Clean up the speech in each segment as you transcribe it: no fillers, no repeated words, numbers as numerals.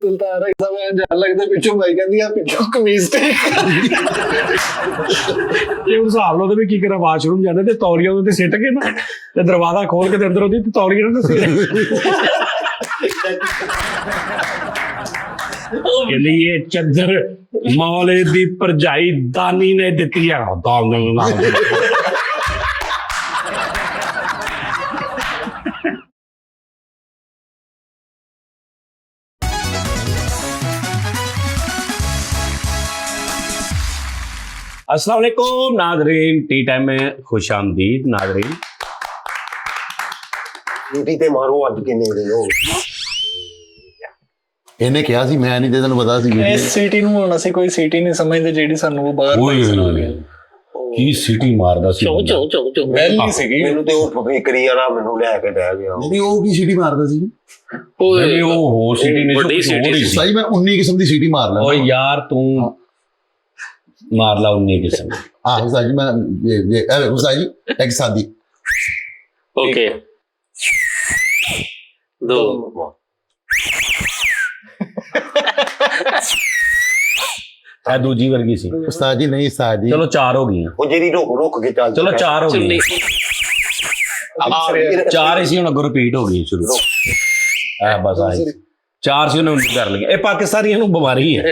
ਸੁਲਤਾਨ ਸਮਝ ਜਾਣ ਲੱਗਦਾ ਪਿੱਛੋਂ ਬਾਈ ਕਹਿੰਦੀ ਆ ਪਿੱਛੋਂ ਕਮੀਜ਼ ਤੇ ਇਹ ਹਿਸਾਬ ਲਾਉਂਦੇ ਵੀ ਕੀ ਕਰਾਂ ਵਾਸ਼ਰੂਮ ਜਾਂਦੇ ਤੇ ਤੌਲੀਆਂ ਉਹਦੇ ਤੇ ਸਿੱਟ ਕੇ ਨਾ ਤੇ ਦਰਵਾਜ਼ਾ ਖੋਲ ਕੇ ਤੇ ਅੰਦਰ ਉਹਦੀ ਤੌਲੀਆਂ ਨਾਲ ਕਹਿੰਦੀ ਇਹ ਚੱਦਰ ਮੌਲੇ ਦੀ ਭਰਜਾਈ ਦਾਨੀ ਨੇ ਦਿੱਤੀ ਆ अस्सलाम वालेकुम नाज़रीन, टी टाइम में खुश आमदीद नाज़रीन। ड्यूटी ते मारो अज किन्ने दिन हो ਇਹਨੇ ਕਿਹਾ ਸੀ ਮੈਂ ਨਹੀਂ ਤੇ ਤੈਨੂੰ ਪਤਾ ਸੀ ਇਸ ਸਿਟੀ ਨੂੰ ਹੁਣ ਅਸੀਂ ਕੋਈ ਸਿਟੀ ਨਹੀਂ ਸਮਝਦੇ ਜਿਹੜੀ ਸਾਨੂੰ ਉਹ ਬਾਹਰ ਸੁਣਾ ਗਿਆ ਕੀ ਸਿਟੀ ਮਾਰਦਾ ਸੀ ਚੋ ਵੈਲੀ ਸੀਗੀ ਮੈਨੂੰ ਤੇ ਉਹ ਫੇਕਰੀ ਵਾਲਾ ਮੈਨੂੰ ਲੈ ਕੇ ਬਹਿ ਗਿਆ ਨਹੀਂ ਉਹ ਕੀ ਸੀਟੀ ਮਾਰਦਾ ਸੀ ਓਏ ਉਹ ਹੋਰ ਸਿਟੀ ਨਹੀਂ ਵੱਡੀ city ਸੀ। ਸਹੀ ਮੈਂ 19 ਕਿਸਮ ਦੀ ਸੀਟੀ ਮਾਰ ਲੈਂਦਾ ਓਏ ਯਾਰ ਤੂੰ ਮਾਰ ਲਾ 19 किस्म हाँ हुसैन जी मैं ये अरे हुसैन जी एक शादी ओके दो ਇਹ ਦੂਜੀ ਵਰਗੀ ਸੀ उस्ताद जी नहीं उस्ताद जी ਚਲੋ 4 ਹੋ ਗਈਆਂ ਉਹ ਜਿਹੜੀ ਰੁਕ ਕੇ ਚੱਲ ਚਲੋ 4 ਹੋ ਗਈਆਂ 4 ਹੀ ਸੀ ਹੁਣ ਅੱਗੋਂ ਰਿਪੀਟ ਹੋ ਗਈ ਸ਼ੁਰੂ ਬਸ ਆਈ 4 ਸੀ ਉਹਨੇ 19 ਕਰ ਲਈਆਂ ਇਹ ਪਾਕਿਸਤਾਨੀਆਂ ਨੂੰ ਬਿਮਾਰੀ ਹੈ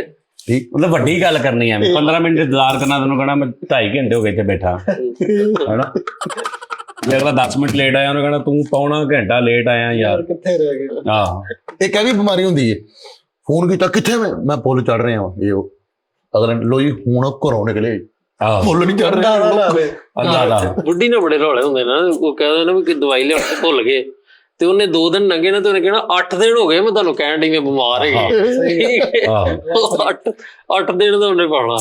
ठीक ਮਤਲਬ ਵੱਡੀ ਗੱਲ ਕਰਨੀ ਐ 15 ਮਿੰਟ ਇੰਤਜ਼ਾਰ ਕਰਨਾ ਤੈਨੂੰ ਕਹਣਾ ਮੈਂ 2.5 ਘੰਟੇ ਹੋ ਗਏ ਇੱਥੇ ਬੈਠਾ ਹੈਨਾ ਜੇ ਅਗਲਾ 10 ਮਿੰਟ ਲੇਟ ਆਇਆ ਉਹਨੇ ਕਹਣਾ ਤੂੰ ਪੌਣਾ ਘੰਟਾ ਲੇਟ ਆਇਆ ਯਾਰ ਕਿੱਥੇ ਰਹਿ ਗਏ ਆਹ एक भी बीमारी होंगी है फोन किया किथे मैं पुल चढ़ रहा हूँ ये अगले लो जी हूं घरों निकले पुल नहीं चढ़ रहा ਬੁੱਢੀ ਨਾਲ ਬੜੇ ਰੌਲੇ ਹੁੰਦੇ ਨਾ ਉਹ ਕਹਿੰਦੇ ਨੇ ਵੀ ਦਵਾਈ ਲਿਆ ਕੇ ਭੁੱਲ ਗਏ ਤੇ ਉਹਨੇ 2 ਦਿਨ ਲੰਘੇ ਨਾ ਤੇ ਉਹਨੇ ਕਹਿਣਾ 8 ਦਿਨ ਹੋ ਗਏ ਮੈਂ ਤੁਹਾਨੂੰ ਕਹਿਣ ਡਈ ਮੈਂ ਬਿਮਾਰ ਹੈਗੀ 8 ਦਿਨ ਤਾਂ ਉਹਨੇ ਪਾਉਣਾ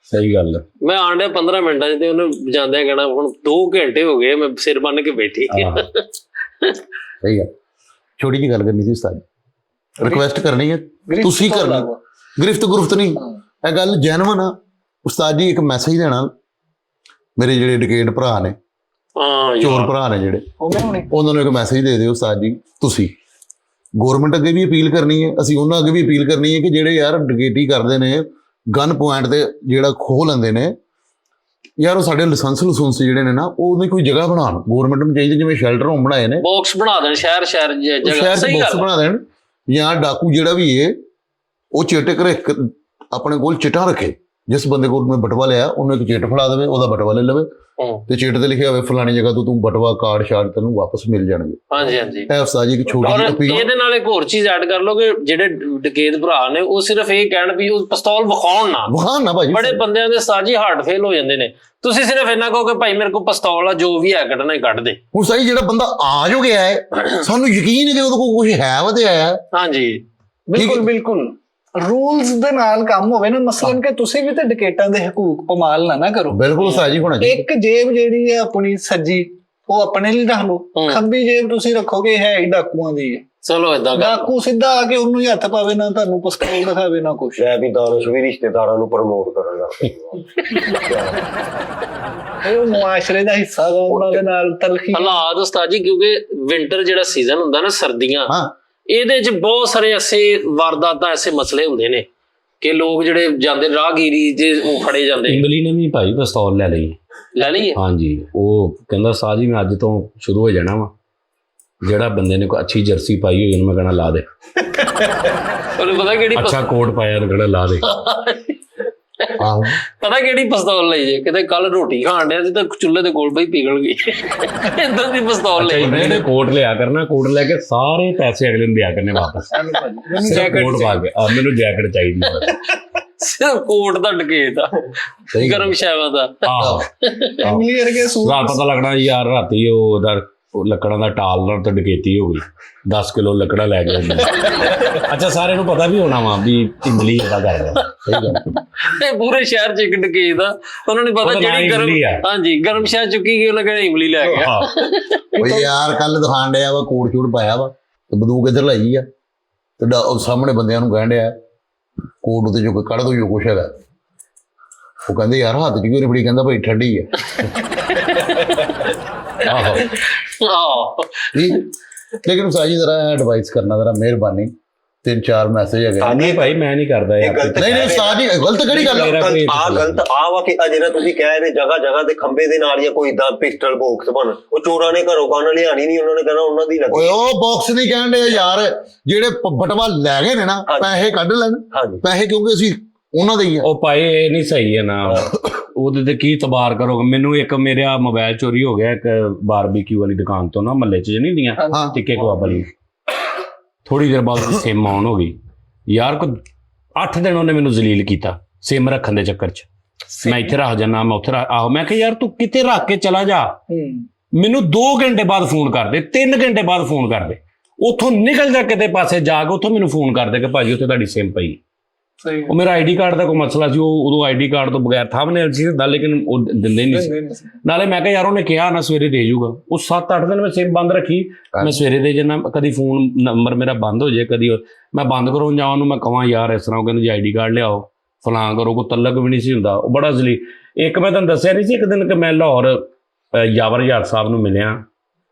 ਸਹੀ ਗੱਲ ਹੈ ਮੈਂ ਆਂਡਿਆ 15 ਮਿੰਟਾਂ 'ਚ ਤੇ ਉਹਨੇ ਜਾਂਦਿਆਂ ਕਹਿਣਾ ਹੁਣ 2 ਘੰਟੇ ਹੋ ਗਏ ਮੈਂ ਸਿਰ ਬੰਨ ਕੇ ਬੈਠੀ सही है छोटी जी गल करनी थी उस्ताद रिक्वेस्ट करनी है तुसी करना गिरफ्त गुरफ्त नहीं ਇਹ ਗੱਲ ਜੈਨੂਇਨ ਆ ਉਸਤਾਦ ਜੀ ਇੱਕ ਮੈਸੇਜ ਦੇਣਾ ਮੇਰੇ ਜਿਹੜੇ ਡਿਕੇਟ ਭਰਾ ਨੇ ਚੋਰ ਭਰਾ ਨੇ ਜਿਹੜੇ ਉਹਨਾਂ ਨੂੰ ਇੱਕ ਮੈਸੇਜ ਦੇ ਦਿਓ ਉਸਤਾਦ ਜੀ ਤੁਸੀਂ ਗਵਰਨਮੈਂਟ ਅੱਗੇ ਵੀ ਅਪੀਲ ਕਰਨੀ ਹੈ ਅਸੀਂ ਉਹਨਾਂ ਅੱਗੇ ਵੀ ਅਪੀਲ ਕਰਨੀ ਹੈ ਕਿ ਜਿਹੜੇ ਯਾਰ ਡਿਕੇਟੀ ਕਰਦੇ ਨੇ ਗਨ ਪੁਆਇੰਟ ਤੇ ਜਿਹੜਾ ਖੋਹ ਲੈਂਦੇ ਨੇ ਯਾਰ ਉਹ ਸਾਡੇ ਲਾਇਸੈਂਸ ਜਿਹੜੇ ਨੇ ਨਾ ਉਹਦੀ ਕੋਈ ਜਗ੍ਹਾ ਬਣਾਉਣ ਗਵਰਨਮੈਂਟ ਨੂੰ ਚਾਹੀਦਾ ਜਿਵੇਂ ਸ਼ੈਲਟਰ ਹੋਮ ਬਣਾਏ ਨੇ ਬਾਕਸ ਬਣਾ ਦੇਣ ਸ਼ਹਿਰ ਜਗ੍ਹਾ ਸਹੀ ਗੱਲ ਬਣਾ ਦੇਣ ਜਾਂ ਡਾਕੂ ਜਿਹੜਾ ਵੀ ਹੈ ਉਹ ਚਿੱਟੇ ਰੱਖ ਆਪਣੇ ਕੋਲ ਚਿੱਟਾ ਰੱਖੇ ਜਿਸ ਬੰਦੇ ਕੋਲ ਮੈਂ ਬਟਵਾ ਲਿਆ ਉਹਨੂੰ ਇੱਕ ਚਿੱਟ ਫੜਾ ਦੇਵੇ ਉਹਦਾ ਬਟਵਾ ਲੈ ਲਵੇ ਤੇ ਚਿੱਟ ਤੇ ਲਿਖਿਆ ਹੋਵੇ ਫਲਾਣੀ ਜਗ੍ਹਾ ਤੋਂ ਤੂੰ ਬਟਵਾ ਕਾਰਡ ਸ਼ਾਰਡ ਤੈਨੂੰ ਵਾਪਸ ਮਿਲ ਜਾਣਗੇ ਹਾਂਜੀ ਹਾਂਜੀ ਇਹ ਉਸਤਾਦ ਜੀ ਇੱਕ ਛੋਟੀ ਜਿਹੀ ਅਪੀਲ ਇਹਦੇ ਨਾਲ ਇੱਕ ਹੋਰ ਚੀਜ਼ ਐਡ ਕਰ ਲਓ ਕਿ ਜਿਹੜੇ ਡਕੈਤ ਭਰਾ ਨੇ ਉਹ ਸਿਰਫ ਇਹ ਕਹਿਣ ਵੀ ਉਹ ਪਿਸਤੌਲ ਵਿਖਾਉਣ ਨਾ ਭਾਜੀ ਬੜੇ ਬੰਦਿਆਂ ਦੇ ਸਾਜੀ ਹਾਰਟ ਫੇਲ ਹੋ ਜਾਂਦੇ ਨੇ ਤੁਸੀਂ ਸਿਰਫ ਇੰਨਾ ਕਹੋ ਕਿ ਭਾਈ ਮੇਰੇ ਕੋਲ ਪਿਸਤੌਲ ਆ ਜੋ ਵੀ ਹੈ ਕੱਢਣਾ ਹੀ ਕੱਢ ਦੇ ਹੁਣ ਸਹੀ ਜਿਹੜਾ ਬੰਦਾ ਆ ਜੋ ਗਿਆ ਹੈ ਸਾਨੂੰ ਯਕੀਨ ਹੈ ਕਿ ਉਹਦੇ ਕੋਲ ਕੁਝ ਹੈ ਵਾ ਤੇ ਆਇਆ ਹਾਂਜੀ ਬਿਲਕੁਲ ਰੂਲਸ ਦੇ ਨਾਲ ਕੰਮ ਹੋਵੇ ਨਾ ਮਸਲਨ ਕਿ ਤੁਸੀਂ ਵੀ ਤੇ ਡਿਕੇਟਾਂ ਦੇ ਹਕੂਕ ਪਮਾਲ ਨਾ ਕਰੋ ਬਿਲਕੁਲ ਉਸਤਾਦ ਜੀ ਹੋਣਾ ਚਾਹੀਦਾ ਇੱਕ ਜੇਬ ਜਿਹੜੀ ਹੈ ਆਪਣੀ ਸੱਜੀ ਉਹ ਆਪਣੇ ਲਈ ਰੱਖ ਲਓ ਖੱਬੀ ਜੇਬ ਤੁਸੀਂ ਰੱਖੋਗੇ ਹੈ ਹੀ ਡਾਕੂਆਂ ਦੀ ਹੈ ਚਲੋ ਏਦਾਂ ਡਾਕੂ ਸਿੱਧਾ ਆ ਕੇ ਉਹਨੂੰ ਹੀ ਹੱਥ ਪਾਵੇ ਨਾ ਤੁਹਾਨੂੰ ਪਿਸਤੌਲ ਦਿਖਾਵੇ ਨਾ ਕੁਛ ਮੈਂ ਵੀ ਦਾਨਸ਼ ਵੀ ਰਿਸ਼ਤੇਦਾਰਾਂ ਨੂੰ ਪ੍ਰਮੋਟ ਕਰਨ ਲੱਗ ਇਹ ਮੁਆਸ਼ਰੇ ਦਾ ਹਿੱਸਾ ਵਾ ਉਹਨਾਂ ਦੇ ਨਾਲ ਤਲਖੀ ਹਾਲਾਤ ਉਸਤਾਦ ਜੀ ਕਿਉਂਕਿ ਵਿੰਟਰ ਜਿਹੜਾ ਸੀਜ਼ਨ ਹੁੰਦਾ ਨਾ ਸਰਦੀਆਂ ਇਹਦੇ 'ਚ ਬਹੁਤ ਸਾਰੇ ਐਸੇ ਵਾਰਦਾਤਾਂ ਐਸੇ ਮਸਲੇ ਹੁੰਦੇ ਨੇ ਕਿ ਲੋਕ ਜਿਹੜੇ ਜਾਂਦੇ ਰਾਹਗੀਰੀ ਜੇ ਉਹ ਫੜੇ ਜਾਂਦੇ ਇੰਗਲੀ ਨੇ ਵੀ ਭਾਈ ਪਿਸਤੌਲ ਲੈ ਲਈ ਹਾਂਜੀ ਉਹ ਕਹਿੰਦਾ ਸਾਜੀ ਮੈਂ ਅੱਜ ਤੋਂ ਸ਼ੁਰੂ ਹੋ ਜਾਣਾ ਵਾ ਜਿਹੜਾ ਬੰਦੇ ਨੇ ਕੋਈ ਅੱਛੀ ਜਰਸੀ ਪਾਈ ਹੋਈ ਉਹਨੂੰ ਮੈਂ ਕਹਿਣਾ ਲਾ ਦੇ ਉਹਨੂੰ ਪਤਾ ਕਿਹੜੀ ਅੱਛਾ ਕੋਟ ਪਾਇਆ ਉਹਨੂੰ ਕਹਿਣਾ ਲਾ ਦੇ ਪਤਾ ਕਿਹੜੀ ਪਿਸਤੌਲ ਲਈ ਜੇ ਕਿਤੇ ਕੱਲ ਰੋਟੀ ਖਾਣ ਡਿਆ ਸੀ ਤਾਂ ਚੁੱਲ੍ਹੇ ਦੇ ਕੋਲ ਬਈ ਪਿਘਲ ਗਈ ਏਦਾਂ ਦੀ ਪਿਸਤੌਲ ਲਈ ਇਹਨੇ ਕੋਟ ਲਿਆ ਕਰਨਾ ਕੋਟ ਲੈ ਕੇ ਸਾਰੇ ਪੈਸੇ ਅਗਲੇ ਨੂੰ ਦਿਆ ਕਰਨੇ ਵਾਪਸ ਕੋਟ ਪਾ ਕੇ ਮੈਨੂੰ ਜੈਕਟ ਚਾਹੀਦੀ ਸਿਰਫ ਕੋਟ ਦਾ ਡਕੇਤ ਆ ਗਰਮ ਸ਼ੈਵਾਂ ਦਾ ਇੰਗਲੀ ਵਰਗੇ ਸੂਟ ਰਾਤ ਪਤਾ ਲੱਗਣਾ ਯਾਰ ਰਾਤੀ ਉਹਦਾ ਲੱਕੜਾਂ ਦਾ ਟਾਲ ਨਾਲ ਤਾਂ ਡਕੈਤੀ ਹੋ ਗਈ 10 ਕਿਲੋ ਲੱਕੜਾਂ ਲੈ ਗਏ ਅੱਛਾ ਸਾਰਿਆਂ ਨੂੰ ਪਤਾ ਵੀ ਹੋਣਾ ਵਾ ਵੀ ਇੰਗਲੀ ਇਹਦਾ ਕਰਦਾ ਸਹੀ ਗੱਲ ਇਹ ਪੂਰੇ ਸ਼ਹਿਰ ਚ ਇੱਕ ਡਕੇਤ ਆ ਉਹਨਾਂ ਨੂੰ ਪਤਾ ਜਿਹੜੀ ਗਰਮ ਹਾਂਜੀ ਗਰਮ ਸ਼ਹਿਰ ਚੁੱਕੀ ਗਈ ਉਹਨਾਂ ਕਹਿੰਦੇ ਇੰਗਲੀ ਲੈ ਗਿਆ ਓਏ ਯਾਰ ਕੱਲ ਦਿਖਾਣ ਡਿਆ ਵਾ ਕੋਟ ਚੂੜ ਪਾਇਆ ਵਾ ਤੇ ਬੰਦੂਕ ਇੱਧਰ ਲਾਈ ਆ ਤੇ ਸਾਹਮਣੇ ਬੰਦਿਆਂ ਨੂੰ ਕਹਿਣ ਡਿਆ ਕੋਟ ਉੱਤੇ ਜੋ ਕੱਢ ਦੋ ਜੋ ਕੁਛ ਹੈਗਾ ਉਹ ਕਹਿੰਦੇ ਯਾਰ ਹੱਥ ਚ ਕਿਉਂ ਨਹੀਂ ਫੜੀ ਕਹਿੰਦਾ ਭਾਈ ਠੰਡੀ ਆ ठीक लेकिन साजी जरा एडवाइस करना जरा मेहरबानी 3-4 ਮੈਸੇਜ ਹੈਗੇ। ਨਹੀਂ ਭਾਈ ਮੈਂ ਨਹੀਂ ਕਰਦਾ ਇਹ ਯਾਰ। ਗਲਤ ਨਹੀਂ ਉਸਤਾਦ ਜੀ ਗਲਤ ਕਿਹੜੀ ਗੱਲ ਮੇਰਾ ਕੋਈ ਆ ਗਲਤ ਆ ਵਾ ਕਿ ਆ ਜਿਹੜਾ ਤੁਸੀਂ ਕਹਿ ਰਹੇ ਜਗ੍ਹਾ ਜਗ੍ਹਾ ਤੇ ਖੰਬੇ ਦੇ ਨਾਲ ਜਾਂ ਕੋਈ ਇਦਾਂ ਪਿਸਟਲ ਬਾਕਸ ਬਣ, ਉਹ ਚੋਰਾਂ ਨੇ ਘਰੋਂ ਗਨ ਲਿਆਣੀ ਨਹੀਂ, ਉਹਨਾਂ ਨੇ ਕਹਿਣਾ ਉਹਨਾਂ ਦੀ ਲੱਗੀ। ਓਏ ਉਹ ਬਾਕਸ ਨਹੀਂ ਕਹਿਣ ਦੇ ਯਾਰ, ਜਿਹੜੇ ਬਟਵਾ ਲੈ ਗਏ ਨੇ ਨਾ ਪੈਸੇ ਕੱਢ ਲੈਣ, ਹਾਂਜੀ ਪੈਸੇ ਕਿਉਂਕਿ ਅਸੀਂ ਉਹਨਾਂ ਦੇ ਹੀ ਆ। ਉਹ ਭਾਈ ਇਹ ਨਹੀਂ ਸਹੀ ਹੈ ਨਾ, ਉਹਦੇ ਤੇ ਕੀ ਤਬਾਰ ਕਰੋਗੇ। ਮੈਨੂੰ ਇੱਕ ਮੇਰਾ ਮੋਬਾਈਲ ਚੋਰੀ ਹੋ ਗਿਆ ਇੱਕ ਬਾਰਬੀਕਿਊ ਵਾਲੀ ਦੁਕਾਨ ਤੋਂ ਨਾ, ਮਹੱਲੇ 'ਚ ਨਹੀਂ ਦੀਆਂ ਹਾਂ ਟਿੱਕੇ ਕਬਾਬ ਵਾਲੀ। ਥੋੜੀ ਦੇਰ ਬਾਅਦ ਸਿਮ ਆਨ ਹੋ ਗਈ ਯਾਰ, ਕੋਈ 8 ਦਿਨ ਉਹਨੇ ਮੈਨੂੰ ਜ਼ਲੀਲ ਕੀਤਾ ਸਿਮ ਰੱਖਣ ਦੇ ਚੱਕਰ 'ਚ। ਮੈਂ ਇੱਥੇ ਰੱਖ ਜਾਣਾ, ਮੈਂ ਉੱਥੇ ਆਹੋ, ਮੈਂ ਕਿਹਾ ਯਾਰ ਤੂੰ ਕਿਤੇ ਰੱਖ ਕੇ ਚਲਾ ਜਾ, ਮੈਨੂੰ 2 ਘੰਟੇ ਬਾਅਦ ਫੋਨ ਕਰ ਦੇ, 3 ਘੰਟੇ ਬਾਅਦ ਫੋਨ ਕਰ ਦੇ, ਉੱਥੋਂ ਨਿਕਲ ਜਾ ਕਿਤੇ ਪਾਸੇ ਜਾ ਕੇ ਉੱਥੋਂ ਮੈਨੂੰ ਫੋਨ ਕਰ ਦੇ ਕਿ ਭਾਜੀ ਉੱਥੇ ਤੁਹਾਡੀ ਸਿਮ ਪਈ। ਉਹ ਮੇਰਾ ਆਈਡੀ ਕਾਰਡ ਦਾ ਕੋਈ ਮਸਲਾ ਸੀ, ਉਹ ਉਦੋਂ ਆਈਡੀ ਕਾਰਡ ਤੋਂ ਬਗੈਰ ਥੰਬਨੇਲ ਸੀ ਹੁੰਦਾ, ਲੇਕਿਨ ਉਹ ਦਿੰਦੇ ਨਹੀਂ ਸੀ। ਨਾਲੇ ਮੈਂ ਕਿਹਾ ਯਾਰ ਉਹਨੇ ਕਿਹਾ ਨਾ ਸਵੇਰੇ ਦੇ ਜਾਊਗਾ, ਉਹ 7-8 ਦਿਨ ਮੈਂ ਸਿਮ ਬੰਦ ਰੱਖੀ, ਮੈਂ ਸਵੇਰੇ ਦੇ ਜਾਣਾ, ਕਦੀ ਫੋਨ ਨੰਬਰ ਮੇਰਾ ਬੰਦ ਹੋ ਜਾਏ, ਕਦੀ ਮੈਂ ਬੰਦ ਕਰਾਉਣ ਜਾਵਾਂ ਉਹਨੂੰ ਮੈਂ ਕਹਾਂ ਯਾਰ ਇਸ ਤਰ੍ਹਾਂ, ਉਹ ਕਹਿੰਦੇ ਜੀ ਆਈਡੀ ਕਾਰਡ ਲਿਆਓ ਫਲਾਂ ਕਰੋ, ਕੋਈ ਤਲਕ ਵੀ ਨਹੀਂ ਸੀ ਹੁੰਦਾ। ਉਹ ਬੜਾ ਜ਼ਲੀ। ਇੱਕ ਮੈਂ ਤੁਹਾਨੂੰ ਦੱਸਿਆ ਨਹੀਂ ਸੀ ਇੱਕ ਦਿਨ ਕਿ ਮੈਂ ਲਾਹੌਰ ਯਾਵਰ ਯਾਰ ਸਾਹਿਬ ਨੂੰ ਮਿਲਿਆ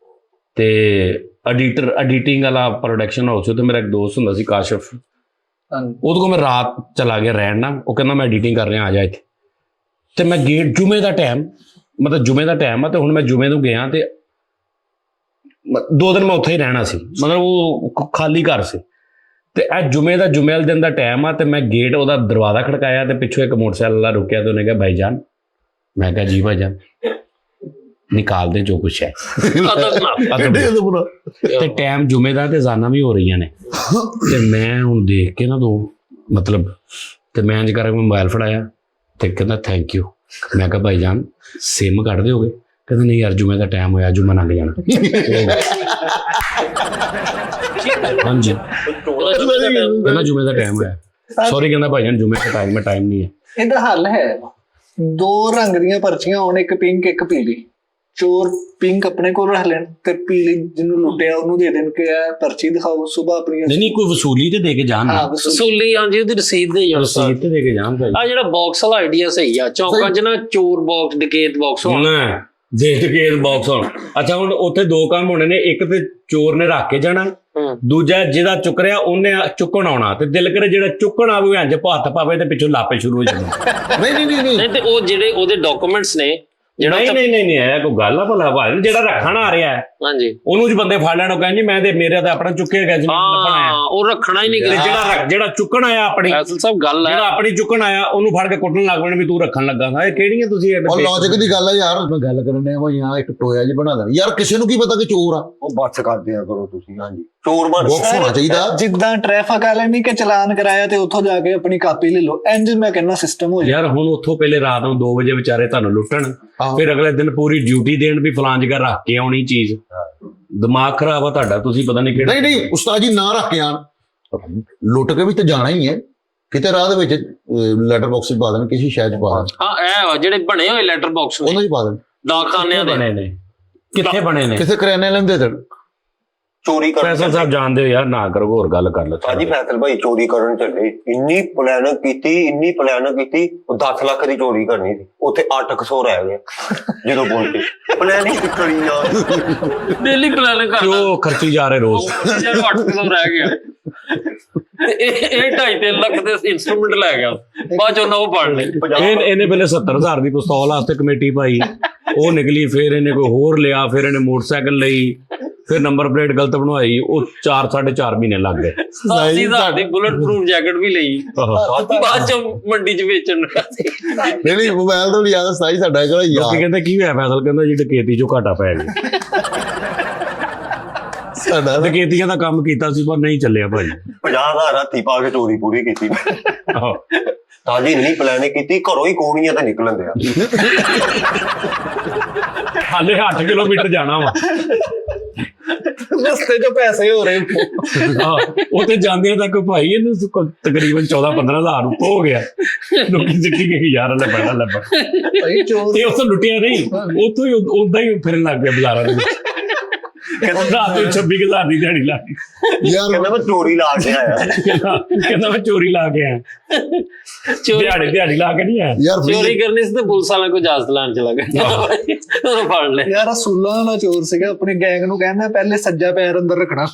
ਤੇ ਐਡੀਟਿੰਗ ਵਾਲਾ ਪ੍ਰੋਡਕਸ਼ਨ ਹਾਊਸ, ਤੇ ਮੇਰਾ ਇੱਕ ਦੋਸਤ ਹੁੰਦਾ ਸੀ ਕਾਸ਼ਫ, ਉਹਦੇ ਕੋਲ ਮੈਂ ਰਾਤ ਚਲਾ ਗਿਆ ਰਹਿਣ ਨਾ, ਉਹ ਕਹਿੰਦਾ ਮੈਂ ਐਡੀਟਿੰਗ ਕਰ ਰਿਹਾ ਆ ਜਾ ਇੱਥੇ। ਤੇ ਮੈਂ ਗੇਟ ਜੁਮੇ ਦਾ ਟਾਈਮ, ਮਤਲਬ ਜੁਮੇ ਦਾ ਟਾਈਮ ਆ, ਤੇ ਹੁਣ ਮੈਂ ਜੁਮੇ ਨੂੰ ਗਿਆ ਤੇ 2 ਦਿਨ ਮੈਂ ਉੱਥੇ ਹੀ ਰਹਿਣਾ ਸੀ, ਮਤਲਬ ਉਹ ਖਾਲੀ ਘਰ ਸੀ। ਤੇ ਇਹ ਜੁਮੇ ਵਾਲੇ ਦਿਨ ਦਾ ਟਾਈਮ ਆ, ਤੇ ਮੈਂ ਗੇਟ ਉਹਦਾ ਦਰਵਾਜ਼ਾ ਖੜਕਾਇਆ ਤੇ ਪਿੱਛੋਂ ਇੱਕ ਮੋਟਰਸਾਈਕਲ ਵਾਲਾ ਰੁਕਿਆ ਤੇ ਉਹਨੇ ਕਿਹਾ ਭਾਈਜਾਨ। ਮੈਂ ਕਿਹਾ ਜੀ ਭਾਈਜਾਨ, ਨਿਕਾਲ ਦੇ ਜੋ ਕੁਛ ਹੈ। ਤੇ ਟਾਈਮ ਜੁਮੇ ਦਾ ਤੇ ਜ਼ਾਨਾ ਵੀ ਹੋ ਰਹੀਆਂ ਨੇ, ਤੇ ਮੈਂ ਹੁਣ ਦੇਖ ਕੇ ਨਾ ਦੋ ਮਤਲਬ, ਤੇ ਮੈਂ ਇੰਜ ਕਰਕੇ ਮੋਬਾਈਲ ਫੜਾਇਆ ਤੇ ਕਹਿੰਦਾ ਥੈਂਕ ਯੂ। ਮੈਂ ਕਿਹਾ ਭਾਈਜਾਨ ਸਿਮ ਕੱਢ ਦਿਓਗੇ? ਕਹਿੰਦਾ ਨਹੀਂ ਯਾਰ ਜੁਮੇ ਦਾ ਟਾਈਮ ਹੋਇਆ, ਜੁਮਾ ਲੰਘ ਜਾਣਾ। ਹਾਂਜੀ ਕਹਿੰਦਾ ਜੁਮੇ ਦਾ ਟਾਈਮ ਹੋਇਆ, ਸੌਰੀ ਕਹਿੰਦਾ ਭਾਈਜਾਨ ਜੁਮੇ ਦਾ ਟਾਈਮ ਨਹੀਂ ਹੈ। ਇਹਦਾ ਹੱਲ ਹੈ, 2 ਰੰਗ ਦੀਆਂ ਪਰਚੀਆਂ ਹੋਣ, ਇੱਕ ਪਿੰਕ ਇੱਕ ਪੀਲੀ। ਚੋਰ ਪਿੰਕ ਆਪਣੇ ਕੋਲ ਰੱਖ ਲੈਣ ਤੇ ਪੀਲੀ ਜਿਹਨੂੰ ਲੁੱਟਿਆ ਉਹਨੂੰ ਦੇ ਦੇਣ ਕਿ ਇਹ ਪਰਚੀ ਦਿਖਾਓ, ਸਵੇਰ ਆਪਣੀ ਨਹੀਂ ਕੋਈ ਵਸੂਲੀ ਤੇ ਦੇ ਕੇ ਜਾਣ, ਵਸੂਲੀ ਹਾਂਜੀ ਉਹਦੀ ਰਸੀਦ ਦੇ ਜਾਣ, ਰਸੀਦ ਤੇ ਦੇ ਕੇ ਜਾਣ। ਆ ਜਿਹੜਾ ਬਾਕਸ ਵਾਲਾ ਆਈਡੀਆ ਸਹੀ ਆ, ਚੌਂਕਾਂ 'ਚ ਨਾ ਚੋਰ ਬਾਕਸ ਡਕੈਤ ਬਾਕਸ ਹੋਣਾ, ਡਕੈਤ ਬਾਕਸ ਹੋਣਾ। ਅੱਛਾ ਹੁਣ ਉੱਥੇ 2 ਕੰਮ ਹੋਣੇ ਨੇ, ਇੱਕ ਤੇ ਚੋਰ ਨੇ ਰੱਖ ਕੇ ਜਾਣਾ, ਦੂਜਾ ਜਿਹਦਾ ਚੁੱਕ ਰਿਹਾ ਉਹਨੇ ਚੁੱਕਣ ਆਉਣਾ, ਤੇ ਦਿਲ ਕਰੇ ਜਿਹੜਾ ਚੁੱਕਣ ਆਵੇ ਇੰਜ ਹੱਥ ਪਾਵੇ ਤੇ ਪਿੱਛੋਂ ਲਾਪੇ ਸ਼ੁਰੂ ਹੋ ਜਾਣਾ। ਨਹੀਂ ਤੇ ਉਹ ਜਿਹੜੇ ਉਹਦੇ ਡਾਕੂਮੈਂਟਸ ਨੇ ਜਿਹੜਾ ਨਹੀਂ ਇਹ ਕੋਈ ਗੱਲ ਆ ਭਲਾ ਭਾਈ, ਜਿਹੜਾ ਰੱਖਣ ਆ ਰਿਹਾ ਹਾਂਜੀ ਉਹਨੂੰ ਜ ਬੰਦੇ ਫੜ ਲੈਣ, ਉਹ ਕਹਿੰਦੇ ਮੈਂ ਤੇ ਮੇਰੇ ਤਾਂ ਆਪਣਾ ਚੁੱਕਿਆ ਗਿਆ ਸੀ, ਉਹ ਰੱਖਣਾ ਹੀ ਨਹੀਂ। ਜਿਹੜਾ ਚੁੱਕਣ ਆਇਆ ਆਪਣੀ ਅਸਲ ਸਭ ਗੱਲ ਹੈ, ਜਿਹੜਾ ਆਪਣੀ ਚੁੱਕਣ ਆਇਆ ਉਹਨੂੰ ਫੜ ਕੇ ਕੁੱਟਣ ਲੱਗ ਪੈਣ ਵੀ ਤੂੰ ਰੱਖਣ ਲੱਗਾ ਹਾਂ। ਇਹ ਕਿਹੜੀਆਂ ਤੁਸੀਂ ਉਹ ਲੌਜਿਕ ਦੀ ਗੱਲ ਹੈ ਯਾਰ, ਮੈਂ ਗੱਲ ਕਰਨ ਡਿਆ ਕੋਈ ਯਾਰ ਇੱਕ ਟੋਇਆ ਜਿਹਾ ਬਣਾ ਦੇਣਾ ਯਾਰ, ਕਿਸੇ ਨੂੰ ਕੀ ਪਤਾ ਕਿ ਚੋਰ ਆ। ਉਹ ਬੱਸ ਕਰਦੇ ਆ ਕਰੋ ਤੁਸੀਂ। ਹਾਂਜੀ ਚੋਰ ਬਣ ਬਾਕਸ ਹੋਣਾ ਚਾਹੀਦਾ, ਜਿੱਦਾਂ ਟ੍ਰੈਫਿਕ ਵਾਲੇ ਨਹੀਂ ਕਿ ਚਲਾਨ ਕਰਾਇਆ ਤੇ ਉੱਥੋਂ ਜਾ ਕੇ ਆਪਣੀ ਕਾਪੀ ਲੈ ਲਓ, ਇੰਜ ਮੈਂ ਕਹਿੰਦਾ ਸਿਸਟਮ ਹੋ ਜਾਏ। ਯਾਰ ਹੁਣ ਉੱਥੋਂ ਪਹਿਲੇ ਰਾਤ ਨੂੰ 2 ਵਜੇ ਵਿਚਾਰੇ ਤੁਹਾਨੂੰ ਲੁੱਟਣ, ਫਿਰ ਅਗਲੇ ਦਿਨ ਪੂਰੀ ਡਿਊਟੀ ਦੇਣ ਵੀ ਫਲਾਂ ਜਗ੍ਹਾ ਰੱਖ ਕੇ ਆਉਣੀ ਚੀਜ਼। ਦਿਮਾਗ ਖਰਾਬ ਆ ਤੁਹਾਡਾ, ਤੁਸੀਂ ਪਤਾ ਨਹੀਂ ਕਿਹੜਾ। ਨਹੀਂ ਉਸਤਾਦ ਜੀ ਨਾ ਰੱਖ ਕੇ ਆਣ, ਲੁੱਟ ਕੇ ਵੀ ਤੇ ਜਾਣਾ ਹੀ ਹੈ, ਕਿਤੇ ਰਾਹ ਦੇ ਵਿੱਚ ਲੈਟਰ ਬਾਕਸ 'ਚ ਪਾ ਦੇਣ, ਕਿਸੇ ਸ਼ਹਿਰ 'ਚ ਪਾ ਦੇਣ। ਹਾਂ ਇਹ ਜਿਹੜੇ ਬਣੇ ਹੋਏ ਲੈਟਰ ਬਾਕਸ ਉਹਨਾਂ 'ਚ ਪਾ ਦੇਣ। ਡਾਕਖਾਨਿਆਂ ਦੇ ਬਣੇ ਨੇ, ਕਿੱਥੇ ਬਣੇ ਨੇ? ਕਿਸੇ ਕਰਿਆਨੇ ਵਾਲੇ ਨੂੰ ਦੇ ਦੇਣ। ਚੋਰੀ ਕਰਨ ਫੈਸਲ ਸਾਹਿਬ ਜਾਣਦੇ ਹੋ ਯਾਰ, ਨਾ ਕਰੋ, ਹੋਰ ਗੱਲ ਕਰ ਲਓ। ਹਾਂਜੀ ਫੈਸਲ ਭਾਈ ਚੋਰੀ ਕਰਨ ਚੱਲੇ, ਇੰਨੀ ਪਲਾਨਿੰਗ ਕੀਤੀ, ਉਹ 10 ਲੱਖ ਦੀ ਚੋਰੀ ਕਰਨੀ ਸੀ, ਉੱਥੇ 800 ਰਹਿ ਗਏ ਜਦੋਂ ਪਹੁੰਚੇ। ਪਲਾਨਿੰਗ ਕਰੀ ਯਾਰ, ਡੇਲੀ ਪਲਾਨਿੰਗ ਕਰਦਾ, ਕਿਉਂ ਖਰਚੀ ਜਾ ਰਹੇ ਰੋਜ਼? 800 ਰਹਿ ਗਿਆ ਇਹ 2.5-3 ਲੱਖ ਦੇ ਇੰਸਟਰੂਮੈਂਟ ਲੈ ਗਿਆ, ਬਾਅਦ ਚ ਉਹਨਾਂ ਉਹ ਫੜ ਲਏ। ਇਹਨੇ ਪਹਿਲੇ 70,000 ਦੀ ਪਿਸਤੌਲ ਵਾਸਤੇ ਕਮੇਟੀ ਪਾਈ, ਉਹ ਨਿਕਲੀ, ਫਿਰ ਇਹਨੇ ਕੋਈ ਹੋਰ ਲਿਆ, ਫਿਰ ਇਹਨੇ ਮੋਟਰਸਾਈਕਲ ਲਈ, ਫਿਰ ਨੰਬਰ ਪਲੇਟ ਗਲਤ ਬਣਵਾਈ, ਉਹ 4-4.5 ਮਹੀਨੇ ਲੱਗ ਗਏ। 80,000 ਦੀ ਬੁਲਟ ਪ੍ਰੂਫ ਜੈਕਟ ਵੀ ਲਈ, ਬਾਅਦ ਚ ਮੰਡੀ ਚ ਵੇਚਣ ਨੂੰ। ਨਹੀਂ ਮੋਬਾਈਲ ਤੋਂ ਯਾਦ ਸਾਈ ਸਾਡਾ ਜਿਹੜਾ ਲੋਕੀ ਯਾਰ ਕਹਿੰਦੇ ਕੀ ਹੋਇਆ? ਫੈਸਲ ਕਹਿੰਦਾ ਜੀ ਡਕੈਤੀ ਚੋਂ ਘਾਟਾ ਪੈ ਗਿਆ। ਸਾਡਾ ਡਕੈਤੀਆਂ ਦਾ ਕੰਮ ਕੀਤਾ ਸੀ ਪਰ ਨਹੀਂ ਚੱਲਿਆ ਭਾਈ। 50,000 ਹੱਥੀ ਪਾ ਕੇ ਚੋਰੀ ਪੂਰੀ ਕੀਤੀ। ਤਾਂ ਜੀ ਇੰਨੀ ਪਲਾਨਿੰਗ ਕੀਤੀ, ਘਰੋਂ ਹੀ ਕੋਣੀਆਂ ਤੇ ਨਿਕਲਣ ਦਿਆ। ਹਾਲੇ 8 ਕਿਲੋਮੀਟਰ ਜਾਣਾ ਵਾ, ਰਸਤੇ 'ਚ ਪੈਸੇ ਹੋ ਰਹੇ ਉੱਥੇ ਜਾਂਦਿਆਂ ਤੱਕ ਭਾਈ ਇਹਨੂੰ ਤਕਰੀਬਨ 14-15,000 ਉੱਪਰ ਹੋ ਗਿਆ। ਲੋਕੀ ਸਿੱਟੀ ਗਏ ਯਾਰ ਲੱਭਾ ਭਾਈ ਚੋਰ ਤੇ ਉੱਥੋਂ ਲੁੱਟਿਆ ਨਹੀਂ, ਉੱਥੋਂ ਹੀ ਉਦਾਂ ਹੀ ਫਿਰਨ ਲੱਗ ਪਿਆ ਬਾਜ਼ਾਰਾਂ ਦੇ ਵਿੱਚ। ਰਾਤ ਨੂੰ 26,000 ਦੀ ਦਿਹਾੜੀ ਲਾ ਲਈ। ਯਾਰ ਕਹਿੰਦਾ ਮੈਂ ਚੋਰੀ ਲਾ ਕੇ ਆਇਆ। ਕਹਿੰਦਾ ਮੈਂ ਚੋਰੀ ਲਾ ਕੇ ਆਇਆ, ਦਿਹਾੜੀ ਲਾ ਕੇ ਨਹੀਂ ਆਇਆ। ਯਾਰ ਚੋਰੀ ਕਰਨੀ ਸੀ ਤੇ ਪੁਲਿਸ ਵਾਲਿਆਂ ਕੋਲ ਇਜਾਜ਼ਤ ਲੈਣ ਚਲਾ ਗਿਆ, ਉਹਨੂੰ ਫੜ ਲਿਆ। ਯਾਰ ਅਸੂਲਾਂ ਵਾਲਾ ਚੋਰ ਸੀਗਾ, ਆਪਣੀ ਗੈਂਗ ਨੂੰ ਕਹਿੰਦਾ ਪਹਿਲੇ ਸੱਜਾ ਪੈਰ ਅੰਦਰ ਰੱਖਣਾ।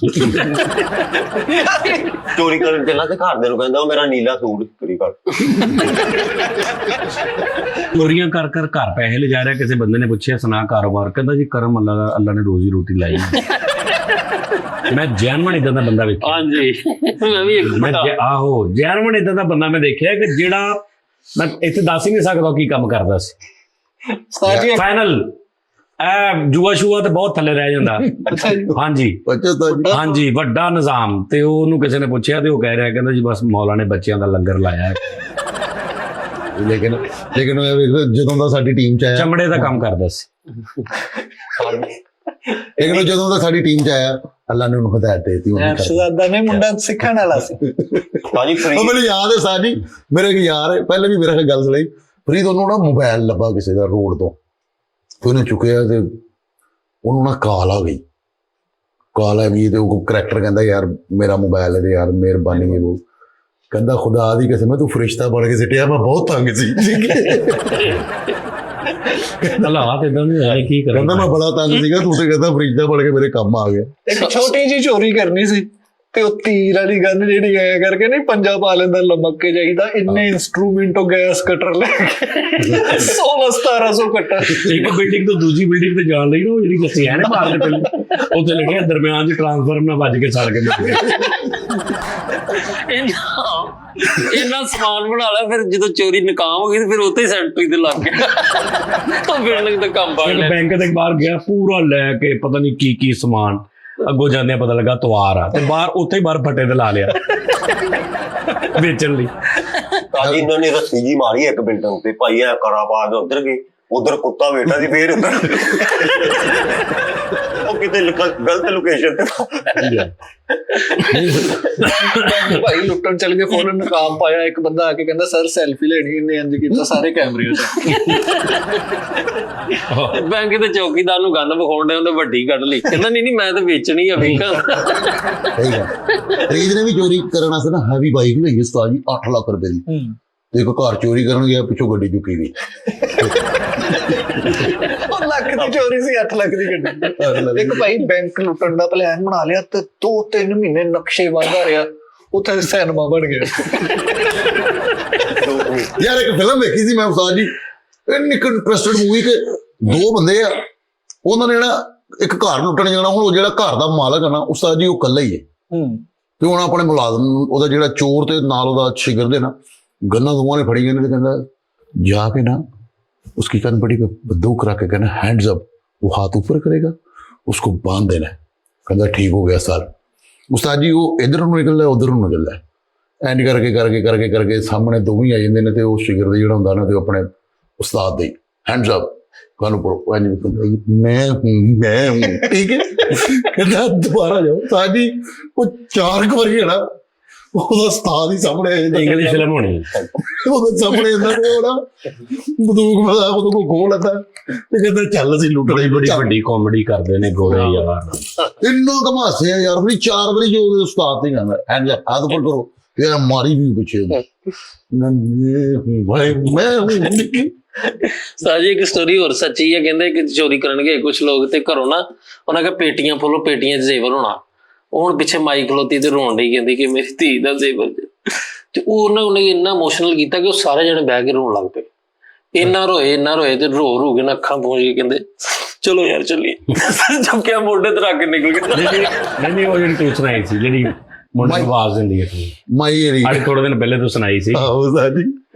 ਚੋਰੀ ਕਰਨ ਚੱਲਾ ਤੇ ਘਰਦਿਆਂ ਨੂੰ ਕਹਿੰਦਾ ਉਹ ਮੇਰਾ ਨੀਲਾ ਸੂਟ ਚੋਰੀ ਕਰ। ਚੋਰੀਆਂ ਕਰ ਕਰ ਘਰ ਪੈਸੇ ਲਿਜਾ ਰਿਹਾ। ਕਿਸੇ ਬੰਦੇ ਨੇ ਪੁੱਛਿਆ ਸੁਣਾ ਕਾਰੋਬਾਰ, ਕਹਿੰਦਾ ਜੀ ਕਰਮ ਅੱਲਾ ਨੇ ਰੋਜ਼ੀ ਰੋਟੀ ਲਾਈ। ਮੈਂ ਜੈਨਮਨ ਇਦਾਂ ਦਾ ਬੰਦਾ ਵੇਖਿਆ। ਹਾਂਜੀ, ਮੈਂ ਵੀ ਆਹੋ ਜੈਨਮਨ ਇਦਾਂ ਦਾ ਬੰਦਾ ਮੈਂ ਦੇਖਿਆ ਕਿ ਜਿਹੜਾ ਮੈਂ ਇੱਥੇ ਦੱਸ ਹੀ ਨਹੀਂ ਸਕਦਾ ਕੀ ਕੰਮ ਕਰਦਾ ਸੀ। ਸਾਡੀ ਫਾਈਨਲ ਜੂਆ ਸ਼ੂਆ ਤੇ ਬਹੁਤ ਥੱਲੇ ਰਹਿ ਜਾਂਦਾ। ਹਾਂਜੀ ਹਾਂਜੀ, ਵੱਡਾ ਨਿਜ਼ਾਮ। ਤੇ ਉਹਨੂੰ ਕਿਸੇ ਨੇ ਪੁੱਛਿਆ ਤੇ ਉਹ ਕਹਿ ਰਿਹਾ, ਕਹਿੰਦਾ ਜੀ ਬਸ ਮੌਲਾ ਨੇ ਬੱਚਿਆਂ ਦਾ ਲੰਗਰ ਲਾਇਆ ਹੈ। ਲੇਕਿਨ ਜਦੋਂ ਦਾ ਸਾਡੀ ਟੀਮ ਚ ਆਇਆ, ਚਮੜੇ ਦਾ ਕੰਮ ਕਰਦਾ ਸੀ। ਲੇਕਿਨ ਜਦੋਂ ਦਾ ਸਾਡੀ ਟੀਮ ਚ ਆਇਆ, ਅੱਲਾ ਨੇ ਉਹਨੂੰ ਹਦਾਇਤ ਦੇ ਦਿੱਤੀ। ਸ਼ਹਿਜ਼ਾਦਾ ਨੇ ਮੁੰਡਾ ਸਿੱਖਣ ਵਾਲਾ ਸੀ। ਭਾਜੀ ਫਰੀ ਉਹ ਮੈਨੂੰ ਯਾਦ ਹੈ ਸਾਡੀ, ਮੇਰੇ ਇੱਕ ਯਾਰ ਹੈ, ਪਹਿਲੇ ਵੀ ਮੇਰਾ ਗੱਲ ਸੁਣੀ, ਫਰੀਦ ਉਹਨੂੰ ਨਾ ਮੋਬਾਈਲ ਲੱਭਾ ਕਿਸੇ ਦਾ ਰੋਡ ਤੋਂ, ਤੇ ਉਹਨੇ ਚੁੱਕਿਆ ਤੇ ਉਹਨੂੰ ਨਾ ਕਾਲ ਆ ਗਈ। ਕਾਲ ਆ ਗਈ ਤੇ ਉਹ ਕਰੈਕਟਰ ਕਹਿੰਦਾ ਯਾਰ ਮੇਰਾ ਮੋਬਾਈਲ ਹੈ ਤੇ ਯਾਰ ਮਿਹਰਬਾਨੀ ਹੈ। ਉਹ ਕਹਿੰਦਾ ਖੁਦਾ ਦੀ ਕਸਮ ਹੈ ਤੂੰ ਫਰਿਸ਼ਤਾ ਬਣ ਕੇ ਸਿੱਟਿਆ, ਮੈਂ ਬਹੁਤ ਤੰਗ ਸੀ। ਹਾਲਾਤ ਇਦਾਂ ਦੇ ਹੋਏ, ਕੀ ਕਰਾਂ। ਕਹਿੰਦਾ ਮੈਂ ਬੜਾ ਤੰਗ ਸੀਗਾ, ਤੂੰ ਤੇ ਕਹਿੰਦਾ ਫਰਿਸ਼ਤਾ ਬਣ ਕੇ ਮੇਰੇ ਕੰਮ ਆ ਗਿਆ। ਇੱਕ ਛੋਟੀ ਜੀ ਚੋਰੀ ਕਰਨੀ ਸੀ ਤੇ ਉਹ ਤੀਰ ਵਾਲੀ ਗਨ ਜਿਹੜੀ ਆਇਆ ਕਰਕੇ ਨਹੀਂ ਪੰਜਾ ਪਾ ਲੈਂਦਾ, ਲਮਕ ਕੇ ਜਾਈਦਾ। ਇੰਨੇ ਇੰਸਟਰੂਮੈਂਟੋ ਗੈਸ ਕਟਰ ਲੈ ਕੇ 1600-1700 ਕਟਰ। ਇੱਕ ਬਿਲਡਿੰਗ ਤੋਂ ਦੂਜੀ ਬਿਲਡਿੰਗ ਤੇ ਜਾਣ ਲਈ ਨਾ ਉਹ ਜਿਹੜੀ ਲੱਸੀ ਹੈ ਨਾ ਮਾਰਦੇ ਪਹਿਲੇ, ਉੱਥੇ ਲੱਗਿਆ ਦਰਮਿਆਨ ਚ ਟਰਾਂਸਫਾਰਮ ਨਾਲ ਵੱਜ ਕੇ ਸੜ ਕੇ ਮਰ ਗਿਆ। ਇੰਨਾ ਸਮਾਨ ਬਣਾ ਲਿਆ, ਫਿਰ ਜਦੋਂ ਚੋਰੀ ਨਕਾਮ ਹੋ ਗਈ ਤੇ ਫਿਰ ਉੱਥੇ ਹੀ ਸੈਂਟਰੀ ਤੇ ਲੱਗ ਗਿਆ। ਤਾਂ ਬਿਲਡਿੰਗ ਦਾ ਕੰਮ ਪੜ ਲਿਆ। ਬੈਂਕ ਦੇ ਬਾਹਰ ਗਿਆ ਪੂਰਾ ਲੈ ਕੇ, ਪਤਾ ਨਹੀਂ ਕੀ ਕੀ ਸਮਾਨ। ਅੱਗੋਂ ਜਾਂਦੇ ਪਤਾ ਲੱਗਾ ਤਵਾਰ ਆ, ਤੇ ਬਾਹਰ ਉੱਥੇ ਹੀ ਬਾਹਰ ਫੱਟੇ ਤੇ ਲਾ ਲਿਆ ਵੇਚਣ ਲਈ। ਭਾਜੀ ਇਹਨਾਂ ਨੇ ਰੱਸੀ ਜੀ ਮਾਰੀ ਇੱਕ ਬਿਲਡਿੰਗ ਤੇ, ਭਾਈ ਐ ਕਰਾ ਪਾ ਕੇ ਉੱਧਰ ਗਏ, ਉਧਰ ਕੁੱਤਾ ਬੈਠਾ ਸੀ, ਫੇਰ ਉੱਧਰ ਉਹ ਕਿਤੇ ਗਲਤ ਲੋਕੇਸ਼ਨ ਤੇ। ਭਾਈ ਲੁੱਟਣ ਚੱਲ ਗਏ, ਫੋਨ ਨਕਾਮ ਪਾਇਆ। ਇੱਕ ਬੰਦਾ ਆ ਕੇ ਕਹਿੰਦਾ ਸਰ ਸੈਲਫੀ ਲੈਣੀ, ਇਹਨੇ ਇੰਜ ਕੀਤਾ ਸਾਰੇ ਕੈਮਰੇ ਬੈਂਕ ਦੇ ਚੌਕੀਦਾਰ ਨੂੰ ਗੰਨ ਵਿਖਾਉਣ ਦੇ, ਉਹਨੇ ਵੱਡੀ ਕੱਢ ਲਈ। ਕਹਿੰਦਾ ਨਹੀਂ ਮੈਂ ਤਾਂ ਵੇਚਣੀ ਆ ਵੇਖਾਂ। ਸਹੀ ਗੱਲ। ਫਰੀਦ ਨੇ ਵੀ ਚੋਰੀ ਕਰਨ ਵਾਸਤੇ ਨਾ ਹੈਵੀ ਬਾਈਕ ਲਈ ਉਸਤਾਦ ਜੀ 8 ਲੱਖ ਰੁਪਏ ਦੀ। ਤੇ ਇੱਕ ਘਰ ਚੋਰੀ ਕਰਨ ਗਿਆ, ਪਿੱਛੋਂ ਗੱਡੀ ਚੁੱਕੀ ਗਈ। ਉਹ ਲੱਖ ਦੀ ਚੋਰੀ ਸੀ, 8 ਲੱਖ ਦੀ ਗੱਡੀ। ਇੱਕ ਭਾਈ ਬੈਂਕ ਲੁੱਟਣ ਦਾ ਪਲਾਨ ਬਣਾ ਲਿਆ ਤੇ 2-3 ਮਹੀਨੇ ਨਕਸ਼ੇ ਬਣਦਾ ਰਿਹਾ, ਉੱਥੇ ਸਿਨੇਮਾ ਬਣ ਗਿਆ। ਯਾਰ ਇੱਕ ਫਿਲਮ ਵੇਖੀ ਸੀ ਮੈਂ ਉਸਤਾਦ ਜੀ, ਇੰਨੀ ਇੰਟਰਸਟਿਡ ਮੂਵੀ ਕਿ ਦੋ ਬੰਦੇ ਆ, ਉਹਨਾਂ ਨੇ ਨਾ ਇੱਕ ਘਰ ਲੁੱਟਣ ਜਾਣਾ। ਹੁਣ ਉਹ ਜਿਹੜਾ ਘਰ ਦਾ ਮਾਲਕ ਹੈ ਨਾ ਉਸਤਾਦ ਜੀ, ਉਹ ਇਕੱਲਾ ਹੀ ਹੈ। ਤੇ ਹੁਣ ਆਪਣੇ ਮੁਲਾਜ਼ਮ, ਉਹਦਾ ਜਿਹੜਾ ਚੋਰ ਤੇ ਨਾਲ ਉਹਦਾ ਸ਼ਿਗਰਦ ਹੈ ਨਾ, गन्ना दोनों ने फड़ी गए थे, कहता जाके ना उसकी कान पड़ी पे बंदूक रख के कहना हैंड्स अप, वो हाथ ऊपर करेगा, उसको बांध देना है। कहता ठीक हो गया सर। उस्ताद जी वो इधर निकल रहा है उधर निकल रहा है, एंड करके करके करके करके सामने दोवें आ जाते हैं। तो उस शिगर जिहड़ा हुंदा ना, तो अपने उस्ताद दे हैंड्स अप कान ऊपर, मैं हूं ठीक है। कहता दोबारा जाओ। उस्ताद जी वो 4 बारी है ना, ਉਹਦਾ ਸਤਾਦ ਹੀ ਸਾਹਮਣੇ ਆ ਜਾਂਦਾ। ਇੰਗਲਿਸ਼ ਫਿਲਮ ਹੋਣੀ ਉਹਦੇ ਸਾਹਮਣੇ ਜਾਂਦਾ ਤੇ ਉਹਦਾ ਬੰਦੂਕ ਮਜ਼ਾ ਉਹਦੇ ਕੋਲ ਖੋਲ ਲੈਂਦਾ ਤੇ ਕਹਿੰਦਾ ਚੱਲ ਅਸੀਂ ਲੁੱਟ ਲਈ। ਬੜੀ ਵੱਡੀ ਕਾਮੇਡੀ ਕਰਦੇ ਨੇ ਗੋਰੇ ਯਾਰ, ਇੰਨਾ ਕਮਾਸੇ ਆ ਯਾਰ। ਵੀ 4 ਵਾਰੀ ਜੋ ਉਹਦੇ ਉਸਤਾਦ ਤੇ ਕਹਿੰਦਾ ਐਂਡ ਹੱਥ ਉੱਪਰ ਕਰੋ, ਇਹ ਮਾਰੀ ਵੀ ਪਿੱਛੇ ਭਾਈ ਮੈਂ ਸਾਜੀ ਇੱਕ ਸਟੋਰੀ ਹੋਰ ਸੱਚੀ ਹੈ। ਕਹਿੰਦੇ ਕਿ ਚੋਰੀ ਕਰਨ ਗਏ ਕੁਝ ਲੋਕ ਤੇ ਘਰੋਂ ਨਾ ਉਹਨਾਂ ਕੇ ਪੇਟੀਆਂ ਫੁੱਲ, ਪੇਟੀਆਂ 'ਚ ਜ਼ੇਵਰ ਹੋਣਾ। ਹੁਣ ਪਿੱਛੇ ਮਾਈ ਖਲੋਤੀ ਤੇ ਰੋਣ ਡਈ, ਕਹਿੰਦੀ ਕਿ ਮੇਰੀ ਧੀ ਦਾ ਜ਼ੇਵਰ। ਤੇ ਉਹਨੇ ਇੰਨਾ ਇਮੋਸ਼ਨਲ ਕੀਤਾ ਕਿ ਉਹ ਸਾਰੇ ਜਣੇ ਬਹਿ ਕੇ ਰੋਣ ਲੱਗ ਪਏ। ਇੰਨਾ ਰੋਏ ਤੇ ਰੋ ਕੇ ਨਾ ਅੱਖਾਂ ਪੂੰਝ ਕੇ ਕਹਿੰਦੇ ਚਲੋ ਯਾਰ ਚੱਲੀਏ। ਚੁੱਕਿਆ ਮੋਢੇ ਤੇ ਰੱਖ ਕੇ ਨਿਕਲ ਗਏ। ਨਹੀਂ ਉਹ ਜਿਹੜੀ ਤੂੰ ਸੁਣਾਈ ਸੀ, ਜਿਹੜੀ ਮੁੰਡੇ ਨੂੰ ਆਵਾਜ਼ ਦਿੰਦੀ ਹੈ, ਮਾਈ ਇਹਦੀ ਅੱਜ ਥੋੜੇ ਦਿਨ ਪਹਿਲੇ ਤੂੰ ਸੁਣਾਈ ਸੀ। ਆਹੋ ਸਾਡੀ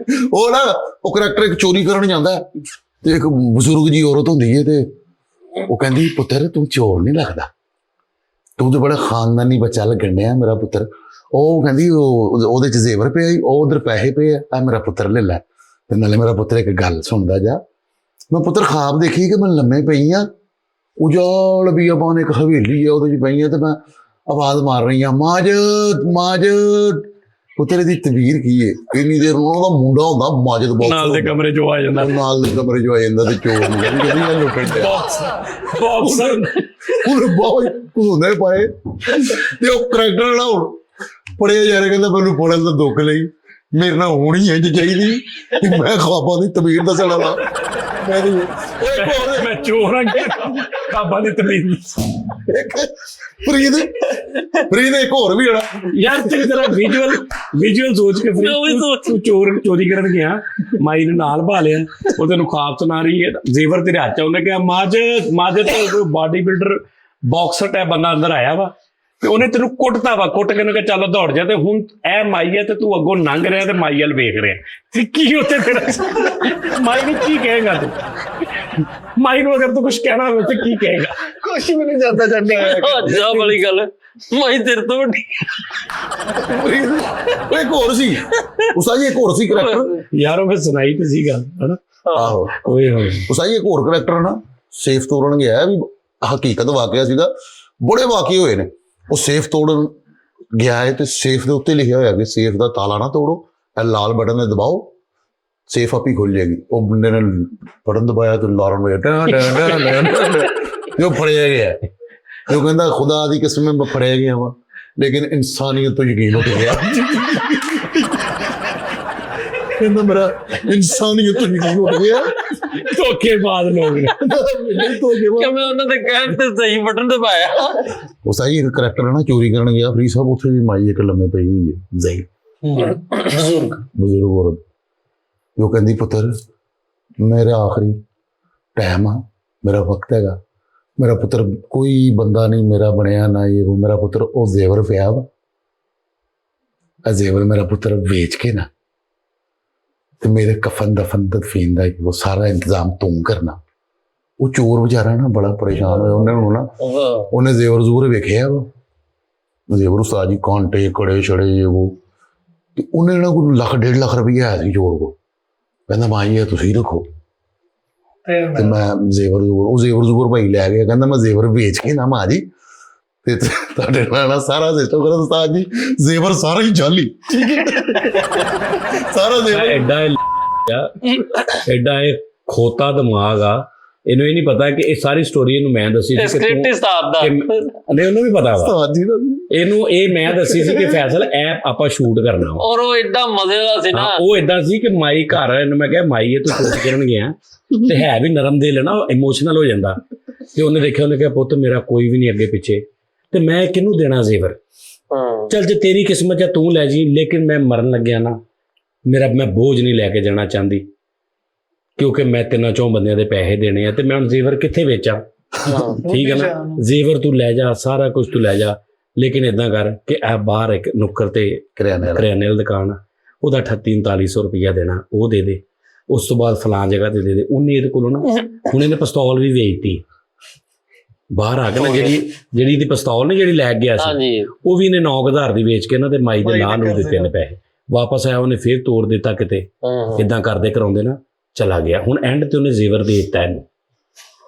ਉਹ ਨਾ ਉਹ ਕਰੈਕਟਰ ਇੱਕ ਚੋਰੀ ਕਰਨ ਜਾਂਦਾ ਤੇ ਇੱਕ ਬਜ਼ੁਰਗ ਜੀ ਔਰਤ ਹੁੰਦੀ ਹੈ ਤੇ ਉਹ ਕਹਿੰਦੀ ਪੁੱਤਰ ਤੂੰ ਚੋਰ ਨਹੀਂ ਲੱਗਦਾ, ਤੂੰ ਤਾਂ ਬੜਾ ਖਾਨਦਾਨੀ ਬੱਚਾ ਲੱਗਣ ਡਿਆ ਮੇਰਾ ਪੁੱਤਰ। ਉਹ ਕਹਿੰਦੀ ਉਹਦੇ 'ਚ ਜ਼ੇਵਰ ਪਿਆ, ਉਹ ਉਧਰ ਪੈਸੇ ਪਏ ਆ, ਮੇਰਾ ਪੁੱਤਰ ਲੈ ਲੈ। ਤੇ ਨਾਲੇ ਮੇਰਾ ਪੁੱਤਰ ਇੱਕ ਗੱਲ ਸੁਣਦਾ ਜਾ, ਮੈਂ ਪੁੱਤਰ ਖਾਬ ਦੇਖੀ ਕਿ ਮੈਂ ਲੰਮੇ ਪਈ ਆ, ਉਜਾਲ ਬੀਆਬਾਨ ਇੱਕ ਹਵੇਲੀ ਆ, ਉਹਦੇ 'ਚ ਪਈ ਆ ਤੇ ਮੈਂ ਆਵਾਜ਼ ਮਾਰ ਰਹੀ ਆ ਮਾਜਦ ਮਾਜਦ। ਪੁੱਤਰ ਦੀ ਤਬੀਰ ਕੀ ਹੈ? ਇੰਨੀ ਦੇਰ ਨੂੰ ਉਹਦਾ ਮੁੰਡਾ ਹੁੰਦਾ ਮਾਜਦ ਬਾਕਸ ਨਾਲ ਦੇ ਕਮਰੇ 'ਚੋਂ ਆ ਜਾਂਦਾ ਨਾਲ ਦੇ ਕਮਰੇ 'ਚ ਆ ਜਾਂਦਾ ਤੇ ਚੋਰ ਨੂੰ ਕਹਿੰਦੀ ਇਹ ਲੁੱਟਣ ਡਿਆ। ਬਾਕਸਰ ਉਹਨੇ ਬਹੁਤ ਹੁੰਦੇ ਪਾਏ ਤੇ ਉਹ ਕਰੈਕਟਰ ਨਾ ਹੁਣ ਪੜਿਆ ਜਾ ਰਿਹਾ, ਕਹਿੰਦਾ ਮੈਨੂੰ ਪੜਨ ਦਾ ਦੁੱਖ ਲਈ ਮੇਰੇ ਨਾਲ ਹੋਣੀ ਇੰਜ ਚਾਹੀਦੀ ਕਿ ਮੈਂ ਖਾਬਾਂ ਦੀ ਤਬੀਰ ਦੱਸਣਾ ਵਾ। ਮੈਂ ਚੋਰ ਆ ਕਾਬਾਂ ਦੀ ਤਮੀਜ਼। ਫਰੀਦ ਇੱਕ ਹੋਰ ਵੀ ਹੋਣਾ ਯਾਰ ਤੇਰੀ ਤਰ੍ਹਾਂ ਵਿਜ਼ੂਅਲ ਸੋਚ ਕੇ ਤੂੰ ਚੋਰੀ ਕਰਨ ਗਿਆ, ਮਾਈ ਨੂੰ ਨਾਲ ਭਾ ਲਿਆ, ਉਹ ਤੈਨੂੰ ਖਾਬ ਸੁਣਾ ਰਹੀ ਹੈ, ਜ਼ੇਵਰ ਤੇਰੇ ਹੱਥ 'ਚ, ਉਹਨੇ ਕਿਹਾ ਮਾਝੇ ਤੋਂ ਬਾਡੀ ਬਿਲਡਰ ਬਾਕਸਰ ਟਾਈਪ ਬੰਦਾ ਅੰਦਰ ਆਇਆ ਵਾ ਤੇ ਉਹਨੇ ਤੈਨੂੰ ਕੁੱਟਤਾ ਵਾ, ਕੁੱਟ ਕੇ ਉਹਨੇ ਕਿਹਾ ਚੱਲ ਦੌੜ ਜਾ, ਤੇ ਹੁਣ ਇਹ ਮਾਈ ਹੈ ਤੇ ਤੂੰ ਅੱਗੋਂ ਲੰਘ ਰਿਹਾ ਤੇ ਮਾਈ ਵੱਲ ਵੇਖ ਰਿਹਾ ਤੇ ਕੀ ਉੱਥੇ ਤੇਰਾ ਮਾਈ ਨੂੰ ਕੀ ਕਹੇਗਾ ਤੂੰ? ਮਾਈ ਨੂੰ ਅਗਰ ਤੂੰ ਕੁਝ ਕਹਿਣਾ ਹੋਵੇ ਤੇ ਕੀ ਕਹੇਗਾ? ਕੁਛ ਵੀ ਨਹੀਂ ਜਾਂਦਾ ਜਾ ਵਾਲੀ ਗੱਲ ਮਾਈ ਤੇਰੇ ਤੋਂ ਵੱਡੀ। ਉਹ ਇੱਕ ਹੋਰ ਸੀ ਉਸਤਾਦ ਜੀ, ਇੱਕ ਹੋਰ ਸੀ ਕਰੈਕਟਰ। ਯਾਰ ਉਹ ਮੈਂ ਸੁਣਾਈ ਤੇ ਸੀ ਗੱਲ ਹਨਾ। ਆਹੋ ਓਏ ਹੋਏ ਉਸਤਾਦ ਜੀ ਇੱਕ ਹੋਰ ਕਰੈਕਟਰ ਨਾ ਸੇਫ ਤੋੜਨ ਗਿਆ, ਵੀ ਹਕੀਕਤ ਵਾਕਿਆ ਸੀਗਾ, ਬੜੇ ਵਾਕਿਏ ਹੋਏ ਨੇ। ਉਹ ਸੇਫ ਤੋੜਨ ਗਿਆ ਹੈ ਤੇ ਸੇਫ ਦੇ ਉੱਤੇ ਲਿਖਿਆ ਹੋਇਆ ਕਿ ਸੇਫ ਦਾ ਤਾਲਾ ਨਾ ਤੋੜੋ, ਇਹ ਲਾਲ ਬਟਨ ਤੇ ਦਬਾਓ, ਸੇਫ ਆਪ ਹੀ ਖੁੱਲ ਜਾਏਗੀ। ਉਹ ਮੁੰਡੇ ਨੇ ਬਟਨ ਦਬਾਇਆ ਤੇ ਲਾਰਨ ਹੋਇਆ ਜੋ ਫੜਿਆ ਗਿਆ। ਉਹ ਕਹਿੰਦਾ ਖੁਦਾ ਦੀ ਕਸਮ ਮੈਂ ਫੜਿਆ ਗਿਆ ਵਾ, ਲੇਕਿਨ ਇਨਸਾਨੀਅਤ ਤੋਂ ਯਕੀਨ ਉੱਠ ਗਿਆ। ਕਹਿੰਦਾ ਮੇਰਾ ਇਨਸਾਨੀਅਤ ਤੋਂ ਯਕੀਨ ਉੱਠ ਗਿਆ। ਧੋਖੇਬਾਜ਼ ਲੋਕ ਨੇ। ਕਿ ਮੈਂ ਉਹਨਾਂ ਦੇ ਕਹਿਣ ਤੇ ਸਹੀ ਬਟਨ ਦਬਾਇਆ। ਉਹ ਸਹੀ ਇੱਕ ਕਰੈਕਟਰ ਨਾ ਚੋਰੀ ਕਰਨ ਗਿਆ ਫਰੀਦ ਸਾਹਿਬ, ਉੱਥੇ ਵੀ ਮਾਈ ਇੱਕ ਲੰਮੇ ਪਈ ਹੋਈ ਹੈ ਜ਼ਈ ਬਜ਼ੁਰਗ ਔਰਤ। ਉਹ ਕਹਿੰਦੀ ਪੁੱਤਰ ਮੇਰਾ ਆਖਰੀ ਟਾਈਮ ਆ, ਮੇਰਾ ਵਕਤ ਹੈਗਾ, ਮੇਰਾ ਪੁੱਤਰ ਕੋਈ ਬੰਦਾ ਨਹੀਂ ਮੇਰਾ ਬਣਿਆ ਨਾ ਇਹ ਉਹ, ਮੇਰਾ ਪੁੱਤਰ ਉਹ ਜ਼ੇਵਰ ਪਿਆ ਵਾ, ਇਹ ਜ਼ੇਵਰ ਮੇਰਾ ਪੁੱਤਰ ਵੇਚ ਕੇ ਨਾ ਤੇ ਮੇਰੇ ਕਫਨ ਦਫਨ ਤਦਫੀਨ ਦਾ ਉਹ ਸਾਰਾ ਇੰਤਜ਼ਾਮ ਤੂੰ ਕਰਨਾ। ਉਹ ਚੋਰ ਵਿਚਾਰਾ ਨਾ ਬੜਾ ਪਰੇਸ਼ਾਨ ਹੋਇਆ, ਉਹਨਾਂ ਨੂੰ ਨਾ ਉਹਨੇ ਜ਼ੇਵਰ ਜ਼ੂਰ ਵੇਖਿਆ ਵਾ, ਜ਼ੇਵਰ ਉਸਤਾਦ ਜੀ ਕਾਂਟੇ ਕੜੇ ਛੜੇ ਉਹ, ਤੇ ਉਹਨੇ ਨਾ ਕੋਈ ਲੱਖ 1.5 ਲੱਖ ਰੁਪਈਆ ਆਇਆ ਸੀ ਚੋਰ ਕੋਲ। ਕਹਿੰਦਾ ਮਾਈ ਇਹ ਤੁਸੀਂ ਰੱਖੋ ਤੇ ਮੈਂ ਜ਼ੇਵਰ ਜ਼ੂਰ, ਉਹ ਜ਼ੇਵਰ ਜ਼ੂਰ ਭਾਈ ਲੈ ਗਿਆ, ਕਹਿੰਦਾ ਮੈਂ ਜ਼ੇਵਰ ਵੇਚ ਕੇ ਨਾ ਮਾਂ ਜੀ ਤੇ ਤੁਹਾਡੇ ਨਾਲ ਸਾਰਾ ਸਿਸਟਮ ਕਰਾਂ ਉਸਤਾਦ ਜੀ, ਜ਼ੇਵਰ ਸਾਰਾ ਹੀ ਜਾਲੀ ਸਾਰਾ ਜ਼ੇਵਰ। ਐਡਾ ਇਹ ਖੋਤਾ ਦਿਮਾਗ ਆ, ਇਹਨੂੰ ਇਹ ਨਹੀਂ ਪਤਾ ਕਿ ਇਹ ਸਾਰੀ ਸਟੋਰੀ ਇਹਨੂੰ ਮੈਂ ਦੱਸੀ ਸੀ ਸਕ੍ਰਿਪਟ ਹਿਸਾਬ ਦਾ ਨਹੀਂ, ਉਹਨੂੰ ਵੀ ਪਤਾ ਵਾ ਉਸਤਾਦ ਜੀ ਦਾ ਇਹਨੂੰ ਇਹ ਮੈਂ ਦੱਸੀ ਸੀ ਕਿ ਫੈਸਲ ਐਪ ਆਪਾਂ ਸ਼ੂਟ ਕਰਨਾ ਵਾ। ਔਰ ਉਹ ਏਡਾ ਮਜ਼ੇ ਦਾ ਸੀ ਨਾ। ਉਹ ਏਦਾਂ ਸੀ ਕਿ ਮਾਈ ਘਰ ਇਹਨੂੰ ਮੈਂ ਕਿਹਾ ਮਾਈ ਇਹ ਤੂੰ ਸ਼ੂਟ ਕਰਨ ਗਿਆ ਤੇ ਹੈ ਵੀ ਨਰਮ ਦਿਲ ਨਾ, ਇਮੋਸ਼ਨਲ ਹੋ ਜਾਂਦਾ। ਤੇ ਉਹਨੇ ਦੇਖਿਆ, ਉਹਨੇ ਕਿਹਾ ਪੁੱਤ ਮੇਰਾ ਕੋਈ ਵੀ ਨਹੀਂ ਅੱਗੇ ਪਿੱਛੇ ਤੇ ਮੈਂ ਕਿਹਨੂੰ ਦੇਣਾ ਜ਼ੇਵਰ? ਚੱਲ ਜੇ ਤੇਰੀ ਕਿਸਮਤ ਜਾਂ ਤੂੰ ਲੈ ਜੀ, ਲੇਕਿਨ ਮੈਂ ਮਰਨ ਲੱਗਿਆ ਨਾ, ਮੈਂ ਬੋਝ ਨਹੀਂ ਲੈ ਕੇ ਜਾਣਾ ਚਾਹੁੰਦੀ, ਕਿਉਂਕਿ ਮੈਂ 3-4 ਬੰਦਿਆਂ ਦੇ ਪੈਸੇ ਦੇਣੇ ਆ ਤੇ ਮੈਂ ਹੁਣ ਜ਼ੇਵਰ ਕਿੱਥੇ ਵੇਚਾਂ? ਠੀਕ ਹੈ ਨਾ, ਜ਼ੇਵਰ ਤੂੰ ਲੈ ਜਾ, ਸਾਰਾ ਕੁਝ ਤੂੰ ਲੈ ਜਾ, ਲੇਕਿਨ ਇਦਾਂ ਕਰ ਕਿ ਇਹ ਬਾਹਰ ਇੱਕ ਨੁੱਕਰ ਤੇ ਕਰਿਆਨੇ ਵਾਲੀ ਦੁਕਾਨ, ਉਹਦਾ 38-3900 ਰੁਪਇਆ ਦੇਣਾ, ਉਹ ਦੇ ਦੇ। ਉਸ ਤੋਂ ਬਾਅਦ ਫਲਾਂ ਜਗ੍ਹਾ ਤੇ ਦੇ ਦੇ। ਉਹਨੇ ਇਹਦੇ ਕੋਲੋਂ ਨਾ ਹੁਣ ਇਹਨੇ ਪਿਸਤੌਲ ਵੀ ਵੇਚਤੀ ਬਾਹਰ ਆ ਕੇ ਨਾ, ਜਿਹੜੀ ਇਹਦੀ ਪਿਸਤੌਲ ਨੇ ਜਿਹੜੀ ਲੈ ਗਿਆ ਸੀ, ਉਹ ਵੀ ਇਹਨੇ 9,000 ਦੀ ਵੇਚ ਕੇ ਨਾ ਤੇ ਮਾਈ ਦੇ ਨਾਂ ਨੂੰ ਦਿੱਤੇ ਨੇ ਪੈਸੇ। ਵਾਪਸ ਆਇਆ, ਉਹਨੇ ਫੇਰ ਤੋੜ ਦਿੱਤਾ ਕਿਤੇ, ਇਦਾਂ ਕਰਦੇ ਕਰਾਉਂਦੇ ਨਾ ਚਲਾ ਗਿਆ। ਹੁਣ ਐਂਡ ਤੇ ਉਹਨੇ ਜ਼ੇਵਰ ਦੇ ਦਿੱਤਾ ਇਹਨੂੰ,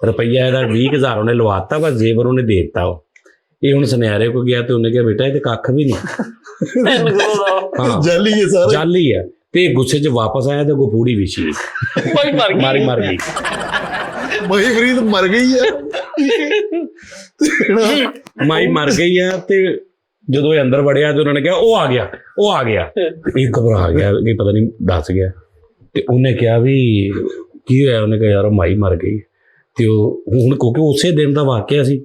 ਰੁਪਈਆ ਇਹਦਾ 20,000 ਉਹਨੇ ਲਵਾਤਾ, ਬਸ ਜ਼ੇਵਰ ਉਹਨੇ ਦੇ ਦਿੱਤਾ। ਉਹ ਇਹ ਹੁਣ ਸੁਨਿਆਰੇ ਕੋ ਗਿਆ ਤੇ ਉਹਨੇ ਕਿਹਾ ਬੇਟਾ ਇਹ ਤੇ ਕੱਖ ਵੀ ਨਹੀਂ, ਜਾਲੀ ਹੈ ਸਾਰਾ, ਜਾਲੀ ਹੈ। ਤੇ ਗੁੱਸੇ 'ਚ ਵਾਪਸ ਆਇਆ ਤੇ ਗੋਪੂੜੀ ਵਿਛੀ ਮਰ ਗਈ। ਮਾਈ ਫਰੀਦ ਮਰ ਗਈ ਹੈ, ਮਾਈ ਮਰ ਗਈ ਆ। ਤੇ ਜਦੋਂ ਇਹ ਅੰਦਰ ਵੜਿਆ ਤੇ ਉਹਨਾਂ ਨੇ ਕਿਹਾ ਉਹ ਆ ਗਿਆ। ਇਹ ਘਬਰਾ ਗਿਆ ਕਿ ਪਤਾ ਨਹੀਂ ਦੱਸ ਗਿਆ। ਤੇ ਉਹਨੇ ਕਿਹਾ ਵੀ ਕੀ ਹੋਇਆ? ਉਹਨੇ ਕਿਹਾ ਯਾਰ ਉਹ ਮਾਈ ਮਰ ਗਈ। ਤੇ ਉਹ ਹੁਣ ਕਿਉਂਕਿ ਉਸੇ ਦਿਨ ਦਾ ਵਾਕਿਆ ਸੀ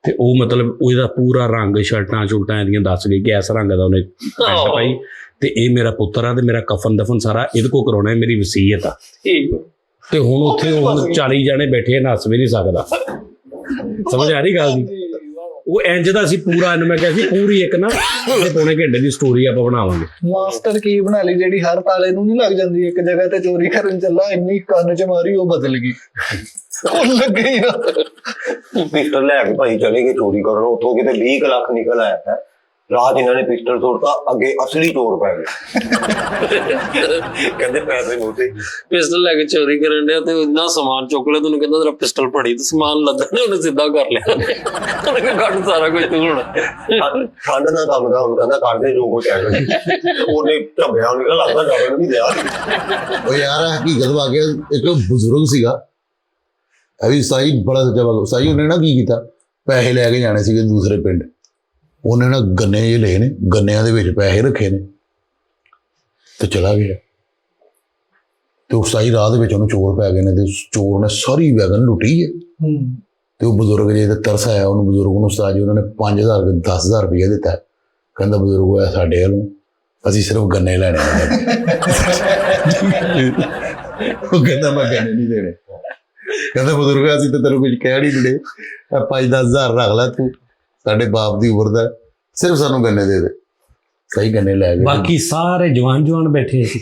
ਤੇ ਉਹ ਮਤਲਬ ਉਹਦਾ ਪੂਰਾ ਰੰਗ ਸ਼ਰਟਾਂ ਸ਼ੁਲਟਾਂ ਇਹਦੀਆਂ ਦੱਸ ਗਈ ਕਿ ਇਸ ਰੰਗ ਦਾ ਉਹਨੇ ਪੈਂਟ ਪਾਈ ਤੇ ਇਹ ਮੇਰਾ ਪੁੱਤਰ ਆ ਤੇ ਮੇਰਾ ਕਫਨ ਦਫਨ ਸਾਰਾ ਇਹਦੇ ਕੋਲ ਕਰਾਉਣਾ, ਮੇਰੀ ਵਸੀਅਤ ਆ। ਤੇ ਹੁਣ ਉੱਥੇ ਹੁਣ 40 ਜਣੇ ਬੈਠੇ, ਨੱਸ ਵੀ ਨਹੀਂ ਸਕਦਾ। ਸਮਝ ਆ ਰਹੀ ਗੱਲ ਦੀ? ਉਹ ਇੰਜ ਦਾ ਸੀ ਪੂਰਾ। ਇਹਨੂੰ ਮੈਂ ਕਿਹਾ ਸੀ ਪੂਰੀ ਇੱਕ ਨਾ ਪੌਣੇ ਘੰਟੇ ਦੀ ਸਟੋਰੀ ਆਪਾਂ ਬਣਾਵਾਂਗੇ। ਮਾਸਟਰ ਕੀ ਬਣਾ ਲਈ ਜਿਹੜੀ ਹਰ ਤਾਲੇ ਨੂੰ ਨਹੀਂ ਲੱਗ ਜਾਂਦੀ। ਇੱਕ ਜਗ੍ਹਾ ਤੇ ਚੋਰੀ ਕਰਨ ਚੱਲਾ, ਇੰਨੀ ਕੰਨ 'ਚ ਮਾਰੀ ਉਹ ਬਦਲ ਗਈ, ਉਹ ਲੱਗ ਗਈ ਨਾ। ਪਿਸਟਲ ਲੈ ਕੇ ਭਾਈ ਚਲੇ ਗਏ ਚੋਰੀ ਕਰਨ, ਉੱਥੋਂ ਕਿਤੇ 20 ਲੱਖ ਨਿਕਲ ਆਇਆ ਹੈ। ਰਾਤ ਇਹਨਾਂ ਨੇ ਪਿਸਟਲ ਤੋੜਤਾ, ਅੱਗੇ ਅਸਲੀ ਚੋਰ ਪੈ ਗਏ। ਕਹਿੰਦੇ ਪੈਸੇ ਮੋਤੇ ਪਿਸਟਲ ਲੈ ਕੇ ਚੋਰੀ ਕਰਨ ਡਿਆ ਤੇ ਇੰਨਾ ਸਮਾਨ ਚੁੱਕ ਲਿਆ, ਤੈਨੂੰ ਕਹਿੰਦਾ ਤੇਰਾ ਪਿਸਟਲ ਫੜੀ ਤੇ ਸਮਾਨ ਲੱਦਾ ਨੇ ਉਹਨੇ ਸਿੱਧਾ ਕਰ ਲਿਆ। ਉਹਨੇ ਕਿਹਾ ਕੱਢ ਸਾਰਾ ਕੁਝ ਤੂੰ ਹੁਣ। ਠੰਡ ਦਾ ਕੰਮ ਦਾ ਹੁਣ ਕਹਿੰਦਾ ਕਰਦੇ ਜੋ ਕੁਛ ਹੈ। ਉਹਨੇ ਝੱਬਿਆ, ਉਹਨੇ ਕਿਹਾ ਲੱਗਦਾ ਜਾਣ ਵੀ ਦਿਆ। ਉਹ ਯਾਰ ਹਕੀਕਤ ਵਾ ਗਿਆ, ਇੱਕ ਬਜ਼ੁਰਗ ਸੀਗਾ ਅਭੀ ਸਾਈ, ਬੜਾ ਸੱਚਾ ਬਾਬਾ ਸਾਈ। ਉਹਨੇ ਨਾ ਕੀ ਕੀਤਾ, ਪੈਸੇ ਲੈ ਕੇ ਜਾਣੇ ਸੀਗੇ ਦੂਸਰੇ ਪਿੰਡ। ਉਹਨੇ ਨਾ ਗੰਨੇ ਜਿਹੇ ਲਏ ਨੇ, ਗੰਨਿਆਂ ਦੇ ਵਿੱਚ ਪੈਸੇ ਰੱਖੇ ਨੇ ਤੇ ਚਲਾ ਗਿਆ। ਤੇ ਉਸ ਸਾਈ ਰਾਹ ਦੇ ਵਿੱਚ ਉਹਨੂੰ ਚੋਰ ਪੈ ਗਏ ਨੇ ਤੇ ਚੋਰ ਨੇ ਸਾਰੀ ਵੈਗਨ ਲੁੱਟੀ ਹੈ। ਤੇ ਉਹ ਬਜ਼ੁਰਗ ਜੇ ਤੇ ਤਰਸ ਆਇਆ ਉਹਨੂੰ, ਬਜ਼ੁਰਗ ਨੂੰ ਉਸਤਾਦ ਜੀ ਉਹਨਾਂ ਨੇ 5000 10,000 ਰੁਪਇਆ ਦਿੱਤਾ। ਕਹਿੰਦਾ ਬਜ਼ੁਰਗ ਹੋਇਆ ਸਾਡੇ ਵੱਲੋਂ, ਅਸੀਂ ਸਿਰਫ ਗੰਨੇ ਲੈਣੇ ਨੇ। ਉਹ ਕਹਿੰਦਾ ਮੈਂ ਗੰਨੇ ਨਹੀਂ ਦੇਣੇ। ਕਹਿੰਦਾ ਬਜ਼ੁਰਗ ਅਸੀਂ ਤਾਂ ਤੈਨੂੰ ਕੁਝ ਕਹਿ ਨਹੀਂ ਦਿੰਦੇ, 5-10,000 ਰੱਖ ਲੈ ਤੂੰ, ਸਾਡੇ ਬਾਪ ਦੀ ਉਮਰ ਦਾ, ਸਿਰਫ ਸਾਨੂੰ ਗੰਨੇ ਦੇ ਦੇ। ਸਹੀ ਗੰਨੇ ਲੈ ਗਏ। ਬਾਕੀ ਸਾਰੇ ਜਵਾਨ ਬੈਠੇ ਸੀ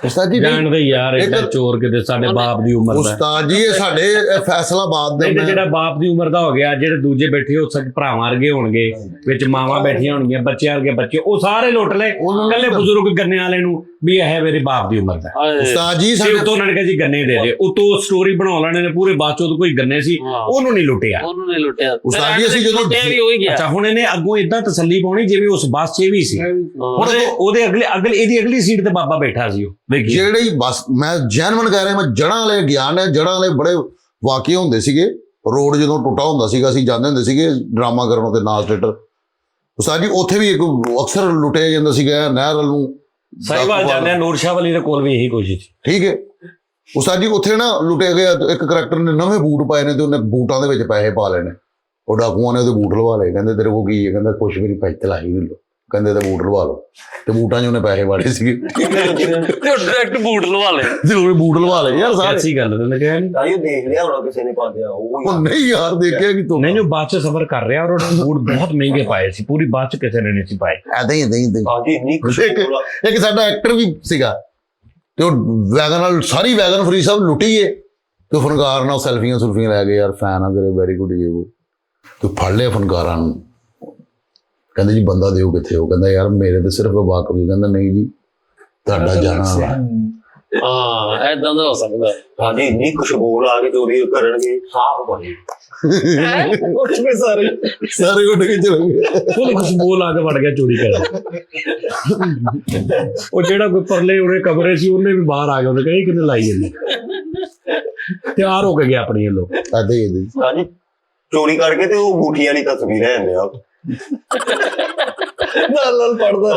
ਉਸਤਾਦ ਜੀ ਜਾਣਦੇ ਯਾਰ ਏਡਾ ਚੋਰ ਕਿਤੇ ਸਾਡੇ ਬਾਪ ਦੀ ਉਮਰ ਦਾ। ਉਸਤਾਦ ਜੀ ਇਹ ਸਾਡੇ ਫੈਸਲਾਬਾਦ ਦੇ ਜਿਹੜਾ ਬਾਪ ਦੀ ਉਮਰ ਦਾ ਹੋ ਗਿਆ, ਜਿਹੜੇ ਦੂਜੇ ਬੈਠੇ ਉਹ ਸਭ ਭਰਾਵਾਂ ਵਰਗੇ ਹੋਣਗੇ, ਵਿੱਚ ਮਾਵਾਂ ਬੈਠੀਆਂ ਹੋਣਗੀਆਂ, ਬੱਚਿਆਂ ਵਰਗੇ ਬੱਚੇ, ਉਹ ਸਾਰੇ ਲੁੱਟ ਲਏ। ਇਕੱਲੇ ਬਜ਼ੁਰਗ ਗੰਨੇ ਵਾਲੇ ਨੂੰ ਵੀ ਇਹ ਮੇਰੇ ਬਾਪ ਦੀ ਉਮਰ ਦਾ। ਉਸਤਾਦ ਜੀ ਸਾਡੇ ਤੋਂ ਉਹਨਾਂ ਨੇ ਕਿਹਾ ਜੀ ਗੰਨੇ ਦੇ ਦੇ, ਉਤੋਂ ਸਟੋਰੀ ਬਣਾ ਲੈਣੇ ਨੇ ਪੂਰੇ, ਬਾਅਦ ਚੋਂ ਕੋਈ ਗੰਨੇ ਸੀ ਉਹਨੂੰ ਨਹੀਂ ਲੁੱਟਿਆ। ਉਹਨੂੰ ਨਹੀਂ ਲੁੱਟਿਆ ਉਸਤਾਦ ਜੀ ਅਸੀਂ ਜਦੋਂ ਵੀ ਹੋ ਹੀ ਗਿਆ। ਅੱਛਾ ਹੁਣ ਇਹਨੇ ਅੱਗੋਂ ਇਦਾਂ ਤਸੱਲੀ ਪਾਉਣੀ ਜਿਵੇਂ ਉਸ ਬੱਸ 'ਚ ਵੀ ਸੀ। ਉਹਦੇ ਅਗਲੇ ਇਹਦੀ ਅਗਲੀ ਸੀਟ ਤੇ ਬਾਬਾ ਬੈਠਾ ਸੀ। ਉਹ ਵੇਖੀ ਜਿਹੜੀ ਬਸ, ਮੈਂ ਜੈਨੂਇਨ ਕਹਿ ਰਿਹਾ, ਮੈਂ ਜੜ੍ਹਾਂ ਵਾਲੇ ਗਿਆਨ ਹੈ, ਜੜ੍ਹਾਂ ਵਾਲੇ ਬੜੇ ਵਾਕਿਏ ਹੁੰਦੇ ਸੀਗੇ। ਰੋਡ ਜਦੋਂ ਟੁੱਟਾ ਹੁੰਦਾ ਸੀਗਾ ਅਸੀਂ ਜਾਂਦੇ ਹੁੰਦੇ ਸੀਗੇ ਡਰਾਮਾ ਕਰਨ ਤੇ ਨਾਲ ਥੀਏਟਰ। ਉਸਤਾਦ ਜੀ ਉੱਥੇ ਵੀ ਇੱਕ ਅਕਸਰ ਲੁੱਟਿਆ ਜਾਂਦਾ ਸੀਗਾ ਨਹਿਰ ਵੱਲ ਨੂੰ। ਸਾਈਵਾਲ ਜਾਂਦੇ ਆ, ਨੂਰ ਸ਼ਾਹ ਵਾਲੀ ਦੇ ਕੋਲ ਵੀ ਇਹੀ ਕੋਸ਼ਿਸ਼। ਠੀਕ ਹੈ ਉਸਤਾਦ ਜੀ, ਉੱਥੇ ਨਾ ਲੁੱਟਿਆ ਗਿਆ। ਇੱਕ ਕਰੈਕਟਰ ਨੇ ਨਵੇਂ ਬੂਟ ਪਾਏ ਨੇ ਤੇ ਉਹਨੇ ਬੂਟਾਂ ਦੇ ਵਿੱਚ ਪੈਸੇ ਪਾ ਲੈਣੇ। ਉਹ ਡਾਕੂਆਂ ਨੇ ਉਹਦੇ ਬੂਟ ਲਵਾ ਲਏ। ਕਹਿੰਦੇ ਤੇਰੇ ਕੋਲ ਕੀ ਹੈ? ਕਹਿੰਦਾ ਕੁਛ ਵੀ ਨਹੀਂ ਭਾਈ, ਤਲਾਹੀ ਵੀ ਲਓ। ਕਹਿੰਦੇ ਤੇ ਬੂਟ ਲਵਾ ਲਓ, ਤੇ ਬੂਟਾਂ 'ਚ ਉਹਨੇ ਪੈਸੇ ਵਾੜੇ ਸੀਗੇ। ਡਾਇਰੈਕਟ ਬੂਟ ਲਵਾ ਲੈ, ਜ਼ਰੂਰ ਬੂਟ ਲਵਾ ਲਏ ਯਾਰ ਸਾਰੇ। ਐਸੀ ਗੱਲ ਤਾਂ ਕਿਹਾ ਨਹੀਂ। ਤਾਂ ਇਹ ਦੇਖ ਲਿਆ ਹੋਣਾ ਕਿਸੇ ਨੇ ਪਾ ਦਿਆ। ਉਹ ਨਹੀਂ ਯਾਰ ਦੇਖਿਆ ਕਿ ਤੂੰ ਨਹੀਂ ਜੋ ਬਾਅਦ 'ਚ ਸਫ਼ਰ ਕਰ ਰਿਹਾ, ਔਰ ਉਹਨੇ ਬੂਟ ਬਹੁਤ ਮਹਿੰਗੇ ਪਾਏ ਸੀ, ਪੂਰੀ ਬਾਅਦ 'ਚ ਕਿਸੇ ਨੇ ਨਹੀਂ ਸੀ ਪਾਏ। ਐਦਾਂ ਹੀ ਹਾਂਜੀ ਇੰਨੀ ਇੱਕ ਸਾਡਾ ਐਕਟਰ ਵੀ ਸੀਗਾ ਤੇ ਉਹ ਵੈਗਨ ਨਾਲ ਸਾਰੀ ਵੈਗਨ ਫਰੀ ਸਭ ਲੁੱਟੀਏ ਤੇ ਫਨਕਾਰ ਨਾਲ ਸੈਲਫੀਆਂ ਸੁਲਫੀਆਂ ਲੈ ਗਏ। ਯਾਰ ਫੈਨ ਆ ਤੇਰੇ, ਵੈਰੀ ਗੁੱਡ ਜੀ। ਉਹ ਤੂੰ ਫੜ ਲਿਆ ਫਨਕਾਰਾਂ ਨੂੰ। ਕਹਿੰਦੇ ਜੀ ਬੰਦਾ ਦਿਓ ਕਿੱਥੇ? ਉਹ ਕਹਿੰਦਾ ਯਾਰ ਮੇਰੇ ਤੇ ਸਿਰਫ ਵਾਕਫ ਹੀ। ਕਹਿੰਦਾ ਨਹੀਂ ਜੀ ਤੁਹਾਡਾ ਜਾਣਾ ਵਾ। ਹਾਂ ਏਦਾਂ ਦਾ ਹੋ ਸਕਦਾ। ਹਾਂਜੀ ਇੰਨੀ ਖੁਸ਼ਬੂ ਲਾ ਕੇ ਚੋਰੀ ਕਰਨਗੇ, ਸਾਫ ਬਣੇ ਉੱਠ ਕੇ ਸਾਰੇ ਉੱਠ ਕੇ ਚਲੇ ਗਏ। ਫੁੱਲ ਖੁਸ਼ਬੂ ਲਾ ਕੇ ਵੜ ਗਿਆ ਚੋਰੀ ਕਰਨ। ਉਹ ਜਿਹੜਾ ਕੋਈ ਪਰਲੇ ਉਹਨੇ ਕਮਰੇ ਸੀ ਉਹਨੇ ਵੀ ਬਾਹਰ ਆ ਗਿਆ। ਉਹਨੇ ਕਿਹਾ ਇਹ ਕਿੰਨੇ ਲਾਈ ਜਾਂਦੇ, ਤਿਆਰ ਹੋ ਕੇ ਗਿਆ ਆਪਣੀ ਲੋਕ। ਹਾਂਜੀ ਚੋਰੀ ਕਰਕੇ ਤੇ ਉਹ ਅੰਗੂਠੀ ਵਾਲੀ ਤਸਵੀਰ ਹੈ ਆ ਨਾਲ ਪੜਦਾ।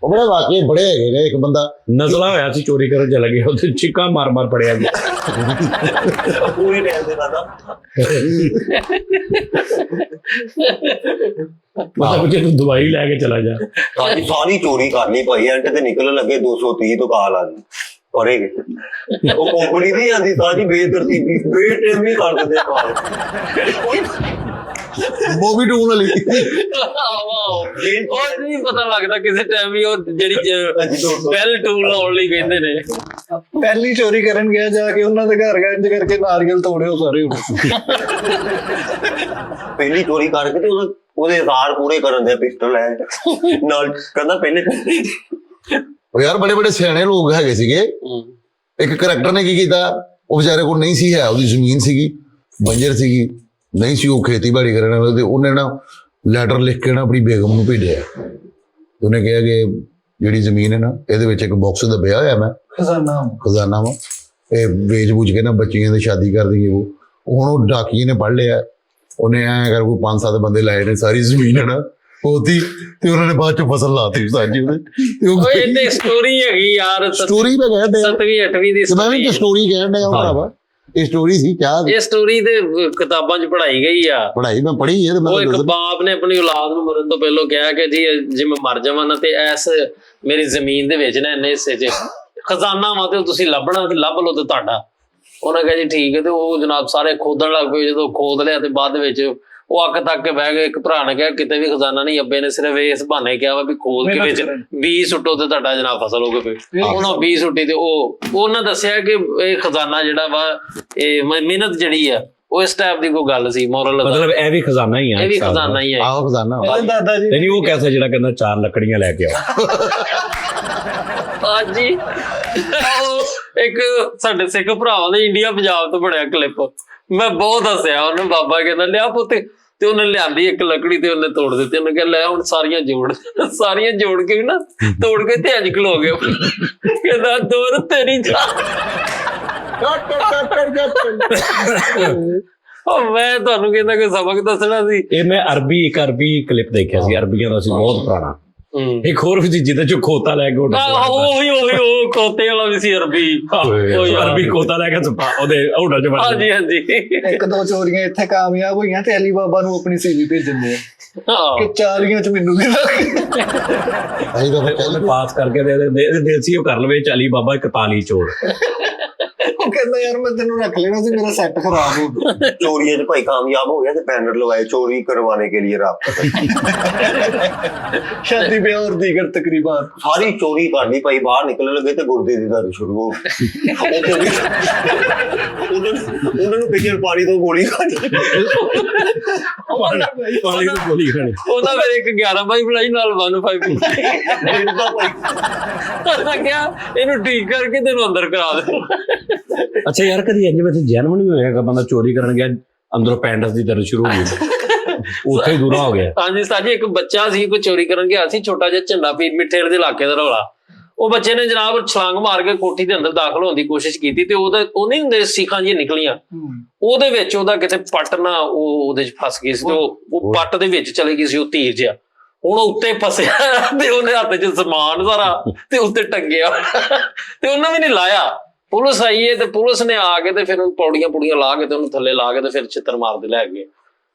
ਉਹ ਬੜੇ ਵਾਕਈ ਬੜੇ ਹੈਗੇ ਨੇ। ਇੱਕ ਬੰਦਾ ਨਜ਼ਲਾ ਹੋਇਆ ਸੀ, ਚੋਰੀ ਕਰਨ ਚਲਾ ਗਿਆ, ਉਹਦੇ ਚੀਕਾਂ ਮਾਰ ਪੜਿਆ ਗਿਆ। ਪੂਰੀ ਟਾਈਮ ਦੇ ਨਾਲ ਮਤਲਬ ਜੇ ਤੂੰ ਦਵਾਈ ਲੈ ਕੇ ਚਲਾ ਜਾ। ਹਾਂਜੀ ਸਾਰੀ ਚੋਰੀ ਕਰਨੀ ਭਾਈ। ਐਂਡ ਤੇ ਨਿਕਲਣ ਲੱਗੇ 230 ਤੋਂ ਕਾਲ ਆ ਗਈ। ਕਰੇਗੇ ਉਹ ਕੰਪਨੀ ਦੀ ਆਂਦੀ ਸਾਡੀ ਬੇਦਰਦੀ ਬੇਟਾਈਮ ਹੀ ਕਰ ਦਿੰਦੇ ਕਾਲ। ਮੂਵੀ ਟੂਨ ਵਾਲੀ ਉਹ ਨਹੀਂ ਪਤਾ ਲੱਗਦਾ ਕਿਸੇ ਟਾਈਮ ਵੀ ਉਹ ਜਿਹੜੀ ਬੈਲ ਟੂਲ ਲਾਉਣ ਲਈ ਕਹਿੰਦੇ ਨੇ। ਪਹਿਲੀ ਚੋਰੀ ਕਰਨ ਗਿਆ ਜਾ ਕੇ ਉਹਨਾਂ ਦੇ ਘਰ ਇੰਜ ਕਰਕੇ ਨਾਰੀਅਲ ਤੋੜੇ ਉਹ ਸਾਰੇ। ਪਹਿਲੀ ਚੋਰੀ ਕਰਕੇ ਤੇ ਉਹਦੇ ਰਾਰ ਪੂਰੇ ਕਰਨ ਦੇ ਪਿਸਟਲ ਹੈ ਨਾਲ। ਕਹਿੰਦਾ ਪਹਿਲੇ ਉਹ ਯਾਰ ਬੜੇ ਬੜੇ ਸਿਆਣੇ ਲੋਕ ਹੈਗੇ ਸੀਗੇ। ਇੱਕ ਕਰੈਕਟਰ ਨੇ ਕੀ ਕੀਤਾ, ਉਹ ਵਿਚਾਰੇ ਕੋਲ ਨਹੀਂ ਸੀ ਹੈ, ਉਹਦੀ ਜ਼ਮੀਨ ਸੀਗੀ, ਬੰਜਰ ਸੀਗੀ, ਨਹੀਂ ਸੀ ਉਹ ਖੇਤੀਬਾੜੀ ਕਰਨ ਵਾਲਾ। ਤੇ ਉਹਨੇ ਨਾ ਲੈਟਰ ਲਿਖ ਕੇ ਨਾ ਆਪਣੀ ਬੇਗਮ ਨੂੰ ਭੇਜਿਆ। ਉਹਨੇ ਕਿਹਾ ਕਿ ਜਿਹੜੀ ਜ਼ਮੀਨ ਹੈ ਨਾ ਇਹਦੇ ਵਿੱਚ ਇੱਕ ਬਾਕਸ ਦੱਬਿਆ ਹੋਇਆ ਮੈਂ ਖਜ਼ਾਨਾ ਵਾ, ਇਹ ਵੇਚ ਬੂਝ ਕੇ ਨਾ ਬੱਚੀਆਂ ਦੀ ਸ਼ਾਦੀ ਕਰ ਦਈਏ। ਉਹ ਹੁਣ ਉਹ ਡਾਕੀਏ ਨੇ ਪੜ੍ਹ ਲਿਆ। ਉਹਨੇ ਐਂ ਕਰ ਕੋਈ 5-7 ਬੰਦੇ ਲਾਏ ਨੇ, ਸਾਰੀ ਜ਼ਮੀਨ ਹੈ ਨਾ ਉਹਦੀ, ਤੇ ਉਹਨਾਂ ਨੇ ਬਾਅਦ ਚ ਫਸਲ ਲਾਤੀ ਸਾਜੀ ਉਹਦੇ। ਉਹ ਇਹਦੇ ਸਟੋਰੀ ਹੈਗੀ ਯਾਰ, ਸਟੋਰੀ ਮੈਂ ਕਹਿਣ ਡਿਆ 7ਵੀਂ 8ਵੀਂ ਦੀ ਮੈਂ ਵੀ ਸਟੋਰੀ ਕਹਿਣ ਡਿਆ ਭਰਾਵਾ। ਇਹ ਸਟੋਰੀ ਸੀ ਕਿਆ? ਇਹ ਸਟੋਰੀ ਤੇ ਕਿਤਾਬਾਂ 'ਚ ਪੜ੍ਹਾਈ ਗਈ ਆ। ਪੜ੍ਹਾਈ ਮੈਂ ਪੜ੍ਹੀ ਹੈ। ਉਹ ਇੱਕ ਬਾਪ ਨੇ ਆਪਣੀ ਔਲਾਦ ਨੂੰ ਮਰਨ ਤੋਂ ਪਹਿਲਾਂ ਕਿਹਾ ਕਿ ਜੀ ਜੇ ਮੈਂ ਮਰ ਜਾਵਾਂ ਨਾ ਤੇ ਐਸ ਮੇਰੀ ਜ਼ਮੀਨ ਦੇ ਵਿੱਚ ਨਾ ਇੰਨੇ ਹਿੱਸੇ 'ਚ ਖਜ਼ਾਨਾ ਵਾ ਤੇ ਤੁਸੀਂ ਲੱਭਣਾ ਤੇ ਲੱਭ ਲਓ ਤੇ ਤੁਹਾਡਾ। ਉਹਨਾਂ ਕਿਹਾ ਜੀ ਠੀਕ ਹੈ। ਤੇ ਉਹ ਜਨਾਬ ਸਾਰੇ ਖੋਦਣ ਲੱਗ ਪਏ। ਜਦੋਂ ਖੋਦ ਲਿਆ ਤੇ ਬਾਅਦ ਵਿੱਚ ਉਹ ਅੱਗ ਤੱਕ ਕੇ ਬਹਿ ਗਏ। ਇੱਕ ਭਰਾ ਨੇ ਕਿਹਾ ਕਿਤੇ ਵੀ ਖਜ਼ਾਨਾ ਨਹੀਂ। ਅੱਬੇ ਨੇ ਸਿਰਫ ਇਸ ਬਹਾਨੇ ਕਿਹਾ ਵਾ ਵੀ ਖੋਦ ਕੇ ਵਿੱਚ 20 ਸੁੱਟੋ ਤੇ ਤੁਹਾਡਾ ਜਨਾਬ ਫਸਲ ਹੋ ਗਏ। ਉਹਨਾਂ 20 ਸੁੱਟੀ ਤੇ ਉਹਨਾਂ ਦੱਸਿਆ ਕਿ ਇਹ ਖਜ਼ਾਨਾ ਜਿਹੜਾ ਵਾ ਇਹ ਮਿਹਨਤ ਜਿਹੜੀ ਆ ਉਹ ਇਸ ਟਾਈਪ ਦੀ ਕੋਈ ਗੱਲ ਸੀ ਮੋਰਲ ਮਤਲਬ ਇਹ ਵੀ ਖਜ਼ਾਨਾ ਹੀ ਆ ਇਹ ਵੀ ਇੱਕ ਹਿਸਾਬ ਨਾਲ। ਖਜ਼ਾਨਾ ਹੀ ਹੈ। ਆਹੋ ਖਜ਼ਾਨਾ ਮੇਰੇ ਦਾਦਾ ਜੀ ਤੇ ਨਹੀਂ ਉਹ ਕੈਸਾ ਜਿਹੜਾ ਕਹਿੰਦਾ 4 ਲੱਕੜੀਆਂ ਲੈ ਕੇ ਆਓ। ਹਾਂਜੀ ਉਹ ਇੱਕ ਸਾਡੇ ਸਿੱਖ ਭਰਾਵਾਂ ਦੇ ਇੰਡੀਆ ਪੰਜਾਬ ਤੋਂ ਬਣਿਆ ਕਲਿੱਪ, ਮੈਂ ਬਹੁਤ ਹੱਸਿਆ। ਉਹਨੂੰ ਬਾਬਾ ਕਹਿੰਦਾ ਲਿਆ ਪੁੱਤ, ਤੇ ਉਹਨੇ ਲਿਆਂਦੀ ਇੱਕ ਲੱਕੜੀ ਤੇ ਉਹਨੇ ਤੋੜ ਦਿੱਤੀ। ਉਹਨੇ ਕਿਹਾ ਲੈ ਹੁਣ ਸਾਰੀਆਂ ਜੋੜ ਕੇ ਵੀ ਨਾ ਤੋੜ ਕੇ ਤੇ ਇੰਜ ਖਲੋ ਗਿਆ। ਕਹਿੰਦਾ ਦੂਰ ਤੇਰੀ ਜਾ। ਉਹ ਮੈਂ ਤੁਹਾਨੂੰ ਕਹਿੰਦਾ ਕੋਈ ਸਬਕ ਦੱਸਣਾ ਸੀ। ਇਹ ਮੈਂ ਇੱਕ ਅਰਬੀ ਕਲਿੱਪ ਦੇਖਿਆ ਸੀ, ਅਰਬੀਆਂ ਦਾ ਸੀ ਬਹੁਤ ਪੁਰਾਣਾ। ਇੱਕ ਹੋਰ ਵੀ ਸੀ ਜਿਹਦੇ ਚੋਂ ਖੋਤਾ ਲੈ ਕੇ ਉਹ ਖੋਤੇ ਵਾਲਾ ਵੀ ਸੀ ਅਰਬੀ। ਅਰਬੀ ਖੋਤਾ ਲੈ ਕੇ ਉਹਦੇ ਹੋਟਲ ਚ ਵੜ ਗਿਆ। ਹਾਂਜੀ ਹਾਂਜੀ। ਇੱਕ ਦੋ ਚੋਰੀਆਂ ਇੱਥੇ ਕਾਮਯਾਬ ਹੋਈਆਂ ਤੇ ਅਲੀ ਬਾਬਾ ਨੂੰ ਆਪਣੀ ਸੀਵੀ ਭੇਜਣ ਦੇ ਕਿ 40 ਚ ਮੈਨੂੰ ਵੀ ਅਸੀਂ ਤਾਂ ਫਿਰ ਚੱਲ ਪਾਸ ਕਰਕੇ ਦੇ ਦੇਸੀ ਉਹ ਕਰ ਲਵੇ 40 ਬਾਬਾ 41 ਚੋਰ। ਉਹ ਕਹਿੰਦਾ ਯਾਰ ਮੈਂ ਤੈਨੂੰ ਰੱਖ ਲੈਣਾ ਸੀ, ਮੇਰਾ ਸੈੱਟ ਖਰਾਬ ਹੋ ਗਿਆ। ਚੋਰੀਆਂ 'ਚ ਭਾਈ ਕਾਮਯਾਬ ਹੋ ਗਿਆ ਤੇ बैनर लगाए चोरी करवाने के लिए राब्ता। शादी ब्याह और दीगर तकरीबात सारी चोरी कर ली भाई, बाहर निकलने लगे तो गुर्दे दी दर्द शुरू हो उन्होंने पिछले पानी तो गोली खानी। ਪਾਣੀ ਤੋਂ ਗੋਲੀ ਖਾਣੀ। ਉਹਦਾ ਫਿਰ ਇੱਕ 11 ਬਾਈ ਬਣਾਈ ਨਾਲ 15 ਕਿਹਾ ਇਹਨੂੰ ਠੀਕ ਕਰਕੇ ਤੈਨੂੰ ਅੰਦਰ ਕਰਾ ਦੇ। ਅੱਛਾ ਯਾਰ ਕਦੀ ਇੰਜ ਵੈਸੇ ਜੈਨੂਇਨ ਵੀ ਹੋਏਗਾ ਬੰਦਾ ਚੋਰੀ ਕਰਨ ਗਿਆ ਅੰਦਰੋਂ ਪੈਂਟਸ ਦੀ ਦਰਦ ਸ਼ੁਰੂ ਹੋ ਗਈ, ਉੱਥੇ ਹੀ ਦੂਰਾ ਹੋ ਗਿਆ। ਹਾਂਜੀ ਸਾਜੀ ਇੱਕ ਬੱਚਾ ਸੀ ਕੋਈ ਚੋਰੀ ਕਰਨ ਗਿਆ ਸੀ, ਛੋਟਾ ਜਿਹਾ ਝੰਡਾ ਪੀਰ ਮਿੱਠੇ ਦੇ ਇਲਾਕੇ ਦਾ ਰੌਲਾ। ਉਹ ਬੱਚੇ ਨੇ ਜਨਾਬ ਛਲਾਂਗ ਮਾਰ ਕੇ ਕੋਠੀ ਦੇ ਅੰਦਰ ਦਾਖਲ ਹੋਣ ਦੀ ਕੋਸ਼ਿਸ਼ ਕੀਤੀ ਤੇ ਉਹ ਨਹੀਂ ਹੁੰਦੇ ਸੀਖਾਂ ਜਿਹੀਆਂ ਨਿਕਲੀਆਂ, ਉਹਦੇ ਵਿੱਚ ਉਹਦਾ ਕਿਤੇ ਪੱਟ ਨਾ ਉਹਦੇ ਚ ਫਸ ਗਈ ਸੀ ਤੇ ਉਹ ਪੱਟ ਦੇ ਵਿੱਚ ਚਲੇ ਗਈ ਸੀ ਉਹ ਤੀਰ ਜਿਹਾ। ਹੁਣ ਉੱਤੇ ਫਸਿਆ ਤੇ ਉਹਦੇ ਹੱਥ 'ਚ ਸਮਾਨ ਸਾਰਾ ਤੇ ਉੱਤੇ ਟੰਗਿਆ ਤੇ ਉਹਨਾਂ ਵੀ ਨਹੀਂ ਲਾਇਆ। ਪੁਲਿਸ ਆਈ ਹੈ ਤੇ ਪੁਲਿਸ ਨੇ ਆ ਕੇ ਤੇ ਫਿਰ ਉਹਨੂੰ ਪੌੜੀਆਂ ਲਾ ਕੇ ਤੇ ਉਹਨੂੰ ਥੱਲੇ ਲਾ ਕੇ ਤੇ ਫਿਰ ਚਿੱਤਰ ਮਾਰਦੇ ਲੈ ਗਏ।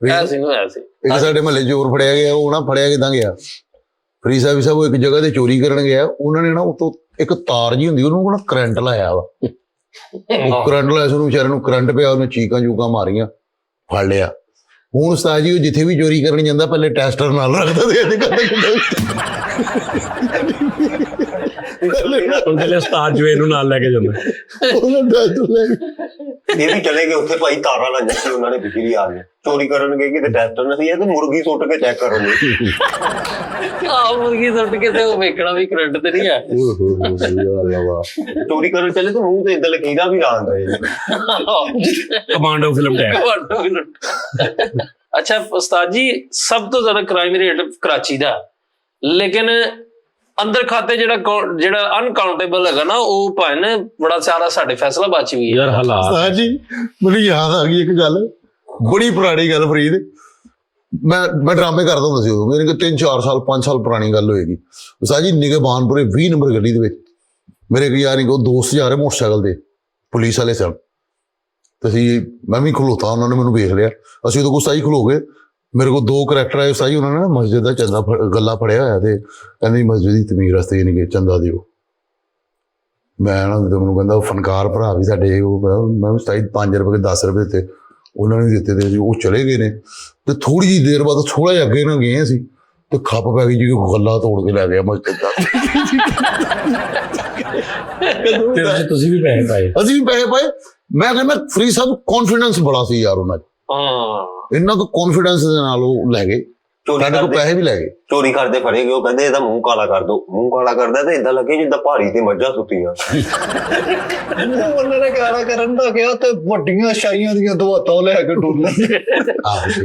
ਐਸੀ ਹੋਇਆ ਸੀ। ਇੱਕ ਸਾਡੇ ਮਹੱਲੇ ਚੋਰ ਫੜਿਆ ਗਿਆ, ਉਹ ਨਾ ਫੜਿਆ ਕਿਦਾਂ ਗਿਆ, ਫਰੀਦ ਸਾਹਿਬ ਉਹ ਇੱਕ ਜਗ੍ਹਾ ਤੇ ਚੋਰੀ ਕਰਨ ਗਿਆ। ਉਹਨਾਂ ਨੇ ਨਾ ਉਤੋਂ ਇੱਕ ਤਾਰ ਜੀ ਹੁੰਦੀ ਉਹਨੂੰ ਨਾ ਕਰੰਟ ਲਾਇਆ ਵਾ, ਉਹ ਕਰੰਟ ਲਾਇਆ, ਉਹਨੂੰ ਵਿਚਾਰੇ ਨੂੰ ਕਰੰਟ ਪਿਆ, ਉਹਨੇ ਚੀਕਾਂ ਚੂਕਾਂ ਮਾਰੀਆਂ, ਫੜ ਲਿਆ। ਹੁਣ ਉਸਤਾਦ ਜੀ ਉਹ ਜਿੱਥੇ ਵੀ ਚੋਰੀ ਕਰਨ ਜਾਂਦਾ ਪਹਿਲੇ ਟੈਸਟਰ ਨਾਲ ਰੱਖਦਾ ਤੇ ਉਹਦੇ ਉਸਤਾਦ ਜੋ ਇਹਨੂੰ ਨਾਲ ਲੈ ਕੇ ਜਾਂਦਾ। ਇਹ ਵੀ ਚਲੇ ਗਏ ਉੱਥੇ ਭਾਈ, ਤਾਰਾਂ ਲੱਗ ਜਾਂਦੀ ਉਹਨਾਂ ਨੇ ਬਿਜਲੀ ਆ ਗਈ। ਚੋਰੀ ਕਰਨ ਗਏ ਕਿਤੇ ਟੈਸਟਰ ਨਹੀਂ, ਇਹ ਤੇ ਮੁਰਗੀ ਸੁੱਟ ਕੇ ਚੈੱਕ ਕਰੋਗੇ। ਮੁਰਗੀ ਸੁੱਟ ਕੇ ਤੇ ਉਹ ਵੇਖਣਾ ਵੀ ਕਰੰਟ ਤੇ ਨਹੀਂ ਹੈ। ਚੋਰੀ ਕਰਨ ਚਲੇ ਤੇ ਮੂੰਹ ਤੇ ਇਦਾਂ ਲਕੀਰਾਂ ਵੀ ਲਾ ਦਿੰਦੇ। Commando film tag. ਅੱਛਾ ਉਸਤਾਦ ਜੀ, ਸਭ ਤੋਂ ਜ਼ਿਆਦਾ ਕ੍ਰਾਈਮ ਰੇਟ ਕਰਾਚੀ ਦਾ, ਲੇਕਿਨ ਅੰਦਰ ਖਾਤੇ ਜਿਹੜਾ ਅਨਕਾਊਂਟੇਬਲ ਹੈਗਾ ਨਾ, ਉਹ ਭਾਵੇਂ ਬੜਾ ਸਾਰਾ ਸਾਡੇ ਫੈਸਲਾਬਾਦ ਚ ਵੀ ਹੈ। ਯਾਰ ਹਾਲਾਤ ਉਸਤਾਦ ਜੀ ਮੈਨੂੰ ਯਾਦ ਆ ਗਈ ਇੱਕ ਗੱਲ, ਬੜੀ ਪੁਰਾਣੀ ਗੱਲ ਫਰੀਦ। ਮੈਂ ਡਰਾਮੇ ਕਰਦਾ ਹੁੰਦਾ ਸੀ ਉਦੋਂ, ਮੇਰੇ 3-4 ਸਾਲ 5 ਸਾਲ ਪੁਰਾਣੀ ਗੱਲ ਹੋਏਗੀ। ਉਸਤਾਦ ਜੀ ਨਿਗਹਬਾਨਪੁਰੇ 20 ਨੰਬਰ ਗੱਡੀ ਦੇ ਵਿੱਚ ਮੇਰੇ ਇੱਕ ਯਾਰ ਕੋ ਦੋਸਤ ਜਾ ਰਹੇ ਮੋਟਰਸਾਈਕਲ ਤੇ, ਪੁਲਿਸ ਵਾਲੇ ਸਨ। ਤੇ ਅਸੀਂ ਮੈਂ ਵੀ ਖਲੋਤਾ, ਉਹਨਾਂ ਨੇ ਮੈਨੂੰ ਵੇਖ ਲਿਆ, ਅਸੀਂ ਉਦੋਂ ਉਸਤਾਦ ਜੀ ਖਲੋ ਗਏ। ਮੇਰੇ ਕੋਲ 2 ਕਰੈਕਟਰ ਆਏ ਉਸਤਾਦ ਜੀ, ਉਹਨਾਂ ਨੇ ਨਾ ਮਸਜਿਦ ਦਾ ਚੰਦਾ ਗੱਲਾ ਫੜਿਆ ਹੋਇਆ ਤੇ ਕਹਿੰਦੇ ਮਸਜਿਦ ਦੀ ਤਮੀਰ ਵਾਸਤੇ ਯਾਨੀ ਕਿ ਚੰਦਾ ਦਿਓ। ਮੈਂ ਨਾ ਮੈਨੂੰ ਕਹਿੰਦਾ ਫਨਕਾਰ ਭਰਾ ਵੀ ਸਾਡੇ, ਉਹ ਮੈਂ ਉਸਤਾਦ ਜੀ 5 ਰੁਪਏ 10 ਰੁਪਏ ਦਿੱਤੇ, ਉਹਨਾਂ ਨੇ ਦਿੱਤੇ ਤੇ ਉਹ ਚਲੇ ਗਏ ਨੇ। ਤੇ ਥੋੜੀ ਜਿਹੀ ਦੇਰ ਬਾਅਦ ਥੋੜਾ ਜਿਹਾ ਅੱਗੇ ਨਾ ਗਏ ਅਸੀਂ ਤੇ ਖੱਪ ਪੈ ਗਈ ਜੀ, ਗੱਲਾ ਤੋੜ ਕੇ ਲੈ ਗਿਆ ਮਸਜਿਦ ਦਾ। ਤੁਸੀਂ ਵੀ ਪੈਸੇ ਪਾਏ? ਅਸੀਂ ਵੀ ਪੈਸੇ ਪਾਏ। ਮੈਂ ਕਹਿੰਦਾ ਫਰੀਦ ਸਾਹਿਬ ਕੌਨਫੀਡੈਂਸ ਬੜਾ ਸੀ ਯਾਰ ਉਹਨਾਂ 'ਚ, ਇੰਨਾ ਕੁ ਕੌਨਫੀਡੈਂਸ ਦੇ ਨਾਲ ਉਹ ਲੈ ਗਏ, ਸਾਡੇ ਕੋਲ ਪੈਸੇ ਵੀ ਲੈ ਗਏ। ਚੋਰੀ ਕਰਦੇ ਫੜੇ ਗਏ, ਉਹ ਕਹਿੰਦੇ ਇਹਦਾ ਮੂੰਹ ਕਾਲਾ ਕਰ ਦੋ। ਮੂੰਹ ਕਾਲਾ ਕਰਦਾ ਤੇ ਏਦਾਂ ਲੱਗੇ ਜਿੱਦਾਂ ਭਾਰੀ ਤੇ ਮੱਝਾਂ ਸੁੱਤੀਆਂ। ਉਹਨਾਂ ਨੇ ਕਾਲਾ ਕਰਨ ਦਾ ਕਿਹਾ ਤੇ ਵੱਡੀਆਂ ਸ਼ਾਈਆਂ ਦੀਆਂ ਦਵਾਤਾਂ ਲੈ ਕੇ ਡੋਲਣ।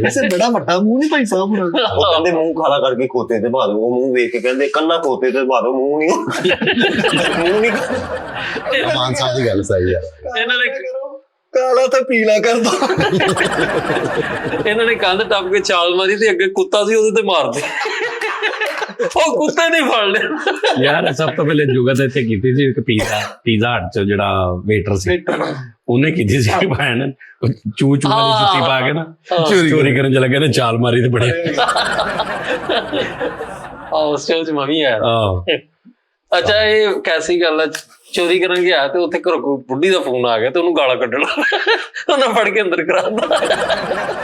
ਐਸੇ ਬੜਾ ਵੱਡਾ ਮੂੰਹ ਨਹੀਂ ਭਾਈ ਸਾਹਿਬ ਉਹਨਾਂ ਦਾ। ਉਹ ਕਹਿੰਦੇ ਮੂੰਹ ਕਾਲਾ ਕਰਕੇ ਖੋਤੇ ਤੇ ਪਾ ਦੋ। ਉਹ ਮੂੰਹ ਵੇਖ ਕੇ ਕਹਿੰਦੇ ਕੰਨਾ ਖੋਤੇ ਤੇ ਪਾ ਦੋ, ਮੂੰਹ ਨਹੀਂ। ਮਾਨ ਸਾਹਿਬ ਦੀ ਗੱਲ ਸਹੀ ਆ। ਇਹਨਾਂ ਨੇ ਕਾਲਾ ਤਾਂ ਪੀਲਾ ਕਰ ਦੋ। ਇਹਨਾਂ ਨੇ ਕੰਧ ਟੱਪ ਕੇ ਛਾਲ ਮਾਰੀ ਤੇ ਅੱਗੇ ਕੁੱਤਾ ਸੀ ਉਹਦੇ ਤੇ ਮਾਰਦੇ, ਉਹ ਕੁੱਤੇ ਨਹੀਂ ਫੜ ਲਿਆ। ਯਾਰ ਸਭ ਤੋਂ ਪਹਿਲੇ ਜੁਗਤ ਇੱਥੇ ਕੀਤੀ ਸੀ ਇੱਕ ਪੀਜ਼ਾ ਹਟ ਚ ਜਿਹੜਾ ਵੇਟਰ ਸੀ, ਉਹਨੇ ਕੀਤੀ ਸੀ ਭੈਣ ਚੂ ਵਾਲੀ ਜੁੱਤੀ ਪਾ ਕੇ ਨਾ ਚੋਰੀ ਕਰਨ ਚ ਲੱਗੇ ਨੇ, ਛਾਲ ਮਾਰੀ ਤੇ ਬੜਿਆ। ਉਸ ਚ ਮੈਂ ਵੀ ਆਇਆ। ਅੱਛਾ ਇਹ ਕੈਸੀ ਗੱਲ ਹੈ, ਚੋਰੀ ਕਰਨ ਗਿਆ ਤੇ ਉੱਥੇ ਘਰੋਂ ਕੋਈ ਬੁੱਢੀ ਦਾ ਫੋਨ ਆ ਗਿਆ ਤੇ ਉਹਨੂੰ ਗਾਲਾਂ ਕੱਢਣਾ, ਉਹਨਾਂ ਫੜ ਕੇ ਅੰਦਰ ਕਰਾਤਾ।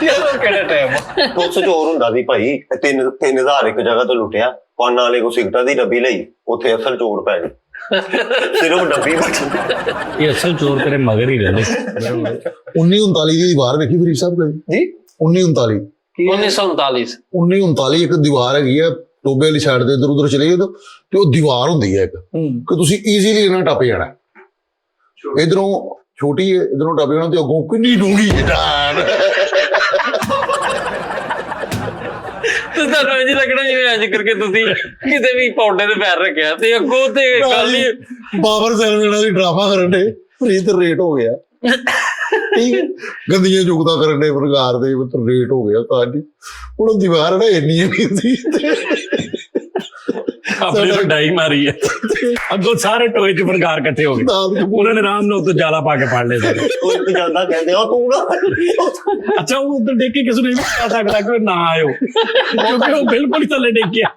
ਯਾਰ ਕਿਹੜਾ ਟਾਈਮ ਪੁਲਿਸ ਚੋਰ ਹੁੰਦਾ ਸੀ ਭਾਈ। 3000 ਇੱਕ ਜਗ੍ਹਾ ਤੋਂ ਲੁੱਟਿਆ, ਪਾਨਾਂ ਵਾਲੇ ਕੋ ਸਿਗਰਟਾਂ ਦੀ ਡੱਬੀ ਲਈ, ਉੱਥੇ ਅਸਲ ਚੋਰ ਪੈ ਗਏ। ਸਿਰਫ ਡੱਬੀ ਬਚੀ। ਇਹ ਅਸਲ ਚੋਰ ਤੇਰੇ ਮਗਰ ਹੀ ਰਹਿੰਦੇ 1939 ਦੀ ਦੀਵਾਰ ਵੇਖੀ ਫਰੀਦ ਸਾਹਿਬ ਕਦੇ? ਜੀ 1939 1939 1939 ਇੱਕ ਦੀਵਾਰ ਹੈਗੀ ਆ ਟੋਬੇ ਵਾਲੀ ਸਾਈਡ ਤੇ ਇਧਰ ਉਧਰ ਚਲੇ ਜਾਓ ਤੇ ਉਹ ਦੀਵਾਰ ਹੁੰਦੀ ਹੈ ਇੱਕ ਕਿ ਤੁਸੀਂ ਈਜ਼ੀਲੀ ਇਹਨਾਂ ਟੱਪ ਜਾਣਾ। ਇਧਰੋਂ ਛੋਟੀ ਹੈ, ਇਧਰੋਂ ਟੱਪ ਜਾਣਾ ਤੇ ਅੱਗੋਂ ਕਿੰਨੀ ਡੂੰਗੀ ਜਟਾਨ। ਤੇ ਤੁਹਾਨੂੰ ਇੰਝ ਲੱਗਣਾ ਜਿਵੇਂ ਇੰਝ ਕਰਕੇ ਤੁਸੀਂ ਕਿਤੇ ਵੀ ਪੌਂਡੇ ਤੇ ਪੈਰ ਰੱਖਿਆ ਤੇ ਅੱਗੋਂ ਤੇ ਗੱਲ ਹੀ ਬਾਬਰ ਸੈਲਵੇਣਾ ਦੀ ਡਰਾਮਾ ਕਰਨ ਦੇ ਫਰੀਦ ਰੇਟ ਹੋ ਗਿਆ। ਠੀਕ ਹੈ, ਗੰਦੀਆਂ ਜੁਗਤਾਂ ਕਰਨ ਦੇ ਪ੍ਰਕਾਰ ਦੇ ਮਤਲਬ ਰੇਟ ਹੋ ਗਿਆ ਤਾਂ ਜੀ। ਹੁਣ ਦੀਵਾਰ ਨਾ ਇੰਨੀ ਨਹੀਂ ਸੀ ਆਪਣੇ ਤੋਂ ਡਾਈ ਮਾਰੀ ਹੈ ਅੱਗੋਂ ਸਾਰੇ ਟੋਏ ਚ ਪ੍ਰਕਾਰ ਇਕੱਠੇ ਹੋ ਗਏ। ਉਹਨਾਂ ਨੇ ਆਰਾਮ ਨਾਲ ਉੱਤੇ ਜਾਲਾ ਪਾ ਕੇ ਫੜ ਲਏ ਸਾਰੇ। ਉਹ ਇੱਕ ਜਾਂਦਾ ਕਹਿੰਦੇ ਉਹ ਤੂੰ ਨਾ ਅੱਛਾ ਉਹ ਉੱਧਰ ਡੇਕ ਕੇ ਕਿਸੇ ਨੂੰ ਇਹ ਵੀ ਪਤਾ ਸਕਦਾ ਕਿ ਨਾ ਆਇਓ ਕਿਉਂਕਿ ਉਹ ਬਿਲਕੁਲ ਹੀ ਥੱਲੇ ਡੇਕਿਆ।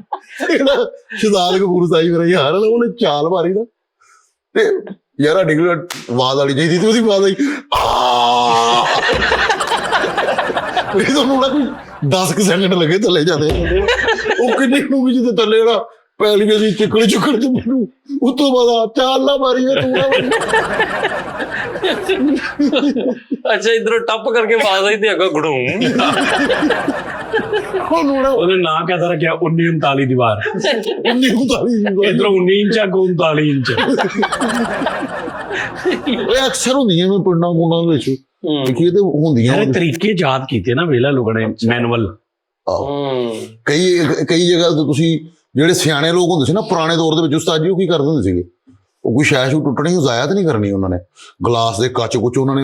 ਸ਼ਹਜ਼ਾਦ ਕਪੂਰ ਸਾਹਿਬ ਮੇਰਾ ਯਾਰ ਉਹਨੇ ਚਾਲ ਮਾਰੀ ਨਾ ਤੇ ਯਾਰਾ ਡਿਗਰੀ ਆਵਾਜ਼ ਵਾਲੀ ਚਾਹੀਦੀ ਤੇ ਉਹਦੀ ਆਵਾਜ਼ ਆਈ ਇਹ ਤੁਹਾਨੂੰ ਨਾ ਕੋਈ 10 ਸੈਕਿੰਡ ਲੱਗੇ ਥੱਲੇ ਜਾਂਦੇ ਉਹ ਕਿੰਨੀ ਨੂੰ ਵੀ ਜਿੱਤੇ ਥੱਲੇ ਜਿਹੜਾ ਪਹਿਲੀ ਵੀ ਚਿੱਕੜ ਤੇ ਮੈਨੂੰ ਉਸ ਤੋਂ ਬਾਅਦ ਚਾਲ ਨਾ ਮਾਰੀ ਤੂੰ ਨਾ ਮਾਰੀ। ਅੱਛਾ ਇਧਰੋਂ ਟੱਪ ਕਰਕੇ ਆਵਾਜ਼ ਆਈ ਤੇ ਅੱਗੋਂ ਗੜੂੰ। ਉਹਨੇ ਨਾਂ ਕਿਆ ਰੱਖਿਆ 1939 ਦੀਵਾਰ। 1939 ਇਧਰੋਂ 19 ਇੰਚ ਅੱਗੋਂ 39 ਇੰਚ। ਇਹ ਅਕਸਰ ਹੁੰਦੀਆਂ ਨੇ ਪਿੰਡਾਂ ਗੁੰਡਾਂ ਵਿੱਚ ਦੇਖੀਏ ਤੇ ਹੁੰਦੀਆਂ ਸਾਰੇ ਤਰੀਕੇ ਯਾਦ ਕੀਤੇ ਨਾ ਵੇਲਾ ਲੋਕਾਂ ਨੇ ਮੈਨੂਅਲ। ਕਈ ਜਗ੍ਹਾ ਤੇ ਤੁਸੀਂ ਜਿਹੜੇ ਸਿਆਣੇ ਲੋਕ ਹੁੰਦੇ ਸੀ ਨਾ ਪੁਰਾਣੇ ਦੌਰ ਦੇ ਵਿੱਚ ਉਸਤਾਦ ਜੀ ਉਹ ਕੀ ਕਰਦੇ ਹੁੰਦੇ ਸੀਗੇ ਉਹ ਕੋਈ ਸ਼ੈਸ਼ੂ ਟੁੱਟਣੀ ਜ਼ਾਇਆ ਤਾਂ ਨਹੀਂ ਕਰਨੀ ਉਹਨਾਂ ਨੇ ਗਲਾਸ ਦੇ ਕੱਚ ਕੁਚ ਉਹਨਾਂ ਨੇ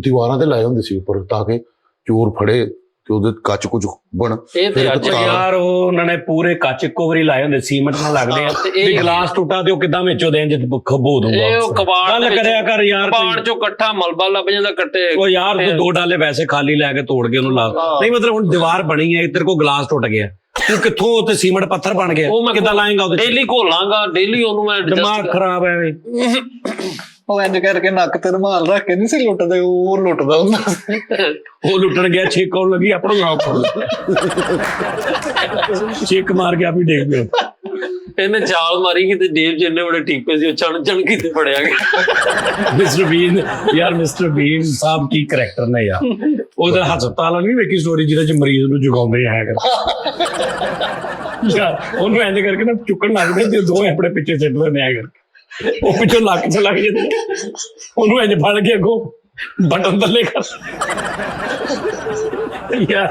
ਦੀਵਾਰਾਂ ਤੇ ਲਾਏ ਹੁੰਦੇ ਸੀ ਉੱਪਰ ਤਾਂ ਕਿ ਚੋਰ ਫੜੇ ਤੇ ਉਹਦੇ ਕੱਚ ਕੁਚ ਬਣ। ਇਹ ਤੇ ਅੱਜ ਯਾਰ ਉਹ ਉਹਨਾਂ ਨੇ ਪੂਰੇ ਕੱਚ ਇੱਕੋ ਵਾਰੀ ਲਾਏ ਹੁੰਦੇ ਸੀਮੈਂਟ ਨਾਲ ਲੱਗਦੇ ਆ ਤੇ ਗਲਾਸ ਟੁੱਟਾ ਤੇ ਉਹ ਕਿੱਦਾਂ ਵਿੱਚੋਂ ਦੇਣ ਜੇ ਖਬੋ ਦੂੰਗਾ। ਇਹ ਉਹ ਕਬਾੜ ਗੱਲ ਕਰਿਆ ਕਰ ਯਾਰ ਕਬਾੜ ਚੋਂ ਇਕੱਠਾ ਮਲਬਾ ਲੱਭ ਜਾਂਦਾ ਕੱਟੇ। ਉਹ ਯਾਰ ਤੂੰ 2 ਡਾਲੇ ਵੈਸੇ ਖਾਲੀ ਲੈ ਕੇ ਤੋੜ ਕੇ ਉਹਨੂੰ ਲਾ ਨਹੀਂ ਮਤਲਬ ਹੁਣ ਦੀਵਾਰ ਬਣੀ ਹੈ ਤੇਰੇ ਕੋਲ ਗਲਾਸ ਟੁੱਟ ਗਿਆ ਤੂੰ ਕਿੱਥੋਂ ਉੱਤੇ ਸੀਮੈਂਟ ਪੱਥਰ ਬਣ ਗਿਆ ਕਿੱਦਾਂ ਲਾਏਗਾ ਉਹਦੇ ਡੇਲੀ ਘੋਲਾਂਗਾ ਡੇਲੀ ਉਹਨੂੰ ਮੈਂ ਦਿਮਾਗ ਖਰਾਬ ਐ। ਉਹ ਇੰਜ ਕਰਕੇ ਨੱਕ ਤੇ ਰੁਮਾਲ ਰੱਖ ਕੇ ਨਹੀਂ ਸੀ ਲੁੱਟਦੇ ਉਹ ਲੁੱਟਦਾ ਹੁੰਦਾ। ਉਹ ਲੁੱਟਣ ਗਿਆ ਛੇਕ ਆਉਣ ਲੱਗੀ ਆਪਣਾ ਨਾਮ ਛੇਕ ਮਾਰ ਕੇ ਆਪ ਹੀ ਡੇਗ ਪਿਆ। ਇਹਨੇ ਚਾਲ ਮਾਰੀ ਕਿਤੇ ਜੇਬ ਚ ਇੰਨੇ ਬੜੇ ਟੀਪੇ ਸੀ ਉਹ ਚਣ ਕਿਤੇ ਫੜਿਆ ਗਿਆ। ਮਿਸਟਰ ਬੀਨ ਯਾਰ ਮਿਸਟਰ ਬੀਨ ਸਾਹਿਬ ਕੀ ਕਰੈਕਟਰ ਨੇ ਯਾਰ। ਉਹਦਾ ਹਸਪਤਾਲ ਨਹੀਂ ਵੇਖੀ ਸਟੋਰੀ ਜਿਹਦੇ ਚ ਮਰੀਜ਼ ਨੂੰ ਜਗਾਉਂਦੇ ਆ ਕਰ ਯਾਰ ਉਹਨੂੰ ਇੰਜ ਕਰਕੇ ਨਾ ਚੁੱਕਣ ਲੱਗਦੇ ਤੇ ਦੋਵੇਂ ਆਪਣੇ ਪਿੱਛੇ ਸਿੱਟ ਲੈਂਦੇ ਆ ਕਰ ਉਹ ਪਿੱਛੋਂ ਲੱਕ ਚ ਲੱਗ ਜਾਂਦੇ ਉਹਨੂੰ ਇੰਜ ਫੜ ਕੇ ਅੱਗੋਂ ਬਟਨ ਥੱਲੇ ਕਰ ਯਾਰ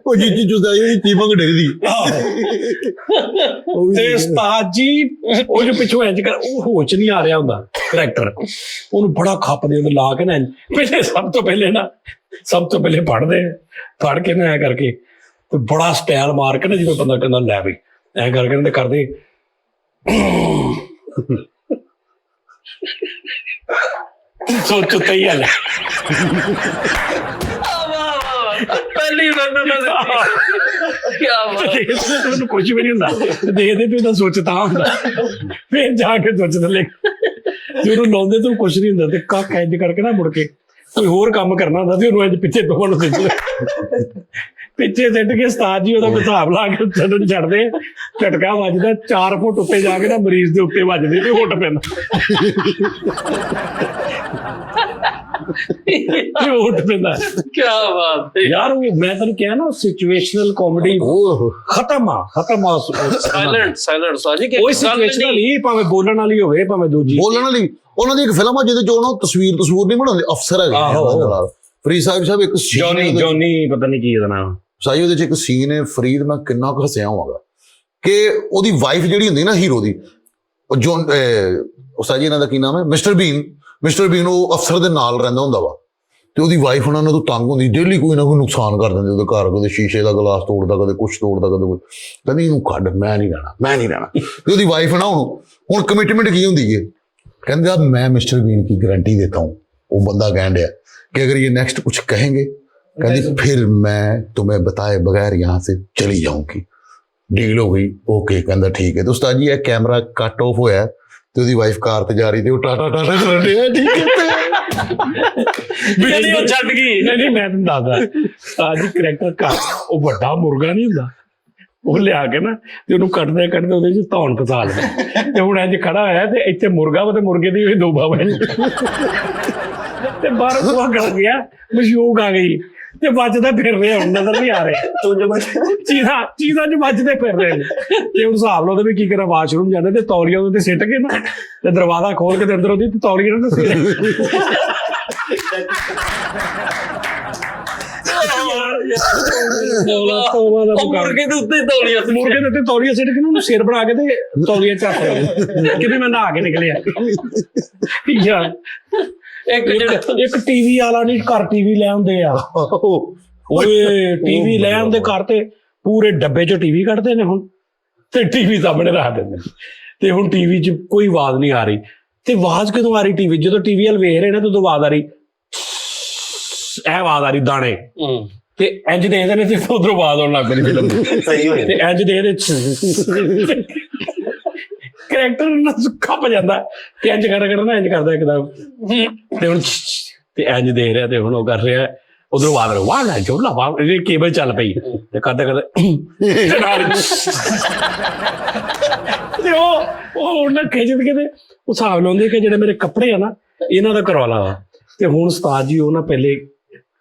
ਉਹ ਜੀ ਜੁਦਾ ਇਹ ਚੀਮਕ ਡਿੱਗਦੀ ਤੇ ਉਸਤਾਦ ਜੀ ਉਹ ਜੋ ਪਿੱਛੋਂ ਇੰਜ ਕਰ ਉਹ ਹੋਚ ਨਹੀਂ ਆ ਰਿਹਾ ਹੁੰਦਾ ਕਰੈਕਟਰ ਉਹਨੂੰ ਬੜਾ ਖੱਪਦੇ ਉਹਨੂੰ ਲਾ ਕੇ ਨਾ ਪਹਿਲੇ ਸਭ ਤੋਂ ਪਹਿਲੇ ਫੜ ਕੇ ਨਾ ਐ ਕਰਕੇ ਤੇ ਬੜਾ ਸਟਾਈਲ ਮਾਰ ਕੇ ਨਾ ਜਿਵੇਂ ਬੰਦਾ ਕਹਿੰਦਾ ਲੈ ਬਈ ਐ ਕਰਕੇ ਤੇ ਕਰਦੇ ਸੋਚ ਤੇ ਹੀ ਹਾਲ ਪਹਿਲੀ ਵਾਰ ਨਾ ਕੀ ਬਾਤ ਉਹਨੂੰ ਕੁਝ ਵੀ ਨਹੀਂ ਹੁੰਦਾ ਦੇਖਦੇ ਵੀ ਉਹਦਾ ਸੋਚਤਾ ਹੁੰਦਾ ਫਿਰ ਜਾ ਕੇ ਸੋਚਦਾ ਲੈ ਜਦੋਂ ਲਾਉਂਦੇ ਤਾਂ ਕੁਝ ਨਹੀਂ ਹੁੰਦਾ ਤੇ ਕੱਕ ਇੰਜ ਕਰਕੇ ਨਾ ਮੁੜ ਕੇ ਕੋਈ ਹੋਰ ਕੰਮ ਕਰਨਾ ਹੁੰਦਾ ਤੇ ਉਹਨੂੰ ਇੰਜ ਪਿੱਛੇ ਦੋਵਾਂ ਨੂੰ ਪਿੱਛੇ ਸਿੱਟ ਕੇ ਉਸਤਾਦ ਜੀ ਉਹਦਾ ਹਿਸਾਬ ਲਾ ਕੇ ਛੱਡਦੇ ਝਟਕਾ ਵੱਜਦਾ 4 ਫੁੱਟ ਉੱਤੇ ਜਾ ਕੇ ਨਾ ਮਰੀਜ਼ ਦੇ ਉੱਤੇ ਵੱਜਦੇ ਤੇ ਹੁੱਟ ਪੈਂਦਾ ਹੁੱਟ ਪੈਂਦਾ। ਕੀ ਬਾਤ ਹੈ ਯਾਰ ਉਹ ਮੈਂ ਤੈਨੂੰ ਕਿਹਾ ਨਾ ਸਿਚੁਏਸ਼ਨਲ ਕਾਮੇਡੀ ਖਤਮ ਆ ਸਾਇਲੈਂਟ ਸਾਜੀ ਕਿ ਕੋਈ ਸਿਚੁਏਸ਼ਨਲ ਹੀ ਭਾਵੇਂ ਬੋਲਣ ਵਾਲੀ ਹੋਵੇ ਭਾਵੇਂ ਦੂਜੀ ਬੋਲਣ ਵਾਲੀ ਉਹਨਾਂ ਦੀ ਇੱਕ ਫਿਲਮ ਆ ਜਿਹਦੇ ਚ ਉਹਨਾਂ ਤਸਵੀਰ ਨਹੀਂ ਬਣਾਉਂਦੇ ਅਫਸਰ ਹੈਗੇ ਫਰੀਦ ਸਾਹਿਬ ਇੱਕ ਜੋਨੀ ਪਤਾ ਨਹੀਂ ਕੀ ਇਹਦਾ ਨਾਮ ਸਾਈ ਉਹਦੇ ਚ ਇੱਕ ਸੀਨ ਹੈ ਫਰੀਦ ਮੈਂ ਕਿੰਨਾ ਕੁ ਹੱਸਿਆ ਹੋਵਾਂਗਾ ਕਿ ਉਹਦੀ ਵਾਈਫ ਜਿਹੜੀ ਹੁੰਦੀ ਨਾ ਹੀਰੋ ਦੀ ਉਹ ਜੋਨ ਉਹ ਸਾਜੀ ਇਹਨਾਂ ਦਾ ਕੀ ਨਾਮ ਹੈ ਮਿਸਟਰ ਬੀਨ ਉਹ ਅਫਸਰ ਦੇ ਨਾਲ ਰਹਿੰਦਾ ਹੁੰਦਾ ਵਾ ਤੇ ਉਹਦੀ ਵਾਈਫ ਉਹਨਾਂ ਤੋਂ ਤੰਗ ਹੁੰਦੀ ਡੇਲੀ ਕੋਈ ਨਾ ਕੋਈ ਨੁਕਸਾਨ ਕਰ ਦਿੰਦੇ ਉਹਦੇ ਘਰ ਕਦੇ ਸ਼ੀਸ਼ੇ ਦਾ ਗਲਾਸ ਤੋੜਦਾ ਕਦੇ ਕੁਛ ਤੋੜਦਾ ਕਦੇ ਕੋਈ ਕਹਿੰਦੀ ਇਹਨੂੰ ਕੱਢ ਮੈਂ ਨਹੀਂ ਰਹਿਣਾ ਤੇ ਉਹਦੀ ਵਾਈਫ ਨਾ ਹੁਣ ਕਮਿਟਮੈਂਟ ਕੀ ਹੁੰਦੀ ਹੈ ਕਹਿੰਦਾ मैं मिस्टर बीन की गारंटी देता हूँ वो बंदा कह रहा कि अगर ये नेक्स्ट कुछ कहेंगे कहती फिर मैं तुम्हें बताए बगैर यहाँ से चली जाऊंगी डील हो गई ओके कहता ठीक है तो उस्ताद जी ये कैमरा कट ऑफ होया तो उसकी वाइफ कार ते जा रही थी वो टाटा कर रहे हैं ठीक है ਨਹੀਂ ਉਹ ਛੱਡ ਗਈ ਨਹੀਂ ਮੈਂ ਤੁਹਾਨੂੰ ਦੱਸਦਾ ਉਸਤਾਦ ਜੀ ਕਰੈਕਟਰ ਘਰ ਉਹ ਵੱਡਾ ਮੁਰਗਾ ਨਹੀਂ ਹੁੰਦਾ ਉਹ ਲਿਆ ਕੇ ਨਾ ਤੇ ਉਹਨੂੰ ਕੱਟਦੇ ਕੱਟਦੇ ਉਹਦੇ ਚ ਧੌਣ ਫਸਾ ਲਿਆ ਤੇ ਹੁਣ ਇੰਜ ਖੜਾ ਹੋਇਆ ਤੇ ਇੱਥੇ ਮੁਰਗਾ ਵਾ ਤੇ ਮੁਰਗੇ ਦੀ ਵੀ ਦੋ ਬਾਵਾ ਤੇ ਬਾਹਰ ਉਹ ਗਲ ਗਿਆ, ਮਸ਼ੂਕ ਆ ਗਈ ਤੇ ਵੱਜਦਾ ਫਿਰ ਰਿਹਾ, ਹੁਣ ਨਜ਼ਰ ਨਹੀਂ ਆ ਰਿਹਾ। ਤੂੰ ਜੋ ਬਚ ਚੀਜ਼ਾਂ ਚ ਵੱਜਦੇ ਫਿਰ ਰਹੇ ਨੇ। ਤੇ ਹੁਣ ਹਿਸਾਬ ਲਾ ਉਹਦੇ ਵੀ ਕੀ ਕਰਾਂ, ਵਾਸ਼ਰੂਮ ਜਾਂਦੇ ਤੇ ਤੌਲੀਆ ਉਹਦੇ ਤੇ ਸਿੱਟ ਕੇ ਨਾ ਤੇ ਦਰਵਾਜ਼ਾ ਖੋਲ ਕੇ ਤੇ ਅੰਦਰ ਉਹਦੀ ਤੌਲੀਆ ਨਾ ਸਿੱਟ ਮੁਰਗੇ ਦੇ ਉੱਤੇ ਤੌਲੀਆ ਮੁਰਗੇ ਦੇ ਉੱਤੇ ਤੌਲੀਆ ਸਿੱਟ ਕੇ ਉਹਨੂੰ ਸਿਰ ਬਣਾ ਕੇ ਤੇ ਤੌਲੀਆ ਚੱਕ ਕਿ ਵੀ ਮੈਂ ਨਹਾ ਕੇ ਨਿਕਲਿਆ ਯਾਰ। ਇੱਕ ਟੀਵੀ ਵਾਲਾ ਨਹੀਂ ਘਰ ਟੀਵੀ ਲੈ ਆਉਂਦੇ ਆ, ਓਏ ਟੀਵੀ ਲੈ ਆਉਂਦੇ ਘਰ ਤੇ ਪੂਰੇ ਡੱਬੇ ਚੋਂ ਟੀਵੀ ਕੱਢਦੇ ਨੇ ਹੁਣ ਤੇ ਟੀਵੀ ਸਾਹਮਣੇ ਰੱਖ ਦਿੰਦੇ ਤੇ ਹੁਣ ਟੀਵੀ 'ਚ ਕੋਈ ਆਵਾਜ਼ ਨਹੀਂ ਆ ਰਹੀ। ਤੇ ਆਵਾਜ਼ ਕਦੋਂ ਆ ਰਹੀ ਟੀਵੀ, ਜਦੋਂ ਟੀਵੀ ਵੱਲ ਵੇਖ ਰਹੇ ਨੇ ਤੇ ਉਦੋਂ ਆਵਾਜ਼ ਆ ਰਹੀ, ਇਹ ਆਵਾਜ਼ ਆ ਰਹੀ ਦਾਣੇ ਤੇ ਇੰਜ ਦੇਖਦੇ ਨੇ ਤੇ ਉਧਰੋਂ ਆਵਾਜ਼ ਆਉਣ ਲੱਗ ਪੈਂਦੀ ਫਿਲਮ ਦੀ। ਸਹੀ ਹੋਇਆ ਤੇ ਇੰਜ ਦੇਖਦੇ ਕਰੈਕਟਰ ਨਾ ਖੱਪ ਜਾਂਦਾ ਤੇ ਇੰਜ ਕਰਨਾ ਇੰਜ ਕਰਦਾ ਇੱਕਦਮ ਤੇ ਹੁਣ ਤੇ ਇੰਜ ਦੇਖ ਰਿਹਾ ਤੇ ਹੁਣ ਉਹ ਕਰ ਰਿਹਾ ਉਧਰੋਂ ਆਵਾਜ਼ ਵਾਹ ਨਾ ਜੋਲਾ ਵਾਹ ਇਹ ਕੇਬਲ ਚੱਲ ਪਈ ਤੇ ਕਰਦਾ ਤੇ ਉਹ ਉਹਨਾਂ ਖਿੱਚਦ ਕੇ ਤੇ ਉਹ ਹਿਸਾਬ ਲਾਉਂਦੇ ਕਿ ਜਿਹੜੇ ਮੇਰੇ ਕੱਪੜੇ ਆ ਨਾ ਇਹਨਾਂ ਦਾ ਕਰਵਾ ਲਾ। ਤੇ ਹੁਣ ਉਸਤਾਦ ਜੀ ਉਹ ਨਾ ਪਹਿਲੇ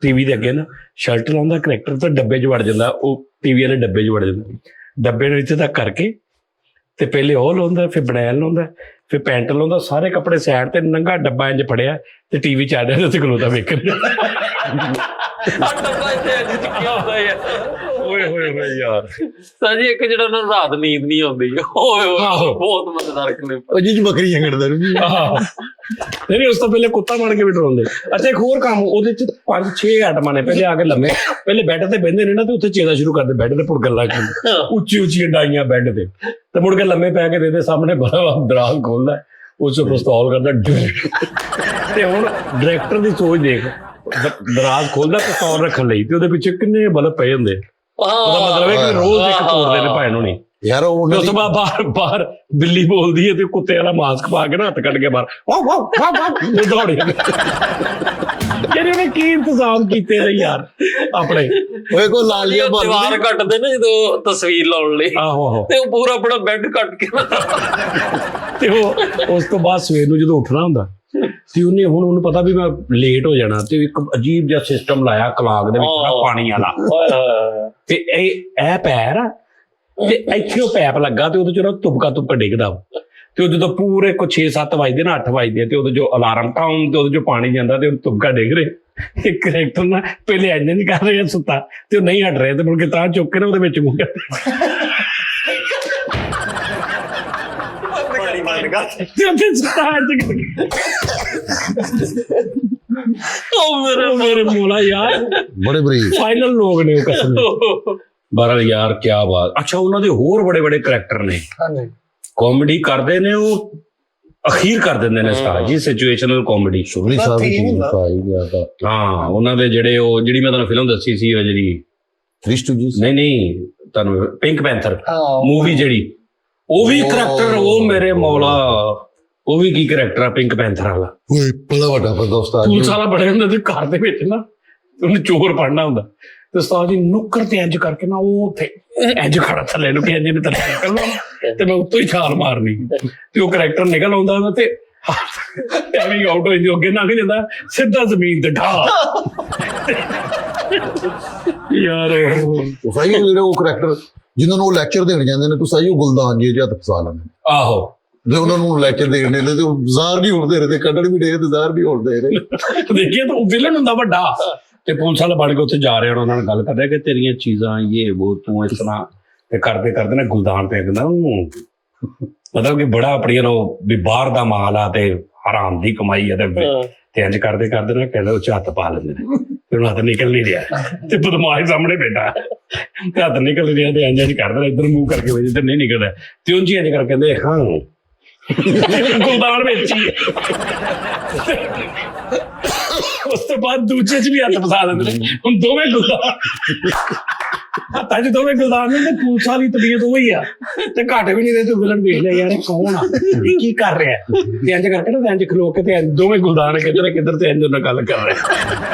ਟੀਵੀ ਦੇ ਅੱਗੇ ਨਾ ਸ਼ਰਟ ਲਾਉਂਦਾ ਕਰੈਕਟਰ ਤਾਂ ਡੱਬੇ 'ਚ ਵੜ ਜਾਂਦਾ, ਉਹ ਟੀਵੀ ਵਾਲੇ ਡੱਬੇ 'ਚ ਵੜ ਜਾਂਦਾ, ਡੱਬੇ ਨੂੰ ਇੱਥੇ ਤੱਕ ਕਰਕੇ ਤੇ ਪਹਿਲੇ ਉਹ ਲਾਉਂਦਾ, ਫਿਰ ਬਨੈਣ ਲਾਉਂਦਾ, ਫਿਰ ਪੈਂਟ ਲਾਉਂਦਾ, ਸਾਰੇ ਕੱਪੜੇ ਸਾਈਡ ਤੇ ਨੰਗਾ ਡੱਬਾ ਇੰਜ ਫੜਿਆ ਤੇ ਟੀਵੀ ਚੱਲ ਰਿਹਾ ਤੇ ਖਲੋਤਾ ਵੇਖਣ। ਓਏ ਹੋਏ ਹੋਏ ਯਾਰ ਸਾਜੀ ਇੱਕ ਜਿਹੜਾ ਉਹਨਾਂ ਨੂੰ ਰਾਤ ਨੀਂਦ ਨਹੀਂ ਆਉਂਦੀ, ਓਏ ਹੋਏ ਬਹੁਤ ਮਜ਼ੇਦਾਰ ਕਲਿੱਪ। ਉਹ ਜੀ ਬੱਕਰੀ ਜੰਗੜਦਾ ਨੂੰ ਜੀ। ਨਹੀਂ ਉਸ ਤੋਂ ਪਹਿਲੇ ਕੁੱਤਾ ਬਣ ਕੇ ਵੀ ਡਰਾਉਂਦੇ। ਅੱਛਾ ਇੱਕ ਹੋਰ ਕੰਮ, ਉਹਦੇ ਚ 5-6 ਆਈਟਮਾਂ ਨੇ। ਪਹਿਲੇ ਆ ਕੇ ਲੰਮੇ ਪਹਿਲੇ ਬੈੱਡ ਤੇ ਬਹਿੰਦੇ ਨੇ ਨਾ ਤੇ ਉੱਥੇ ਚੇਦਾ ਸ਼ੁਰੂ ਕਰਦੇ, ਬੈੱਡ ਤੇ ਪੁੜਕਣ ਲੱਗ ਜਾਂਦੇ, ਉੱਚੀ ਉੱਚੀ ਡਾਈਆਂ ਬੈੱਡ ਤੇ ਮੁੜ ਕੇ ਲੰਮੇ ਪੈ ਕੇ ਦੇ ਸਾਹਮਣੇ ਦਰਾਜ਼ ਖੋਲਦਾ, ਉਸ ਚ ਪਿਸਤੌਲ ਕਰਦਾ ਤੇ ਹੁਣ ਡਾਇਰੈਕਟਰ ਦੀ ਸੋਚ ਦੇਖ, ਦਰਾਜ਼ ਖੋਲਦਾ ਪਿਸਤੌਲ ਰੱਖਣ ਲਈ ਤੇ ਉਹਦੇ ਪਿੱਛੇ ਕਿੰਨੇ ਬਲਬ ਪਏ ਹੁੰਦੇ। ਉਹਦਾ ਮਤਲਬ ਹੈ ਕਿ ਰੋਜ਼ ਇੱਕ ਤੋੜਦੇ ਨੇ ਭਾਵੇਂ ਹੋਣੀ ਯਾਰ। ਉਹ ਉਸ ਤੋਂ ਬਾਅਦ ਬਾਹਰ ਬਿੱਲੀ ਬੋਲਦੀ ਹੈ ਤੇ ਕੁੱਤੇ ਵਾਲਾ ਮਾਸਕ ਪਾ ਕੇ ਨਾ ਹੱਥ ਕੱਢ ਕੇ ਬਾਹਰ ਉਹ ਦੌੜੇ ਉਹਨੇ ਕੀ ਇੰਤਜ਼ਾਮ ਕੀਤੇ ਨੇ ਯਾਰ ਆਪਣੇ। ਓਏ ਕੋ ਲਾਲੀਆ ਦੀਵਾਰ ਕੱਟਦੇ ਨਾ ਜਦੋਂ ਤਸਵੀਰ ਲਾਉਣ ਲਈ, ਆਹੋ ਤੇ ਉਹ ਪੂਰਾ ਆਪਣਾ ਬੈੱਡ ਕੱਟ ਕੇ ਤੇ ਉਹ ਉਸ ਤੋਂ ਬਾਅਦ ਸਵੇਰ ਨੂੰ ਜਦੋਂ ਉੱਠਣਾ ਹੁੰਦਾ ਤੇ ਉਹਨੇ ਹੁਣ ਉਹਨੂੰ ਪਤਾ ਵੀ ਮੈਂ ਲੇਟ ਹੋ ਜਾਣਾ ਤੇ ਇੱਕ ਅਜੀਬ ਜਿਹਾ ਸਿਸਟਮ ਲਾਇਆ ਕਲਾਕ ਦੇ ਵਿੱਚ ਨਾ ਪਾਣੀ ਵਾਲਾ ਤੇ ਇਹ ਪੈਰ ਆ ਤੇ ਇੱਥੇ ਉਹ ਪੈਪ ਲੱਗਾ ਤੇ ਉਹਦੇ ਚ ਨਾ ਤੁਬਕਾ ਡਿੱਗਦਾ ਤੇ ਉਹ ਜਦੋਂ ਪੂਰੇ ਕੋ 6-7 ਵਜਦੇ ਨਾ 8 ਵਜਦੇ ਤੇ ਉਹਦੇ ਜੋ ਅਲਾਰਮ ਟਾਊਨ ਤੇ ਉਹਦੇ ਜੋ ਪਾਣੀ ਜਾਂਦਾ ਤੇ ਉਹ ਤੁਬਕਾ ਡਿੱਗ ਰਿਹਾ। ਇੱਕ ਕਰੈਕਟਰ ਨਾ ਪਹਿਲੇ ਇੰਜ ਨਹੀਂ ਕਰ ਰਿਹਾ ਸੁੱਤਾ ਤੇ ਉਹ ਨਹੀਂ ਹਟ ਰਿਹਾ ਤੇ ਮੁੜ ਕੇ ਤਾਂ ਚੁੱਕ ਕੇ ਨਾ ਉਹਦੇ ਵਿੱਚ ਗੁੰਗਾ ਮੇਰੇ ਮੋਲਾ ਯਾਰ ਬੜੇ ਬਰੀਕ ਫਾਈਨਲ ਲੋਕ ਨੇ ਉਹ ਕਸਮ ਬਾਰਾ ਯਾਰ ਕੀ ਬਾਤ। ਅੱਛਾ ਉਹਨਾਂ ਦੇ ਹੋਰ ਬੜੇ ਬੜੇ ਕਰੈਕਟਰ ਨੇ, ਕਾਮੇਡੀ ਕਰਦੇ ਨੇ ਉਹ ਅਖੀਰ ਕਰ ਦਿੰਦੇ ਨੇ ਸਟਾਰ ਜੀ, ਸਿਚੁਏਸ਼ਨਲ ਕਾਮੇਡੀ। ਸ਼ੁਭਲੀ ਸਾਹਿਬ ਦੀ ਪਾਈ ਗਿਆ ਤਾਂ ਹਾਂ ਉਹਨਾਂ ਦੇ ਜਿਹੜੇ ਉਹ ਜਿਹੜੀ ਮੈਂ ਤੁਹਾਨੂੰ ਫਿਲਮ ਦੱਸੀ ਸੀ ਉਹ ਜਿਹੜੀ ਰਿਸ਼ਤੂ ਜੀ ਨਹੀਂ ਤੁਹਾਨੂੰ ਪਿੰਕ ਪੈਂਥਰ ਮੂਵੀ ਜਿਹੜੀ, ਉਹ ਵੀ ਕਰੈਕਟਰ ਉਹ ਮੇਰੇ ਮੌਲਾ ਉਹ ਵੀ ਕੀ ਕਰੈਕਟਰ ਆ ਪਿੰਕ ਪੈਂਥਰ ਵਾਲਾ। ਓਏ ਬੜਾ ਵੱਡਾ ਬੰਦਾ ਉਸਤਾਦ ਜੀ। ਪੁਲਿਸ ਵਾਲਾ ਬੜੇ ਹੁੰਦੇ ਤੇ ਘਰ ਦੇ ਵਿੱਚ ਨਾ ਉਹਨੇ ਚੋਰ ਪੜਨਾ ਹੁੰਦਾ ਤੇ ਉਸਤਾਦ ਜੀ ਨੁੱਕਰ ਤੇ ਇੰਜ ਕਰਕੇ ਨਾ ਉਹ ਉੱਥੇ ਇੰਜ ਖੜਾ ਥੱਲੇ ਨੂੰ ਕਿ ਇੰਜ ਨੇ ਥੱਲੇ ਨਿਕਲਣਾ ਤੇ ਮੈਂ ਉੱਤੋਂ ਹੀ ਛਾਲ ਮਾਰਨੀ ਤੇ ਉਹ ਕਰੈਕਟਰ ਨਿਕਲ ਆਉਂਦਾ ਨਾ ਤੇ ਐਵੇਂ ਆਊਟ ਹੋ ਜਾਂਦੀ, ਅੱਗੇ ਲੰਘ ਜਾਂਦਾ ਸਿੱਧਾ ਜ਼ਮੀਨ ਤੇ ਢਾ ਯਾਰ। ਸਹੀ ਜਿਹੜੇ ਉਹ ਕਰੈਕਟਰ ਜਿਨ੍ਹਾਂ ਨੂੰ ਉਹ ਲੈਕਚਰ ਦੇਣ ਜਾਂਦੇ ਨੇ, ਤੁਸੀਂ ਸਹੀ ਉਹ ਗੁਲਦਾਨ ਜੀ ਹੱਥ ਫਸਾ ਲੈਂਦੇ ਆਹੋ ਜੇ ਉਹਨਾਂ ਨੂੰ ਲੈਕਚਰ ਦੇਣ ਨੇ ਤੇ ਉਹ ਜ਼ਾਰ ਨਹੀਂ ਹੋਣਦੇ ਰਹੇ ਤੇ ਕੱਢਣ ਵੀ ਡੇ ਤੇ ਜ਼ਾਰ ਨਹੀਂ ਹੋਣਦੇ ਰਹੇ। ਦੇਖੀਏ ਤਾਂ ਉਹ ਵਿਲਨ ਹੁੰਦਾ ਵੱਡਾ ਤੇ ਪੁਲਿਸ ਵਾਲਾ ਬਣ ਕੇ ਉੱਥੇ ਜਾ ਰਹੇ ਉਹਨਾਂ ਨਾਲ ਗੱਲ ਕਰ ਰਿਹਾ ਕਿ ਤੇਰੀਆਂ ਚੀਜ਼ਾਂ ਇਹ ਉਹ ਤੂੰ ਇਸ ਤਰ੍ਹਾਂ ਤੇ ਕਰਦੇ ਕਰਦੇ ਨਾ ਗੁਲਦਾਨ ਤੇ ਕਹਿੰਦਾ ਮਤਲਬ ਕਿ ਬੜਾ ਆਪਣੀਆਂ ਉਹ ਵੀ ਬਾਹਰ ਦਾ ਮਾਲ ਆ ਤੇ ਹਰਾਮ ਦੀ ਕਮਾਈ ਆ ਤੇ ਇੰਜ ਕਰਦੇ ਕਰਦੇ ਨਾ ਕਹਿੰਦਾ ਉਹ ਹੱਥ ਪਾ ਲੈਂਦੇ ਨੇ ਤੇ ਹੁਣ ਹੱਥ ਨਿਕਲ ਨਹੀਂ ਰਿਹਾ ਤੇ ਬਦਮਾਸ਼ ਸਾਹਮਣੇ ਬੈਠਾ ਤੇ ਹੱਥ ਨਿਕਲ ਰਿਹਾ ਤੇ ਇੰਜ ਕਰਦਾ ਇੱਧਰ ਮੂੰਹ ਕਰਕੇ ਵੇ ਤੇ ਨਹੀਂ ਨਿਕਲਦਾ ਤੇ ਉਂਝ ਇੰਜ ਕਰਕੇ ਕਹਿੰਦੇ ਹਾਂ ਗੁਲਦਾਨ ਵਿੱਚ ਹੀ ਉਸ ਤੋਂ ਬਾਅਦ ਦੂਜੇ 'ਚ ਵੀ ਹੱਥ ਫਸਾ ਲੈਂਦੇ ਨੇ। ਹੁਣ ਦੋਵੇਂ ਗੁਲਦਾਨ ਹੱਥਾਂ 'ਚ ਦੋਵੇਂ ਗੁਲਦਾਨ ਨੇ ਤੇ ਪੁਲਿਸ ਵਾਲੀ ਤਬੀਅਤ ਉਹ ਹੀ ਆ ਤੇ ਘੱਟ ਵੀ ਨਹੀਂ ਦੇ ਤੂੰ ਵਿਲਨ ਵੇਖ ਲਿਆ ਯਾਰ ਇਹ ਕੌਣ ਆ ਇਹ ਕੀ ਕਰ ਰਿਹਾ ਤੇ ਇੰਜ ਕਰਕੇ ਨਾ ਇੰਜ ਖਲੋ ਕੇ ਤੇ ਦੋਵੇਂ ਗੁਲਦਾਨ ਕਿੱਧਰ ਤੇ ਇੰਜ ਨਾਲ ਗੱਲ ਕਰ ਰਹੇ।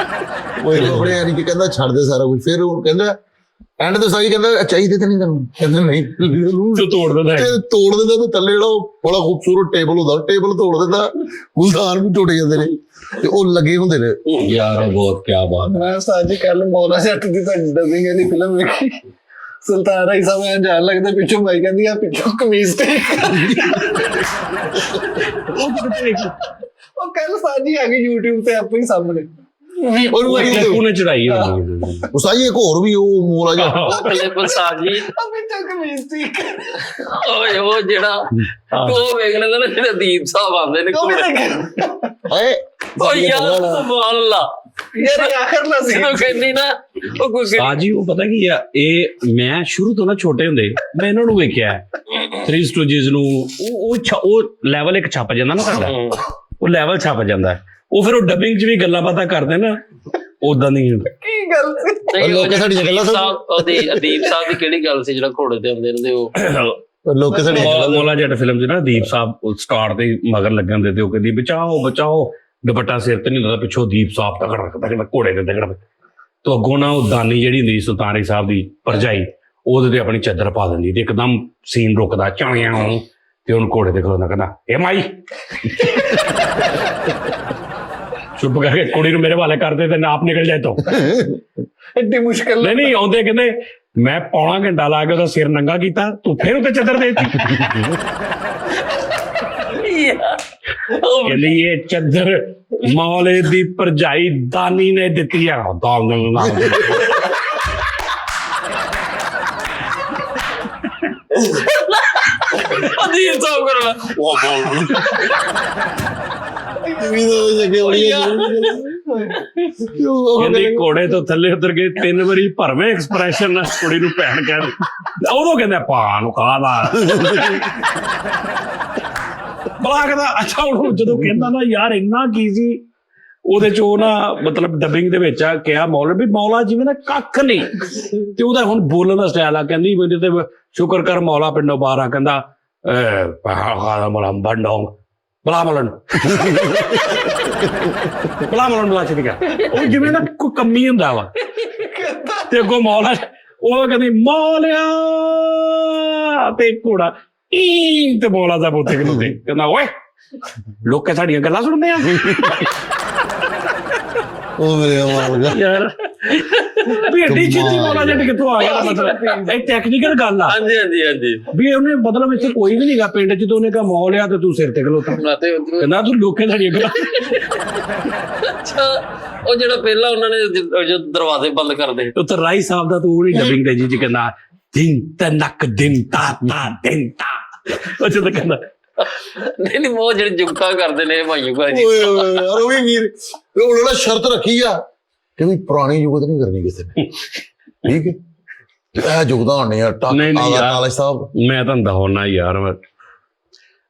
ਉਹ ਆਪਣੇ ਯਾਨੀ ਕਿ ਕਹਿੰਦਾ ਛੱਡ ਦੇ ਸਾਰਾ ਕੁਝ, ਫਿਰ ਉਹ ਕਹਿੰਦਾ ਐਂਡ ਤੇ ਸਾਈ ਕਹਿੰਦਾ ਚਾਹੀਦੇ ਤੇ ਨਹੀਂ ਤੈਨੂੰ, ਕਹਿੰਦੇ ਨਹੀਂ ਤੂੰ ਤੋੜ ਦਿੰਦਾ ਹੈ। ਤੇ ਤੋੜ ਦਿੰਦਾ ਤੇ ਥੱਲੇ ਜਿਹੜਾ ਉਹ ਬੜਾ ਖੂਬਸੂਰਤ ਟੇਬਲ ਹੁੰਦਾ, ਟੇਬਲ ਤੋੜ ਦਿੰਦਾ, ਗੁਲਦਾਨ ਵੀ ਟੁੱਟ ਜਾਂਦੇ ਨੇ ਤੇ ਉਹ ਲੱਗੇ ਹੁੰਦੇ ਨੇ। ਯਾਰ ਬਹੁਤ ਕੀ ਬਾਤ। ਮੈਂ ਉਸਤਾਦ ਜੀ ਕੱਲ ਮੌਲਾ ਜੱਟ ਦੀ ਤਾਂ ਡਬਿੰਗ ਵਾਲੀ ਫਿਲਮ ਵੇਖੀ, ਸੁਲਤਾਨ ਰਾਈ ਸਾਹਿਬ ਐਂ ਜਾਣ ਲੱਗਦਾ, ਪਿੱਛੋਂ ਮਾਈ ਕਹਿੰਦੀ ਆ ਪਿੱਛੋਂ ਕਮੀਜ਼ ਤੇ ਉਹ ਕੱਲ ਸਾਜੀ ਆ ਗਈ YouTube ਤੇ ਆਪੇ ਹੀ ਸਾਹਮਣੇ। ਉਹਨੇ ਚੜਾਈ ਉਹ ਸਾਈ ਇੱਕ ਹੋਰ ਵੀ ਉਹ ਮੋਲਾ ਜਿਹਾ ਉਹ ਕਲਿੱਪ ਸਾਜੀ ਉਹ ਪਿੱਛੋਂ ਕਮੀਜ਼ ਤੇ ਓਏ ਉਹ ਜਿਹੜਾ ਉਹ ਵੇਖ ਲੈਂਦਾ ਨਾ, ਜਿਹੜੇ ਦੀਪ ਸਾਹਿਬ ਆਉਂਦੇ ਨੇ ਉਹ ਵੀ ਘੋੜੇ। ਦੇਖਿਆ ਏ ਓ ਯਾਰ ਸੁਭਾਨ ਅੱਲਾ, ਯਾਰ ਆਖਰ ਨਾ ਸੀ ਜਦੋਂ ਕਹਿੰਦੀ ਨਾ ਉਹ ਕੋਈ ਸਾਜੀ। ਉਹ ਪਤਾ ਕੀ ਆ, ਇਹ ਮੈਂ ਸ਼ੁਰੂ ਤੋਂ ਨਾ ਛੋਟੇ ਹੁੰਦੇ ਮੈਂ ਇਹਨਾਂ ਨੂੰ ਵੇਖਿਆ ਥ੍ਰੀ ਸਟੂਜੀਜ਼ ਨੂੰ। ਉਹ ਲੈਵਲ ਇੱਕ ਛਪ ਜਾਂਦਾ ਨਾ ਸਾਡਾ, ਉਹ ਲੈਵਲ ਛਪ ਜਾਂਦਾ। ਉਹ ਫਿਰ ਉਹ ਡਬਿੰਗ 'ਚ ਵੀ ਗੱਲਾਂ ਬਾਤਾਂ ਕਰਦੇ ਨਾ, ਉਦਾਂ ਦੀ ਕੀ ਗੱਲ ਸੀ। ਨਹੀਂ, ਉਹ ਲੋਕ ਸਾਡੀ ਗੱਲਾਂ ਉਹਦੀ ਅਦੀਪ ਸਾਹਿਬ ਦੀ ਕਿਹੜੀ ਗੱਲ ਸੀ ਜਿਹੜਾ ਘੋੜੇ ਤੇ ਹੁੰਦੇ ਨੇ ਉਹ ਲੋਕ ਸਾਡੇ ਮੌਲਾ ਜੱਟ ਫਿਲਮ 'ਚ ਨਾ ਦੀਪ ਸਾਹਿਬ ਸਟਾਰ ਤੇ ਮਗਰ ਲੱਗੇ ਹੁੰਦੇ ਤੇ ਉਹ ਕਹਿੰਦੀ ਬਚਾਓ ਬਚਾਓ, ਦੁਪੱਟਾ ਸਿਰ ਤੇ ਨਹੀਂ ਹੁੰਦਾ, ਪਿੱਛੋਂ ਦੀਪ ਸਾਹਿਬ ਤਗੜ ਘੋੜੇ ਤੇ ਤਗੜ ਤੇ ਅੱਗੋਂ ਨਾ ਉਹ ਦਾਨੀ ਜਿਹੜੀ ਹੁੰਦੀ ਸੁਲਤਾਨ ਸਾਹਿਬ ਦੀ ਭਰਜਾਈ, ਉਹਦੇ ਤੇ ਆਪਣੀ ਚਾਦਰ ਪਾ ਦਿੰਦੀ ਤੇ ਇੱਕਦਮ ਸੀਨ ਰੁਕਦਾ ਚਾਣਿਆਂ ਨੂੰ ਤੇ ਉਹਨੂੰ ਘੋੜੇ ਤੇ ਖਲੋਂਦਾ, ਕਹਿੰਦਾ ਇਹ ਮਾਈ ਚੁੱਪ ਕਰਕੇ ਕੁੜੀ ਨੂੰ ਮੇਰੇ ਵਾਲੇ ਕਰਦੇ ਤੇ ਨਾਪ ਨਿਕਲ ਜਾਏ ਤੋਂ। ਐਡੀ ਮੁਸ਼ਕਲ ਨਹੀਂ ਆਉਂਦੇ ਕਹਿੰਦੇ ਮੈਂ ਪੌਣਾ ਘੰਟਾ ਲਾ ਕੇ ਉਹਦਾ ਸਿਰ ਨੰਗਾ ਕੀਤਾ, ਤੂੰ ਫਿਰ ਉੱਤੇ ਚਾਦਰ ਦੇ ਦਿੱਤੀ। ਕਹਿੰਦੀ ਇਹ ਚਾਦਰ ਮੌਲੇ ਦੀ ਭਰਜਾਈ ਦਾਨੀ ਨੇ ਦਿੱਤੀ ਆ। ਅਦੀਪ ਸਾਹਿਬ ਕਰਨਾ ਕਹਿੰਦੀ ਘੋੜੇ ਤੋਂ ਥੱਲੇ ਉਤਰ ਕੇ 3 ਵਾਰੀ ਭਰਵੇਂ ਐਕਸਪ੍ਰੈਸ਼ਨ ਨਾਲ ਕੁੜੀ ਨੂੰ ਭੈਣ ਕਹਿੰਦੇ, ਉਦੋਂ ਕਹਿੰਦਾ ਭਾ ਨੂੰ ਕਾਹਦਾ ਬਲਾ ਕਹਿੰਦਾ। ਅੱਛਾ ਹੁਣ ਜਦੋਂ ਕਹਿੰਦਾ ਨਾ ਯਾਰ ਇੰਨਾ ਕੀ ਸੀ ਉਹਦੇ ਚ, ਉਹ ਨਾ ਮਤਲਬ ਡਬਿੰਗ ਦੇ ਵਿੱਚ ਆ ਕਿਹਾ ਮੌਲਾ ਜਿਵੇਂ ਨਾ ਕੱਖ ਨਹੀਂ, ਤੇ ਉਹਦਾ ਹੁਣ ਬੋਲਣ ਦਾ ਸਟਾਈਲ ਆ। ਕਹਿੰਦੀ ਮੇਰੇ ਤੇ ਸ਼ੁਕਰ ਕਰ ਮੌਲਾ ਪਿੰਡੋਂ ਬਾਹਰ ਆ, ਕਹਿੰਦਾ ਮੌਲਾ ਬੰਡੋਂ ਬਲਾ ਮਲਣ ਬਲਾ ਚਿਕਾ, ਉਹ ਜਿਵੇਂ ਨਾ ਕੋਈ ਕੰਮੀ ਹੁੰਦਾ ਵਾ। ਤੇ ਅੱਗੋਂ ਮੌਲਾ ਉਹ ਕਹਿੰਦੀ ਮੌਲਿਆ ਤੇ ਘੋੜਾ ਤੇ ਮੌਲਾ ਦਾ ਬੋਤੇ ਕਿਨੂੰ ਤੇ ਕਹਿੰਦਾ ਓਏ ਲੋਕਾਂ ਸਾਡੀਆਂ ਗੱਲਾਂ ਸੁਣਦੇ ਆ। ਉਹ ਮੇਰੇ ਮਾਰ ਗਿਆ ਯਾਰ ਵੀ ਐਡੀ ਛੇਤੀ ਮੌਲਾ ਜੱਟ ਕਿੱਥੋਂ ਆ ਗਿਆ? ਮਤਲਬ ਇਹ ਟੈਕਨੀਕਲ ਗੱਲ ਆ ਹਾਂਜੀ ਵੀ ਉਹਨੇ ਮਤਲਬ ਇੱਥੇ ਕੋਈ ਵੀ ਨਹੀਂਗਾ ਪਿੰਡ 'ਚ, ਤੇ ਉਹਨੇ ਕਿਹਾ ਮੌਲਿਆ ਤੇ ਤੂੰ ਸਿਰ ਤੇ ਖਲੋਤਾ, ਕਹਿੰਦਾ ਤੂੰ ਲੋਕਾਂ ਸਾਡੀਆਂ ਗੱਲਾਂ। ਅੱਛਾ ਉਹ ਜਿਹੜਾ ਪਹਿਲਾਂ ਉਹਨਾਂ ਨੇ ਜੋ ਦਰਵਾਜ਼ੇ ਬੰਦ ਕਰਦੇ ਉੱਥੇ ਰਾਈ ਸਾਹਿਬ ਦਾ ਤੂੰ ਉਹਦੀ ਡਬਿੰਗ ਦੇ ਜੀ ਕਹਿੰਦਾ ਦਿਨ ਤਨਕ ਦਿਨ ਤਾ ਦਿਨ ਤਾ, ਉਹ ਜਦੋਂ ਕਹਿੰਦਾ ਨਹੀਂ ਉਹ ਜਿਹੜੇ ਜੁਗਤਾ ਕਰਦੇ ਨੇ ਭਾਈਓ ਭਾਜੀ। ਓਏ ਯਾਰ ਉਹ ਵੀ ਵੀਰ ਉਹਨਾਂ ਨੇ ਸ਼ਰਤ ਰੱਖੀ ਆ ਕਿ ਵੀ ਪੁਰਾਣੀ ਜੁਗਤ ਨਹੀਂ ਕਰਨੀ ਕਿਸੇ ਨੇ, ਠੀਕ ਹੈ? ਇਹ ਜੁਗਤਾਂ ਹੋਣੀ ਆ ਟੱਕ ਕਾਲਜ ਸਾਹਿਬ। ਮੈਂ ਤੁਹਾਨੂੰ ਦੱਸਣਾ ਯਾਰ,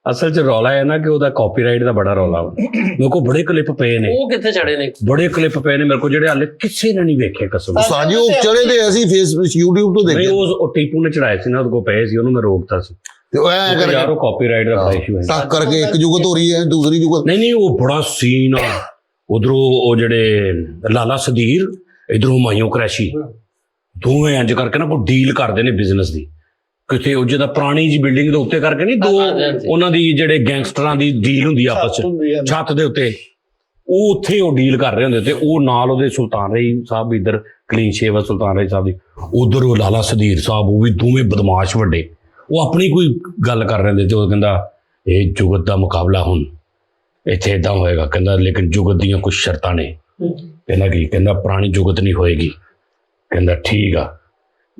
ਅਸਲ 'ਚ ਰੌਲਾ ਹੈ ਨਾ ਕਿ ਉਹਦਾ ਕਾਪੀਰਾਈਟ ਦਾ ਬੜਾ ਰੌਲਾ ਵਾ। ਮੇਰੇ ਕੋਲ ਬੜੇ ਕਲਿੱਪ ਪਏ ਨੇ, ਉਹ ਕਿੱਥੇ ਚੜੇ ਨੇ? ਬੜੇ ਕਲਿੱਪ ਪਏ ਨੇ ਮੇਰੇ ਕੋਲ ਜਿਹੜੇ ਹਾਲੇ ਕਿਸੇ ਨੇ ਨਹੀਂ ਵੇਖੇ ਕਸਮ। ਸਾਜੀ ਉਹ ਚੜੇ ਤੇ ਅਸੀਂ ਫੇਸਬੁੱਕ YouTube ਤੋਂ ਨਹੀਂ ਦੇਖੇ, ਉਹ ਟੀਪੂ ਨੇ ਚੜਾਏ ਸੀ ਨਾ, ਉਹਦੇ ਕੋਲ ਪਏ ਸੀ, ਉਹਨੂੰ ਮੈਂ ਰੋਕਤਾ ਸੀ ਤੇ ਉਹ ਐ ਯਾਰ ਕਰਕੇ ਉਹ ਕਾਪੀਰਾਈਟ ਦਾ ਬੜਾ ਇਸ਼ੂ ਹੈ। ਟੱਕ ਕਰਕੇ ਇੱਕ ਜੁਗਤ ਹੋ ਰਹੀ ਹੈ ਦੂਸਰੀ ਜੁਗਤ। ਨਹੀਂ ਉਹ ਬੜਾ ਸੀਨ ਆ। ਉਧਰੋਂ ਉਹ ਜਿਹੜੇ ਲਾਲਾ ਸਦੀਰ, ਇਧਰੋਂ ਮਾਈਓ ਕਰੈਸ਼ੀ, ਦੋਵੇਂ ਇੰਜ ਕਰਕੇ ਨਾ ਉਹ ਡੀਲ ਕਰਦੇ ਨੇ ਬਿਜ਼ਨਸ ਦੀ। ਕਿਤੇ ਉਹ ਜਿਹਦਾ ਪੁਰਾਣੀ ਜੀ ਬਿਲਡਿੰਗ ਦੇ ਉੱਤੇ ਕਰਕੇ ਨਹੀਂ, ਦੋ ਉਹਨਾਂ ਦੀ ਜਿਹੜੇ ਗੈਂਗਸਟਰਾਂ ਦੀ ਡੀਲ ਹੁੰਦੀ ਆਪਸ ਚ ਛੱਤ ਦੇ ਉੱਤੇ, ਉਹ ਉੱਥੇ ਉਹ ਡੀਲ ਕਰ ਰਹੇ ਹੁੰਦੇ ਤੇ ਉਹ ਨਾਲ ਉਹਦੇ ਸੁਲਤਾਨ ਰਾਈ ਸਾਹਿਬ ਇੱਧਰ ਕਲੀਨ ਸ਼ੇਵ ਸੁਲਤਾਨ ਰਾਈ ਸਾਹਿਬ ਦੀ, ਉਧਰ ਉਹ ਲਾਲਾ ਸਦੀਰ ਸਾਹਿਬ, ਉਹ ਵੀ ਦੋਵੇਂ ਬਦਮਾਸ਼ ਵੱਡੇ, ਉਹ ਆਪਣੀ ਕੋਈ ਗੱਲ ਕਰ ਰਹੇ ਹੁੰਦੇ ਤੇ ਉਹ ਕਹਿੰਦਾ ਇਹ ਜੁਗਤ ਦਾ ਮੁਕਾਬਲਾ ਹੁਣ ਇੱਥੇ ਏਦਾਂ ਹੋਏਗਾ, ਕਹਿੰਦਾ ਲੇਕਿਨ ਜੁਗਤ ਦੀਆਂ ਕੁਝ ਸ਼ਰਤਾਂ ਨੇ। ਕਹਿੰਦਾ ਕੀ? ਕਹਿੰਦਾ ਪੁਰਾਣੀ ਜੁਗਤ ਨਹੀਂ ਹੋਏਗੀ। ਕਹਿੰਦਾ ਠੀਕ ਆ,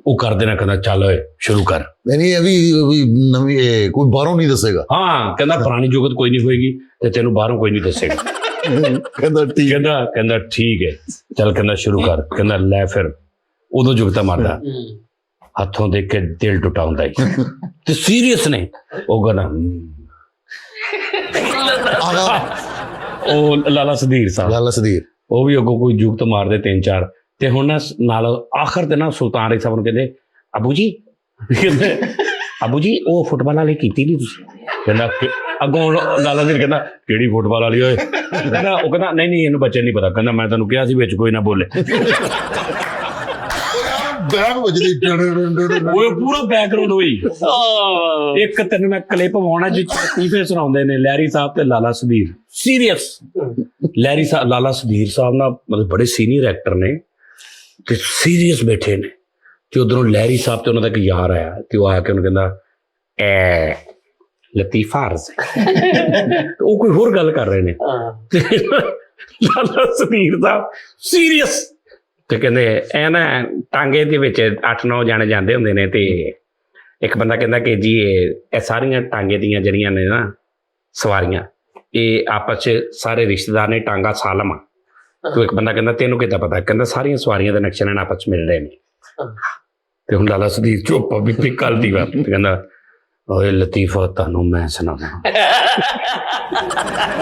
ਉਹ ਕਰ ਦੇਣਾ। ਕਹਿੰਦਾ ਚੱਲ ਓਏ ਸ਼ੁਰੂ ਕਰ। ਨਹੀਂ ਇਹ ਵੀ ਨਵੀਂ ਕੋਈ ਬਾਹਰੋਂ ਨਹੀਂ ਦੱਸੇਗਾ। ਹਾਂ ਕਹਿੰਦਾ ਪੁਰਾਣੀ ਜੁਗਤ ਕੋਈ ਨਹੀਂ ਹੋਏਗੀ ਤੇ ਤੈਨੂੰ ਬਾਹਰੋਂ ਕੋਈ ਨਹੀਂ ਦੱਸੇਗਾ। ਕਹਿੰਦਾ ਠੀਕ, ਕਹਿੰਦਾ ਠੀਕ ਹੈ ਚੱਲ, ਕਹਿੰਦਾ ਸ਼ੁਰੂ ਕਰ। ਕਹਿੰਦਾ ਲੈ ਫਿਰ ਉਦੋਂ ਜੁਗਤਾ ਮਾਰਦਾ, ਹੱਥੋਂ ਦੇਖ ਕੇ ਦਿਲ ਟੁੱਟਾਉਂਦਾ ਹੀ ਤੇ ਸੀਰੀਅਸ ਨੇ। ਉਹ ਕਹਿੰਦਾ ਉਹ ਲਾਲਾ ਸਦੀਰ ਸਾਹਿਬ, ਲਾਲਾ ਸਦੀਰ ਉਹ ਵੀ ਅੱਗੋਂ ਕੋਈ ਜੁਗਤ ਮਾਰਦੇ 3-4 ਤੇ ਹੁਣ ਨਾ ਨਾਲ ਆਖਰ ਤੇ ਨਾ ਸੁਲਤਾਨ ਰਾਈ ਸਾਹਿਬ ਨੂੰ ਕਹਿੰਦੇ ਅਬੂ ਜੀ, ਕਹਿੰਦੇ ਅਬੂ ਜੀ ਉਹ ਫੁੱਟਬਾਲ ਵਾਲੀ ਕੀਤੀ ਨਹੀਂ ਤੁਸੀਂ? ਕਹਿੰਦਾ ਅੱਗੋਂ ਲਾਲਾ ਸਦੀਰ ਕਹਿੰਦਾ ਕਿਹੜੀ ਫੁੱਟਬਾਲ ਵਾਲੀ ਓਏ? ਕਹਿੰਦਾ ਉਹ ਕਹਿੰਦਾ ਨਹੀਂ ਇਹਨੂੰ ਬੱਚੇ ਨਹੀਂ ਪਤਾ। ਕਹਿੰਦਾ ਮੈਂ ਤੁਹਾਨੂੰ ਕਿਹਾ ਸੀ ਵਿੱਚ ਕੋਈ ਨਾ ਬੋਲੇ। ਬੈਗ ਵੱਜਦੀ ਉਹ ਪੂਰਾ ਬੈਕਗ੍ਰਾਉਂਡ ਹੋਈ। ਇੱਕ ਤੈਨੂੰ ਮੈਂ ਕਲਿੱਪ ਪਾਉਣਾ ਜਿੱਥੇ ਲਤੀਫੇ ਸੁਣਾਉਂਦੇ ਨੇ ਲਹਿਰੀ ਸਾਹਿਬ ਤੇ ਲਾਲਾ ਸੁਧੀਰ, ਸੀਰੀਅਸ। ਲਹਿਰੀ ਸਾਹਿਬ, ਲਾਲਾ ਸੁਧੀਰ ਸਾਹਿਬ ਨਾ ਮਤਲਬ ਬੜੇ ਸੀਨੀਅਰ ਐਕਟਰ ਨੇ ਤੇ ਸੀਰੀਅਸ ਬੈਠੇ ਨੇ, ਤੇ ਉਧਰੋਂ ਲਹਿਰੀ ਸਾਹਿਬ ਤੇ ਉਹਨਾਂ ਦਾ ਇੱਕ ਯਾਰ ਆਇਆ ਤੇ ਉਹ ਆ ਕੇ ਉਹਨੂੰ ਕਹਿੰਦਾ ਲਤੀਫਾ ਅਰਜ਼ ਉਹ ਕੋਈ ਹੋਰ ਗੱਲ ਕਰ ਰਹੇ ਨੇ ਤੇ ਲਾਲਾ ਸੁਧੀਰ ਸਾਹਿਬ ਸੀਰੀਅਸ ਤੇ ਕਹਿੰਦੇ ਇਹ ਨਾ ਟਾਂਗੇ ਦੇ ਵਿੱਚ 8-9 ਜਾਣੇ ਜਾਂਦੇ ਹੁੰਦੇ ਨੇ ਤੇ ਇੱਕ ਬੰਦਾ ਕਹਿੰਦਾ ਕਿ ਜੀ ਇਹ ਸਾਰੀਆਂ ਟਾਂਗੇ ਦੀਆਂ ਜਿਹੜੀਆਂ ਨੇ ਨਾ ਸਵਾਰੀਆਂ ਇਹ ਆਪਸ 'ਚ ਸਾਰੇ ਰਿਸ਼ਤੇਦਾਰ ਨੇ, ਟਾਂਗਾ ਸਾਲਮ ਆ। ਤੇ ਇੱਕ ਬੰਦਾ ਕਹਿੰਦਾ ਤੈਨੂੰ ਕਿੱਦਾਂ ਪਤਾ? ਕਹਿੰਦਾ ਸਾਰੀਆਂ ਸਵਾਰੀਆਂ ਦੇ ਨਕਸ਼ੇ ਨਾਲ ਆਪਸ 'ਚ ਮਿਲ ਰਹੇ ਨੇ। ਤੇ ਹੁਣ ਲਾਲਾ ਸੁਧੀਰ ਚੁੱਪ ਵੀ ਪਈ ਕੱਲ ਦੀ ਗੱਲ ਤੇ ਕਹਿੰਦਾ ਓਏ ਲਤੀਫਾ ਤੁਹਾਨੂੰ ਮੈਂ ਸੁਣਾਵਾਂ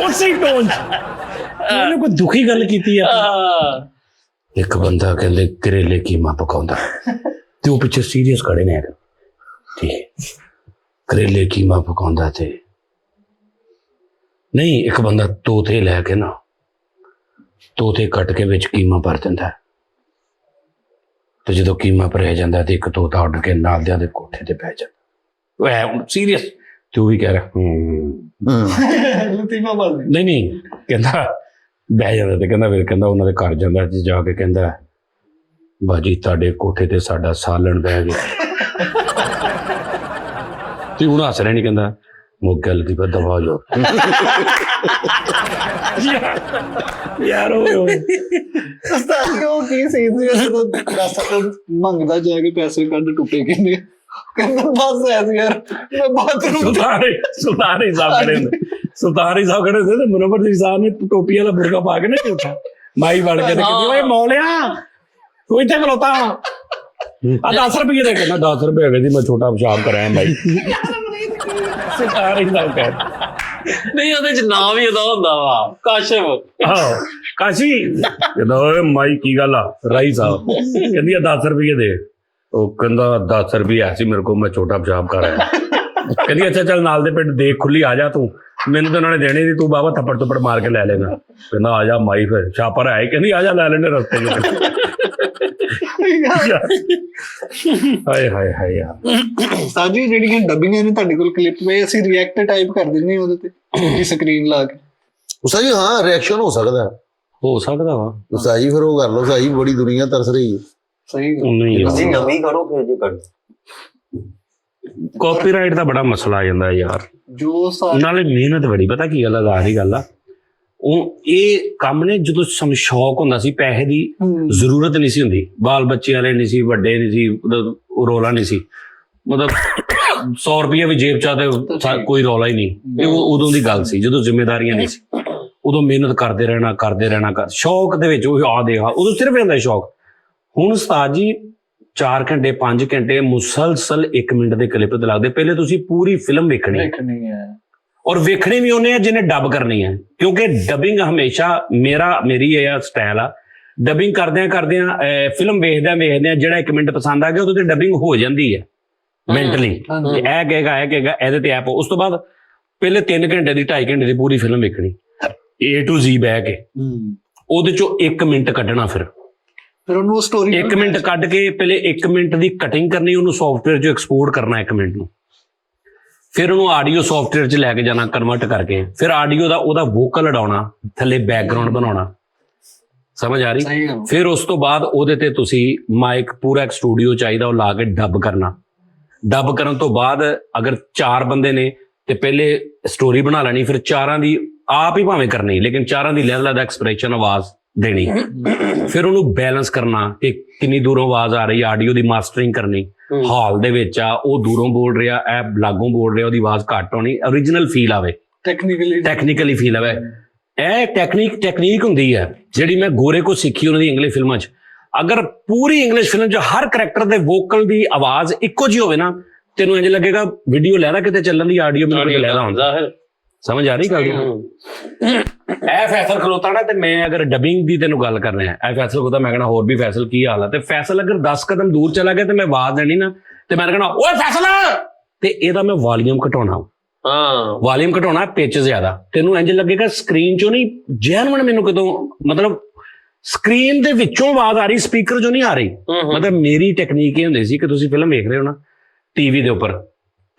ਉਸੇ ਟੋਨ 'ਚ ਉਹਨੇ ਕੋਈ ਦੁਖੀ ਗੱਲ ਕੀਤੀ ਆ। ਇੱਕ ਬੰਦਾ ਕਹਿੰਦੇ ਕਰੇਲੇ ਕੀਮਾ ਪਕਾਉਂਦਾ ਤੇ ਉਹ ਪਿੱਛੇ ਸੀਰੀਅਸ ਖੜੇ ਨੇ, ਠੀਕ ਹੈ ਕਰੇਲੇ ਕੀਮਾ ਪਕਾਉਂਦਾ ਤੇ ਨਹੀਂ, ਇੱਕ ਬੰਦਾ ਤੋਤੇ ਲੈ ਕੇ ਨਾ ਤੋਤੇ ਕੱਟ ਕੇ ਵਿੱਚ ਕੀਮਾ ਭਰ ਦਿੰਦਾ ਤੇ ਜਦੋਂ ਕੀਮਾ ਭਰਿਆ ਜਾਂਦਾ ਤੇ ਇੱਕ ਤੋਤਾ ਉੱਡ ਕੇ ਨਾਲਦਿਆਂ ਦੇ ਕੋਠੇ ਤੇ ਪੈ ਜਾਂਦਾ। ਉਹ ਸੀਰੀਅਸ ਤੇ ਉਹ ਵੀ ਕਹਿ ਰਿਹਾ ਲਤੀਫਾ ਬਾਜ਼ ਨਹੀਂ ਕਹਿੰਦਾ ਬਹਿ ਜਾਂਦਾ ਤੇ ਕਹਿੰਦਾ ਫਿਰ ਕਹਿੰਦਾ ਉਹਨਾਂ ਦੇ ਘਰ ਜਾਂਦਾ ਤੇ ਜਾ ਕੇ ਕਹਿੰਦਾ ਬਾਜੀ ਤੁਹਾਡੇ ਕੋਠੇ ਤੇ ਸਾਡਾ ਸਾਲਣ ਬਹਿ ਗਿਆ ਤੇ ਹੁਣ ਹੱਸ ਰਿਹਾ ਨਹੀਂ, ਕਹਿੰਦਾ ਮੁੱਕ ਗੱਲ ਦੀ ਦਵਾ ਜੋ ਯਾਰ ਓਏ ਉਸਤਾਦ ਉਹ ਕੀ ਸੀ ਜਦੋਂ ਰਸਤਾ ਮੰਗਦਾ ਜਾ ਕੇ ਪੈਸੇ ਕੱਢ ਟੁੱਟੇ ਕਹਿੰਦੇ ਬਸ ਐਸੇ ਯਾਰ ਮੈਂ ਬਾਥਰੂਮ ਸੁਲਤਾਨ ਸਾਹਿਬ ਖੜੇ ਸੀ ਤੇ ਮਨੋਹਰ ਜੀ ਸਾਹਿਬ ਨੇ ਟੋਪੀ ਵਾਲਾ ਬੁਰਕਾ ਪਾ ਕੇ ਨਾ ਝੂਠਾ ਮਾਈ ਵੜ ਕੇ ਤੇ ਕਹਿੰਦੀ ਓਏ ਮੌਲਿਆ ਤੂੰ ਇੱਥੇ ਖਲੋਤਾ ਆ 10 ਰੁਪਏ ਦੇ, ਕਹਿੰਦਾ 10 ਰੁਪਏ ਹੈਗੇ ਸੀ ਮੈਂ ਛੋਟਾ ਪਿਸ਼ਾਬ ਕਰਾਇਆ ਬਾਈ। ਸੁਲਤਾਨ ਸਾਹਿਬ ਕਹਿੰਦੇ ਨਹੀਂ ਉਹਦੇ ਚ ਨਾਮ ਵੀ ਉਹਦਾ ਹੁੰਦਾ ਵਾ ਕਾਸ਼ਫ। ਆਹੋ ਕਾਸ਼ੀ ਕਹਿੰਦਾ ਓਏ ਮਾਈ ਕੀ ਗੱਲ ਆ? ਰਾਈ ਸਾਹਿਬ ਕਹਿੰਦੀ ਆ 10 ਰੁਪਏ ਦੇ। ਉਹ ਕਹਿੰਦਾ 10 ਰੁਪਏ ਸੀ ਮੇਰੇ ਕੋਲ, ਮੈਂ ਛੋਟਾ ਪਿਸ਼ਾਬ ਕਰ ਆਇਆ। ਕਹਿੰਦੀ ਅੱਛਾ ਚੱਲ ਨਾਲ ਦੇ ਪਿੰਡ ਦੇਖ ਖੁੱਲੀ ਆ ਜਾ ਤੂੰ, ਮੈਨੂੰ ਤਾਂ ਉਹਨਾਂ ਨੇ ਦੇਣੀ ਸੀ, ਤੂੰ ਬਾਬਾ ਥੱਪੜ ਥੁੱਪੜ ਮਾਰ ਕੇ ਲੈ ਲੈਣਾ। ਕਹਿੰਦਾ ਆ ਜਾ ਮਾਈ ਫਿਰ ਛਾਪਰ ਆਏ, ਕਹਿੰਦੀ ਆ ਜਾ ਲੈ ਲੈਣੇ ਰਸਤੇ ਚ। ਹਾਏ ਹਾਏ ਹਾਏ ਯਾਰ ਸਾਡੀ ਜਿਹੜੀਆਂ ਡੱਬੀਆਂ ਨੇ ਤੁਹਾਡੇ ਕੋਲ ਕਲਿੱਪ ਪਏ ਅਸੀਂ ਰਿਐਕਟ ਟਾਈਪ ਕਰ ਦਿੰਦੇ ਉਹਦੇ ਤੇ ਸਕਰੀਨ ਲਾ ਕੇ। ਉਸਾ ਜੀ ਹਾਂ ਰਿਐਕਸ਼ਨ ਹੋ ਸਕਦਾ ਵਾ ਉਸਾ ਜੀ, ਫਿਰ ਉਹ ਕਰ ਲਓ ਉਸਾ ਜੀ, ਬੜੀ ਦੁਨੀਆ ਤਰਸ ਰਹੀ ਹੈ। ਸਹੀ ਤੁਸੀਂ ਨਵੀਂ ਕਰੋ ਫਿਰ ਜੇ ਕਰ ਕਾਪੀਰਾਈਟ ਦਾ ਬੜਾ ਮਸਲਾ ਆ ਜਾਂਦਾ ਯਾਰ, ਜੋ ਨਾਲੇ ਮਿਹਨਤ ਬੜੀ। ਪਤਾ ਕੀ ਗੱਲ ਆ, ਆਹੀ ਗੱਲ ਆ, ਉਹ ਇਹ ਕੰਮ ਨੇ ਜਦੋਂ ਸਾਨੂੰ ਸ਼ੌਕ ਹੁੰਦਾ ਸੀ, ਪੈਸੇ ਦੀ ਜ਼ਰੂਰਤ ਨਹੀਂ ਸੀ ਹੁੰਦੀ, ਬਾਲ ਬੱਚੇ ਵਾਲੇ ਨਹੀਂ ਸੀ, ਵੱਡੇ ਨਹੀਂ ਸੀ, ਉਹ ਰੌਲਾ ਨਹੀਂ ਸੀ, ਮਤਲਬ 100 ਰੁਪਏ ਵੀ ਜੇਬ ਚ ਤੇ ਕੋਈ ਰੌਲਾ ਹੀ ਨਹੀਂ। ਇਹ ਉਦੋਂ ਦੀ ਗੱਲ ਸੀ ਜਦੋਂ ਜ਼ਿੰਮੇਵਾਰੀਆਂ ਨਹੀਂ ਸੀ, ਉਦੋਂ ਮਿਹਨਤ ਕਰਦੇ ਰਹਿਣਾ ਸ਼ੌਕ ਦੇ ਵਿੱਚ ਉਹ ਆ ਦੇਗਾ, ਉਦੋਂ ਸਿਰਫ ਹੁੰਦਾ ਸ਼ੌਕ। ਹੁਣ ਉਸਤਾਦ ਜੀ 4 ਘੰਟੇ 5 ਘੰਟੇ ਮੁਸਲਸਲ 1 ਮਿੰਟ ਦੇ ਕਲਿੱਪ ਤੇ ਲੱਗਦੇ। ਪਹਿਲੇ ਤੁਸੀਂ ਪੂਰੀ ਫਿਲਮ ਵੇਖਣੀ ਹੈ ਔਰ ਵੇਖਣੀ ਵੀ ਉਹਨੇ ਜਿਹਨੇ ਡੱਬ ਕਰਨੀ ਹੈ, ਕਿਉਂਕਿ ਡੱਬਿੰਗ ਹਮੇਸ਼ਾ ਮੇਰੀ ਇਹ ਸਟਾਈਲ ਆ। ਡੱਬਿੰਗ ਕਰਦਿਆਂ ਫਿਲਮ ਵੇਖਦਿਆਂ ਜਿਹੜਾ 1 ਮਿੰਟ ਪਸੰਦ ਆ ਗਿਆ ਉਹਦੇ ਤੇ ਡੱਬਿੰਗ ਹੋ ਜਾਂਦੀ ਹੈ ਮੈਂਟਲੀ। ਇਹ ਕਹੇਗਾ ਇਹਦੇ ਤੇ ਐਪ। ਉਸ ਤੋਂ ਬਾਅਦ ਪਹਿਲੇ 3 ਘੰਟੇ ਦੀ 2.5 ਘੰਟੇ ਦੀ ਪੂਰੀ ਫਿਲਮ ਵੇਖਣੀ A to Z ਬਹਿ ਕੇ, ਉਹਦੇ ਚੋਂ 1 ਮਿੰਟ ਕੱਢਣਾ, ਫਿਰ ਉਹਨੂੰ ਸਟੋਰੀ 1 ਮਿੰਟ ਕੱਢ ਕੇ ਪਹਿਲੇ 1 ਮਿੰਟ ਦੀ ਕਟਿੰਗ ਕਰਨੀ, ਉਹਨੂੰ ਸੌਫਟਵੇਅਰ 'ਚ ਐਕਸਪੋਰਟ ਕਰਨਾ 1 ਮਿੰਟ ਨੂੰ, ਫਿਰ ਉਹਨੂੰ ਆਡੀਓ ਸੌਫਟਵੇਅਰ 'ਚ ਲੈ ਕੇ ਜਾਣਾ ਕਨਵਰਟ ਕਰਕੇ, ਫਿਰ ਆਡੀਓ ਦਾ ਉਹਦਾ ਵੋਕਲ ਉਡਾਉਣਾ, ਥੱਲੇ ਬੈਕਗ੍ਰਾਉਂਡ ਬਣਾਉਣਾ। ਸਮਝ ਆ ਰਹੀ? ਫਿਰ ਉਸ ਤੋਂ ਬਾਅਦ ਉਹਦੇ ਤੇ ਤੁਸੀਂ ਮਾਈਕ ਪੂਰਾ ਇੱਕ ਸਟੂਡੀਓ ਚਾਹੀਦਾ, ਉਹ ਲਾ ਕੇ ਡੱਬ ਕਰਨਾ। ਡੱਬ ਕਰਨ ਤੋਂ ਬਾਅਦ ਅਗਰ 4 ਬੰਦੇ ਨੇ ਤੇ ਪਹਿਲੇ ਸਟੋਰੀ ਬਣਾ ਲੈਣੀ, ਫਿਰ 4ਾਂ ਦੀ ਆਪ ਹੀ ਭਾਵੇਂ ਕਰਨੀ, ਲੇਕਿਨ 4ਾਂ ਦੀ ਅਲੱਗ-ਅਲੱਗ ਐਕਸਪ੍ਰੈਸ਼ਨ ਆਵਾਜ਼ ਦੇਣੀ, ਫਿਰ ਉਹਨੂੰ ਬੈਲੈਂਸ ਕਰਨਾ ਕਿ ਕਿੰਨੀ ਦੂਰੋਂ ਆਵਾਜ਼ ਆ ਰਹੀ, ਆਡੀਓ ਦੀ ਮਾਸਟਰਿੰਗ ਕਰਨੀ। ਹਾਲ ਦੇ ਵਿੱਚ ਆ, ਉਹ ਦੂਰੋਂ ਬੋਲ ਰਿਹਾ, ਇਹ ਲਾਗੋਂ ਬੋਲ ਰਿਹਾ, ਉਹਦੀ ਆਵਾਜ਼ ਘੱਟ ਹੋਣੀ, ਓਰੀਜਨਲ ਫੀਲ ਆਵੇ, ਟੈਕਨੀਕਲੀ ਫੀਲ ਆਵੇ। ਇਹ ਟੈਕਨੀਕ ਹੁੰਦੀ ਹੈ ਜਿਹੜੀ ਮੈਂ ਗੋਰੇ ਕੋ ਸਿੱਖੀ ਉਹਨਾਂ ਦੀ ਇੰਗਲਿਸ਼ ਫਿਲਮਾਂ 'ਚ। ਅਗਰ ਪੂਰੀ ਇੰਗਲਿਸ਼ ਫਿਲਮ 'ਚ ਹਰ ਕਰੈਕਟਰ ਦੇ ਵੋਕਲ ਦੀ ਆਵਾਜ਼ ਇੱਕੋ ਜਿਹੀ ਹੋਵੇ ਨਾ, ਤੈਨੂੰ ਇੰਝ ਲੱਗੇਗਾ ਵੀਡੀਓ ਲੈਦਾ ਕਿਤੇ ਚੱਲਣ ਦੀ, ਆਡੀਓ ਮੈਨੂੰ ਕਿਤੇ ਲੈਦਾ ਹੁੰਦਾ। ਸਮਝ ਆ ਰਹੀ ਗੱਲ? ਇਹ ਫੈਸਲ ਖਲੋਤਾ ਨਾ, ਤੇ ਮੈਂ ਅਗਰ ਡਬਿੰਗ ਦੀ ਤੈਨੂੰ ਗੱਲ ਕਰ ਰਿਹਾ, ਇਹ ਫੈਸਲ ਖਲੋਤਾ, ਮੈਂ ਕਹਿਣਾ ਹੋਰ ਵੀ ਫੈਸਲ ਕੀ ਹਾਲ ਆ, ਤੇ ਫੈਸਲ ਅਗਰ 10 ਕਦਮ ਦੂਰ ਚਲਾ ਗਿਆ ਤੇ ਮੈਂ ਆਵਾਜ਼ ਦੇਣੀ ਨਾ, ਤੇ ਮੈਂ ਕਹਿਣਾ ਓਏ ਫੈਸਲ, ਤੇ ਇਹਦਾ ਮੈਂ ਵਾਲੀਅਮ ਘਟਾਉਣਾ। ਵਾਲੀਅਮ ਘਟਾਉਣਾ, ਪਿੱਚ ਜ਼ਿਆਦਾ, ਤੈਨੂੰ ਇੰਝ ਲੱਗੇਗਾ ਸਕਰੀਨ ਚੋਂ ਨਹੀਂ, ਜੈਨੂਇਨ ਮੈਨੂੰ ਕਿਤੋਂ, ਮਤਲਬ ਸਕਰੀਨ ਦੇ ਵਿੱਚੋਂ ਆਵਾਜ਼ ਆ ਰਹੀ, ਸਪੀਕਰ ਚੋਂ ਨਹੀਂ ਆ ਰਹੀ। ਮਤਲਬ ਮੇਰੀ ਟੈਕਨੀਕ ਇਹ ਹੁੰਦੀ ਸੀ ਕਿ ਤੁਸੀਂ ਫਿਲਮ ਵੇਖ ਰਹੇ ਹੋ ਨਾ ਟੀਵੀ ਦੇ ਉੱਪਰ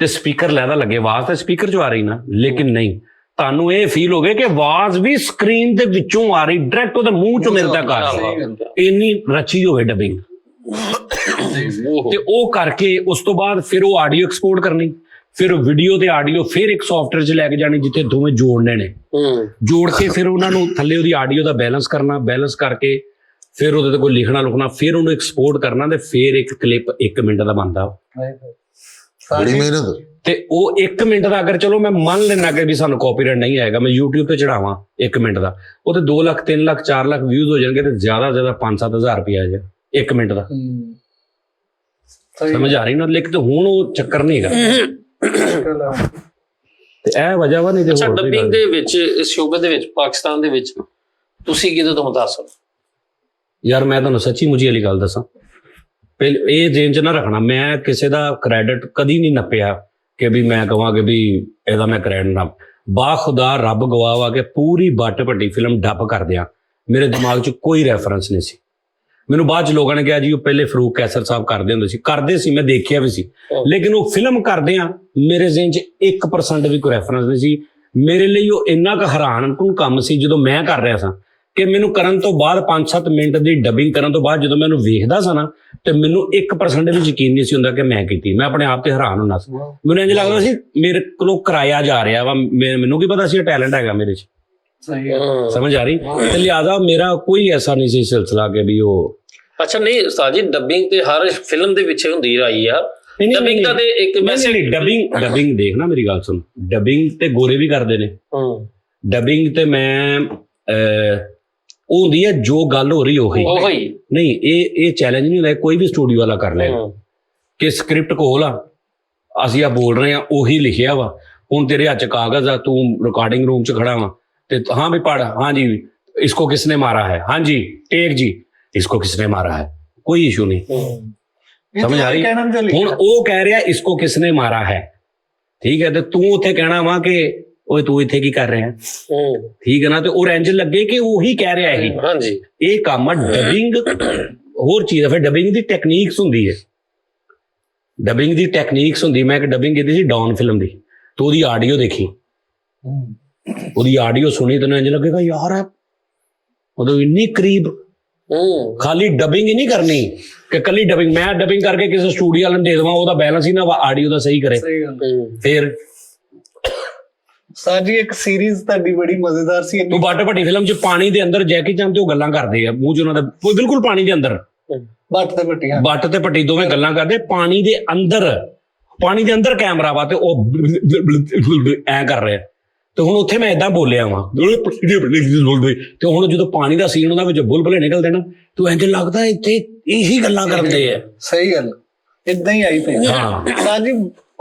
ਤੇ ਸਪੀਕਰ ਲੈਦਾ ਲੱਗੇ, ਆਵਾਜ਼ ਤਾਂ ਸਪੀਕਰ ਚੋਂ ਆ ਰਹੀ ਨਾ, ਲੇਕਿਨ ਨਹੀਂ, ਤੁਹਾਨੂੰ ਇਹ ਫੀਲ ਹੋ ਗਿਆ ਕਿ ਆਵਾਜ਼ ਵੀ ਸਕਰੀਨ ਦੇ ਵਿੱਚੋਂ ਆ ਰਹੀ, ਡਾਇਰੈਕਟ ਉਹਦੇ ਮੂੰਹ ਚੋਂ ਮੇਰੇ ਤੱਕ ਆ ਰਹੀ। ਇੰਨੀ ਰਚੀ ਹੋਵੇ ਡਬਿੰਗ। ਤੇ ਉਹ ਕਰਕੇ ਉਸ ਤੋਂ ਬਾਅਦ ਫਿਰ ਉਹ ਆਡੀਓ ਐਕਸਪੋਰਟ ਕਰਨੀ, ਫਿਰ ਵੀਡੀਓ ਤੇ ਆਡੀਓ ਫਿਰ ਇੱਕ ਸੌਫਟਵੇਅਰ 'ਚ ਲੈ ਕੇ ਜਾਣੀ ਜਿੱਥੇ ਦੋਵੇਂ ਜੋੜਨੇ ਨੇ, ਜੋੜ ਕੇ ਫਿਰ ਉਹਨਾਂ ਨੂੰ ਥੱਲੇ ਉਹਦੀ ਆਡੀਓ ਦਾ ਬੈਲੈਂਸ ਕਰਨਾ, ਬੈਲੈਂਸ ਕਰਕੇ ਫਿਰ ਉਹਦੇ ਤੇ ਕੋਈ ਲਿਖਣਾ ਲੁਖਣਾ, ਫਿਰ ਉਹਨੂੰ ਐਕਸਪੋਰਟ ਕਰਨਾ ਤੇ ਫਿਰ ਇੱਕ ਕਲਿੱਪ 1 ਮਿੰਟ ਦਾ ਬਣਦਾ। ਬੜੀ ਮਿਹਨਤ। ਤੇ ਉਹ 1 ਮਿੰਟ ਦਾ ਅਗਰ ਚਲੋ ਮੈਂ ਮੰਨ ਲੈਣਾ ਕਿ ਵੀ ਸਾਨੂੰ ਕਾਪੀਰਾਈਟ ਨਹੀਂ ਆਏਗਾ, ਮੈਂ YouTube ਤੇ ਚੜਾਵਾਂ 1 ਮਿੰਟ ਦਾ, ਉਹ ਤੇ 2 ਲੱਖ 3 ਲੱਖ 4 ਲੱਖ ਵਿਊਜ਼ ਹੋ ਜਾਣਗੇ ਤੇ ਜ਼ਿਆਦਾ 5-7 ਹਜ਼ਾਰ ਰੁਪਇਆ ਆ ਜਾ 1 ਮਿੰਟ ਦਾ। ਸਮਝ ਆ ਰਹੀ ਨਾ? ਲੇਕਿਨ ਹੁਣ ਉਹ ਚੱਕਰ ਨਹੀਂ ਹੈਗਾ ਤੇ ਇਹ ਵਜ੍ਹਾ ਵਾ। ਨਹੀਂ ਤੇ ਅੱਛਾ, ਡੱਬਿੰਗ ਦੇ ਵਿੱਚ ਇਸ ਸ਼ੋਬੇ ਦੇ ਵਿੱਚ ਪਾਕਿਸਤਾਨ ਦੇ ਵਿੱਚ ਤੁਸੀਂ ਕਿਹਦੇ ਤੋਂ ਮੁਤਾਸਰ? ਯਾਰ ਮੈਂ ਤੁਹਾਨੂੰ ਸੱਚੀ ਮੁੱਚੀ ਵਾਲੀ ਗੱਲ ਦੱਸਾਂ, ਪਹਿਲੇ ਇਹ ਜੇਨ 'ਚ ਨਾ ਰੱਖਣਾ, ਮੈਂ ਕਿਸੇ ਦਾ ਕ੍ਰੈਡਿਟ ਕਦੀ ਨਹੀਂ ਨੱਪਿਆ ਕਿ ਵੀ ਮੈਂ ਕਹਾਂ ਕਿ ਵੀ ਇਹਦਾ ਮੈਂ ਕ੍ਰੈਡਿਟ ਨਾ। ਬਾਖੁਦਾ ਰੱਬ ਗਵਾਹ ਵਾ ਕਿ ਪੂਰੀ ਬੱਟ ਭੱਟੀ ਫਿਲਮ ਡੱਬ ਕਰਦਿਆਂ ਮੇਰੇ ਦਿਮਾਗ 'ਚ ਕੋਈ ਰੈਫਰੈਂਸ ਨਹੀਂ ਸੀ। ਮੈਨੂੰ ਬਾਅਦ 'ਚ ਲੋਕਾਂ ਨੇ ਕਿਹਾ ਜੀ ਉਹ ਪਹਿਲੇ ਫਰੂਕ ਕੈਸਰ ਸਾਹਿਬ ਕਰਦੇ ਹੁੰਦੇ ਸੀ, ਕਰਦੇ ਸੀ, ਮੈਂ ਦੇਖਿਆ ਵੀ ਸੀ, ਲੇਕਿਨ ਉਹ ਫਿਲਮ ਕਰਦਿਆਂ ਮੇਰੇ ਜ਼ਿਹਨ 'ਚ 1% ਵੀ ਕੋਈ ਰੈਫਰੈਂਸ ਨਹੀਂ ਸੀ। ਮੇਰੇ ਲਈ ਉਹ ਇੰਨਾ ਕੁ ਹੈਰਾਨਕੁਨ ਕੰਮ ਸੀ ਜਦੋਂ ਮੈਂ ਕਰ ਰਿਹਾ ਸਾਂ ਕਿ ਮੈਨੂੰ ਕਰਨ ਤੋਂ ਬਾਅਦ 5-7 ਮਿੰਟ ਦੀ ਡਬਿੰਗ ਕਰਨ ਤੋਂ ਬਾਅਦ ਜਦੋਂ ਮੈਨੂੰ ਵੇਖਦਾ ਸਾਂ ਨਾ ਤੇ ਮੈਨੂੰ 1% ਵੀ ਯਕੀਨ ਨਹੀਂ ਸੀ ਹੁੰਦਾ ਕਿ ਮੈਂ ਕੀਤੀ। ਮੈਂ ਆਪਣੇ ਆਪ ਤੇ ਹੈਰਾਨ ਹੁੰਦਾ ਸੀ। ਮੈਨੂੰ ਇੰਝ ਲੱਗਦਾ ਸੀ ਮੇਰੇ ਕੋਲੋਂ ਕਰਾਇਆ ਜਾ ਰਿਹਾ ਵਾ, ਮੈਨੂੰ ਕੀ ਪਤਾ ਸੀ ਟੈਲੈਂਟ ਹੈਗਾ ਮੇਰੇ 'ਚ। ਸਮਝ ਆ ਰਹੀ? ਤੇ ਲਿਹਾਜ਼ਾ ਮੇਰਾ ਕੋਈ ਐਸਾ ਨਹੀਂ ਸੀ ਸਿਲਸਿਲਾ ਕਿ ਵੀ ਉਹ। ਅੱਛਾ, ਨਹੀਂ ਉਸਤਾਦ ਜੀ, ਡੱਬਿੰਗ ਤੇ ਹਰ ਫਿਲਮ ਦੇ ਵਿੱਚ ਹੁੰਦੀ ਰਹੀ ਆ। ਡੱਬਿੰਗ ਦਾ ਤੇ ਇੱਕ ਮੈਸੇਜ, ਡੱਬਿੰਗ ਦੇਖ ਨਾ, ਮੇਰੀ ਗੱਲ ਸੁਣ, ਡੱਬਿੰਗ ਤੇ ਗੋਰੇ ਵੀ ਕਰਦੇ ਨੇ। ਡੱਬਿੰਗ ਤੇ ਮੈਂ ਉਹ ਹੁੰਦੀ ਹੈ ਜੋ ਗੱਲ ਹੋ ਰਹੀ ਉਹੀ ਨਹੀਂ, ਇਹ ਚੈਲੰਜ ਨਹੀਂ ਹੁੰਦਾ, ਕੋਈ ਵੀ ਸਟੂਡੀਓ ਵਾਲਾ ਕਰ ਲਏਗਾ ਕਿ ਸਕ੍ਰਿਪਟ ਕੋਲ ਆ, ਅਸੀਂ ਆ ਬੋਲ ਰਹੇ ਆ, ਉਹੀ ਲਿਖਿਆ ਵਾ, ਹੁਣ ਤੇਰੇ ਹੱਥ 'ਚ ਕਾਗਜ਼ ਆ, ਤੂੰ ਰਿਕਾਰਡਿੰਗ ਰੂਮ 'ਚ ਖੜਾ ਵਾ ਤੇ ਹਾਂ ਵੀ ਪੜ, ਹਾਂ ਜੀ इसको किसने मारा है, हाँ जी टेक जी, इसको किसने मारा है, कोई इशू नहीं। समझ आ रही? ਹੁਣ ਉਹ ਕਹਿ ਰਿਹਾ इसको किसने मारा है, ਠੀਕ ਹੈ, ਤੇ ਤੂੰ ਉੱਥੇ ਕਹਿਣਾ ਵਾ ਕਿ ਓਏ ਤੂੰ ਇੱਥੇ ਕੀ ਕਰ ਰਿਹਾ, ਠੀਕ ਹੈ ਨਾ, ਤੇ ਉਹ ਇੰਜ ਲੱਗੇ ਕਿ ਉਹੀ ਕਹਿ ਰਿਹਾ ਹੈ। ਹਾਂਜੀ, ਇਹ ਕੰਮ ਡਬਿੰਗ ਹੋਰ ਚੀਜ਼ ਹੈ। ਫਿਰ ਡਬਿੰਗ ਦੀ ਟੈਕਨੀਕਸ ਹੁੰਦੀ ਹੈ, ਡਬਿੰਗ ਦੀ ਟੈਕਨੀਕਸ ਹੁੰਦੀ। ਮੈਂ ਇੱਕ ਡਬਿੰਗ ਕੀਤੀ ਸੀ ਡੌਨ ਫਿਲਮ ਦੀ, ਤੇ ਉਹਦੀ ਆਡੀਓ ਦੇਖੀ, ਉਹਦੀ ਆਡੀਓ ਸੁਣੀ, ਤੈਨੂੰ ਇੰਜ ਲੱਗੇਗਾ ਯਾਰ ਉਦੋਂ ਇੰਨੀ ਕਰੀਬ। ਖਾਲੀ ਡਬਿੰਗ ਹੀ ਨਹੀਂ ਕਰਨੀ ਕਿ ਕੱਲੀ ਡਬਿੰਗ, ਮੈਂ ਡਬਿੰਗ ਕਰਕੇ ਕਿਸੇ ਸਟੂਡੀਓ ਵਾਲੇ ਨੂੰ ਦੇ ਦੇਵਾਂ, ਉਹਦਾ ਬੈਲੈਂਸ ਹੀ ਨਾ ਆਡੀਓ ਦਾ ਸਹੀ ਕਰੇ। ਫਿਰ ਸਾਜੀ ਇੱਕ ਸੀਰੀਜ਼ ਤੁਹਾਡੀ ਬੜੀ ਮਜ਼ੇਦਾਰ ਸੀ। ਤੂੰ ਬੱਟ ਭੱਟੀ ਫਿਲਮ 'ਚ ਪਾਣੀ ਦੇ ਅੰਦਰ ਜੈਕੀ ਚੈਨ ਤੇ ਉਹ ਗੱਲਾਂ ਕਰਦੇ ਆ, ਮੂੰਹ 'ਚ ਉਹਨਾਂ ਦਾ ਬਿਲਕੁਲ ਪਾਣੀ ਦੇ ਅੰਦਰ, ਬੱਟ ਤੇ ਭੱਟੀ ਦੋਵੇਂ ਗੱਲਾਂ ਕਰਦੇ ਪਾਣੀ ਦੇ ਅੰਦਰ, ਪਾਣੀ ਦੇ ਅੰਦਰ ਕੈਮਰਾ ਵਾ ਤੇ ਉਹ ਐ ਕਰ ਰਿਹਾ। ਤੇ ਹੁਣ ਉੱਥੇ ਮੈਂ ਏਦਾਂ ਬੋਲਿਆ ਵਾਂ ਤੇ ਹੁਣ ਜਦੋਂ ਪਾਣੀ ਦਾ ਸੀਨ ਉਹਦਾ ਵਿੱਚ ਬੁਲਬੁਲੇ ਨਿਕਲਦੇ ਨਾ, ਤੂੰ ਇੰਝ ਲੱਗਦਾ ਇੱਥੇ ਇਹੀ ਗੱਲਾਂ ਕਰਦੇ ਆ। ਸਹੀ ਗੱਲ, ਏਦਾਂ ਹੀ ਆਈ ਪਈ। ਸਾਜੀ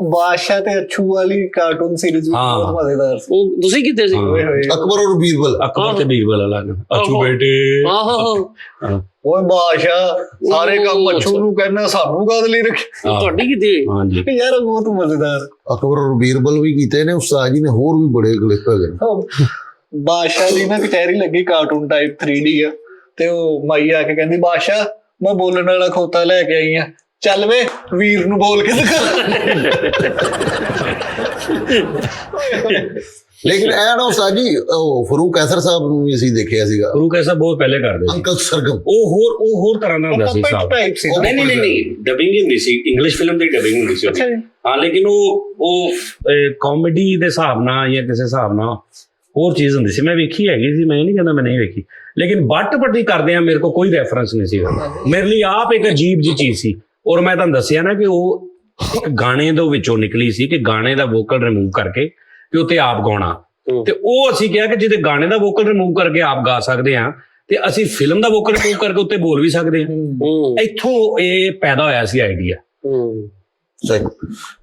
ਬਾਦਸ਼ਾਹ ਤੇ ਅੱਛੂ ਵਾਲੀ ਕਾਰਟੂਨ ਸੀਰੀਜ਼ ਬਹੁਤ ਮਜ਼ੇਦਾਰ ਸੀ। ਉਹ ਤੁਸੀਂ ਕਿਤੇ ਸੀ? ਅਕਬਰ ਔਰ ਬੀਰਬਲ, ਅਕਬਰ ਤੇ ਬੀਰਬਲ ਵਾਲਾ ਅੱਛੂ ਬੇਟੇ, ਓਏ ਬਾਦਸ਼ਾਹ ਸਾਰੇ ਕੰਮ ਅੱਛੂ ਨੂੰ ਕਹਿੰਦਾ, ਸਾਨੂੰ ਕਾਹਦੇ ਲਈ ਰੱਖੀ? ਤੁਹਾਡੀ ਕਿਤੇ? ਹਾਂਜੀ ਯਾਰ ਬਹੁਤ ਮਜ਼ੇਦਾਰ। ਅਕਬਰ ਔਰ ਬੀਰਬਲ ਵੀ ਕੀਤੇ ਨੇ ਉਸਤਾਦ ਜੀ ਨੇ, ਹੋਰ ਵੀ ਬੜੇ ਕਲਿੱਪ ਹੈਗੇ ਨੇ। ਬਾਦਸ਼ਾਹ ਦੀ ਨਾ ਕਚਹਿਰੀ ਲੱਗੀ ਕਾਰਟੂਨ ਟਾਈਪ 3D ਆ, ਤੇ ਉਹ ਮਾਈ ਆ ਕੇ ਕਹਿੰਦੀ ਬਾਦਸ਼ਾਹ ਮੈਂ ਬੋਲਣ ਵਾਲਾ ਖੋਤਾ ਲੈ ਕੇ ਆਈ ਆ, ਚੱਲ ਵੇ ਵੀਰ ਨੂੰ ਬੋਲ ਕੇ ਦਿਖਾ। ਲੇਕਿਨ ਇਹ ਨਾ ਉਸਤਾਦ ਜੀ, ਉਹ ਫਰੂਕ ਕੈਸਰ ਸਾਹਿਬ ਨੂੰ ਵੀ ਅਸੀਂ ਦੇਖਿਆ ਸੀਗਾ। ਫਰੂਕ ਐਸਾ ਬਹੁਤ ਪਹਿਲੇ ਕਰਦੇ ਸੀ। ਅੰਕਲ ਸਰਗਮ, ਉਹ ਹੋਰ ਤਰ੍ਹਾਂ ਦਾ ਹੁੰਦਾ ਸੀ ਸਾਹਿਬ। ਨਹੀਂ ਡਬਿੰਗ ਹੁੰਦੀ ਸੀ, ਇੰਗਲਿਸ਼ ਫਿਲਮ ਦੀ ਡਬਿੰਗ ਹੁੰਦੀ ਸੀ। ਹਾਂ, ਲੇਕਿਨ ਉਹ ਕਾਮੇਡੀ ਦੇ ਹਿਸਾਬ ਨਾਲ ਜਾਂ ਕਿਸੇ ਹਿਸਾਬ ਨਾਲ ਹੋਰ ਚੀਜ਼ ਹੁੰਦੀ ਸੀ। ਮੈਂ ਵੇਖੀ ਹੈਗੀ ਸੀ, ਮੈਂ ਨਹੀਂ ਕਹਿੰਦਾ ਮੈਂ ਨਹੀਂ ਵੇਖੀ, ਲੇਕਿਨ ਬੱਟ ਪੱਟੀ ਕਰਦੇ ਆ ਮੇਰੇ ਕੋਲ ਕੋਈ ਰੈਫਰੈਂਸ ਨਹੀਂ ਸੀਗਾ। ਮੇਰੇ ਲਈ ਆਪ ਇੱਕ ਅਜੀਬ ਜਿਹੀ ਚੀਜ਼ ਸੀ। ਔਰ ਮੈਂ ਤੁਹਾਨੂੰ ਦੱਸਿਆ ਨਾ ਕਿ ਉਹ ਇੱਕ ਗਾਣੇ ਦੇ ਵਿੱਚੋਂ ਨਿਕਲੀ ਸੀ ਕਿ ਗਾਣੇ ਦਾ ਵੋਕਲ ਰਿਮੂਵ ਕਰਕੇ ਤੇ ਉੱਤੇ ਆਪ ਗਾਉਣਾ, ਤੇ ਉਹ ਅਸੀਂ ਕਿਹਾ ਕਿ ਜਿਹਦੇ ਗਾਣੇ ਦਾ ਵੋਕਲ ਰਿਮੂਵ ਕਰਕੇ ਆਪ ਗਾ ਸਕਦੇ ਹਾਂ ਤੇ ਅਸੀਂ ਫਿਲਮ ਦਾ ਵੋਕਲ ਰਿਮੂਵ ਕਰਕੇ ਉੱਤੇ ਬੋਲ ਵੀ ਸਕਦੇ ਹਾਂ। ਇੱਥੋਂ ਇਹ ਪੈਦਾ ਹੋਇਆ ਸੀ ਆਈਡੀਆ।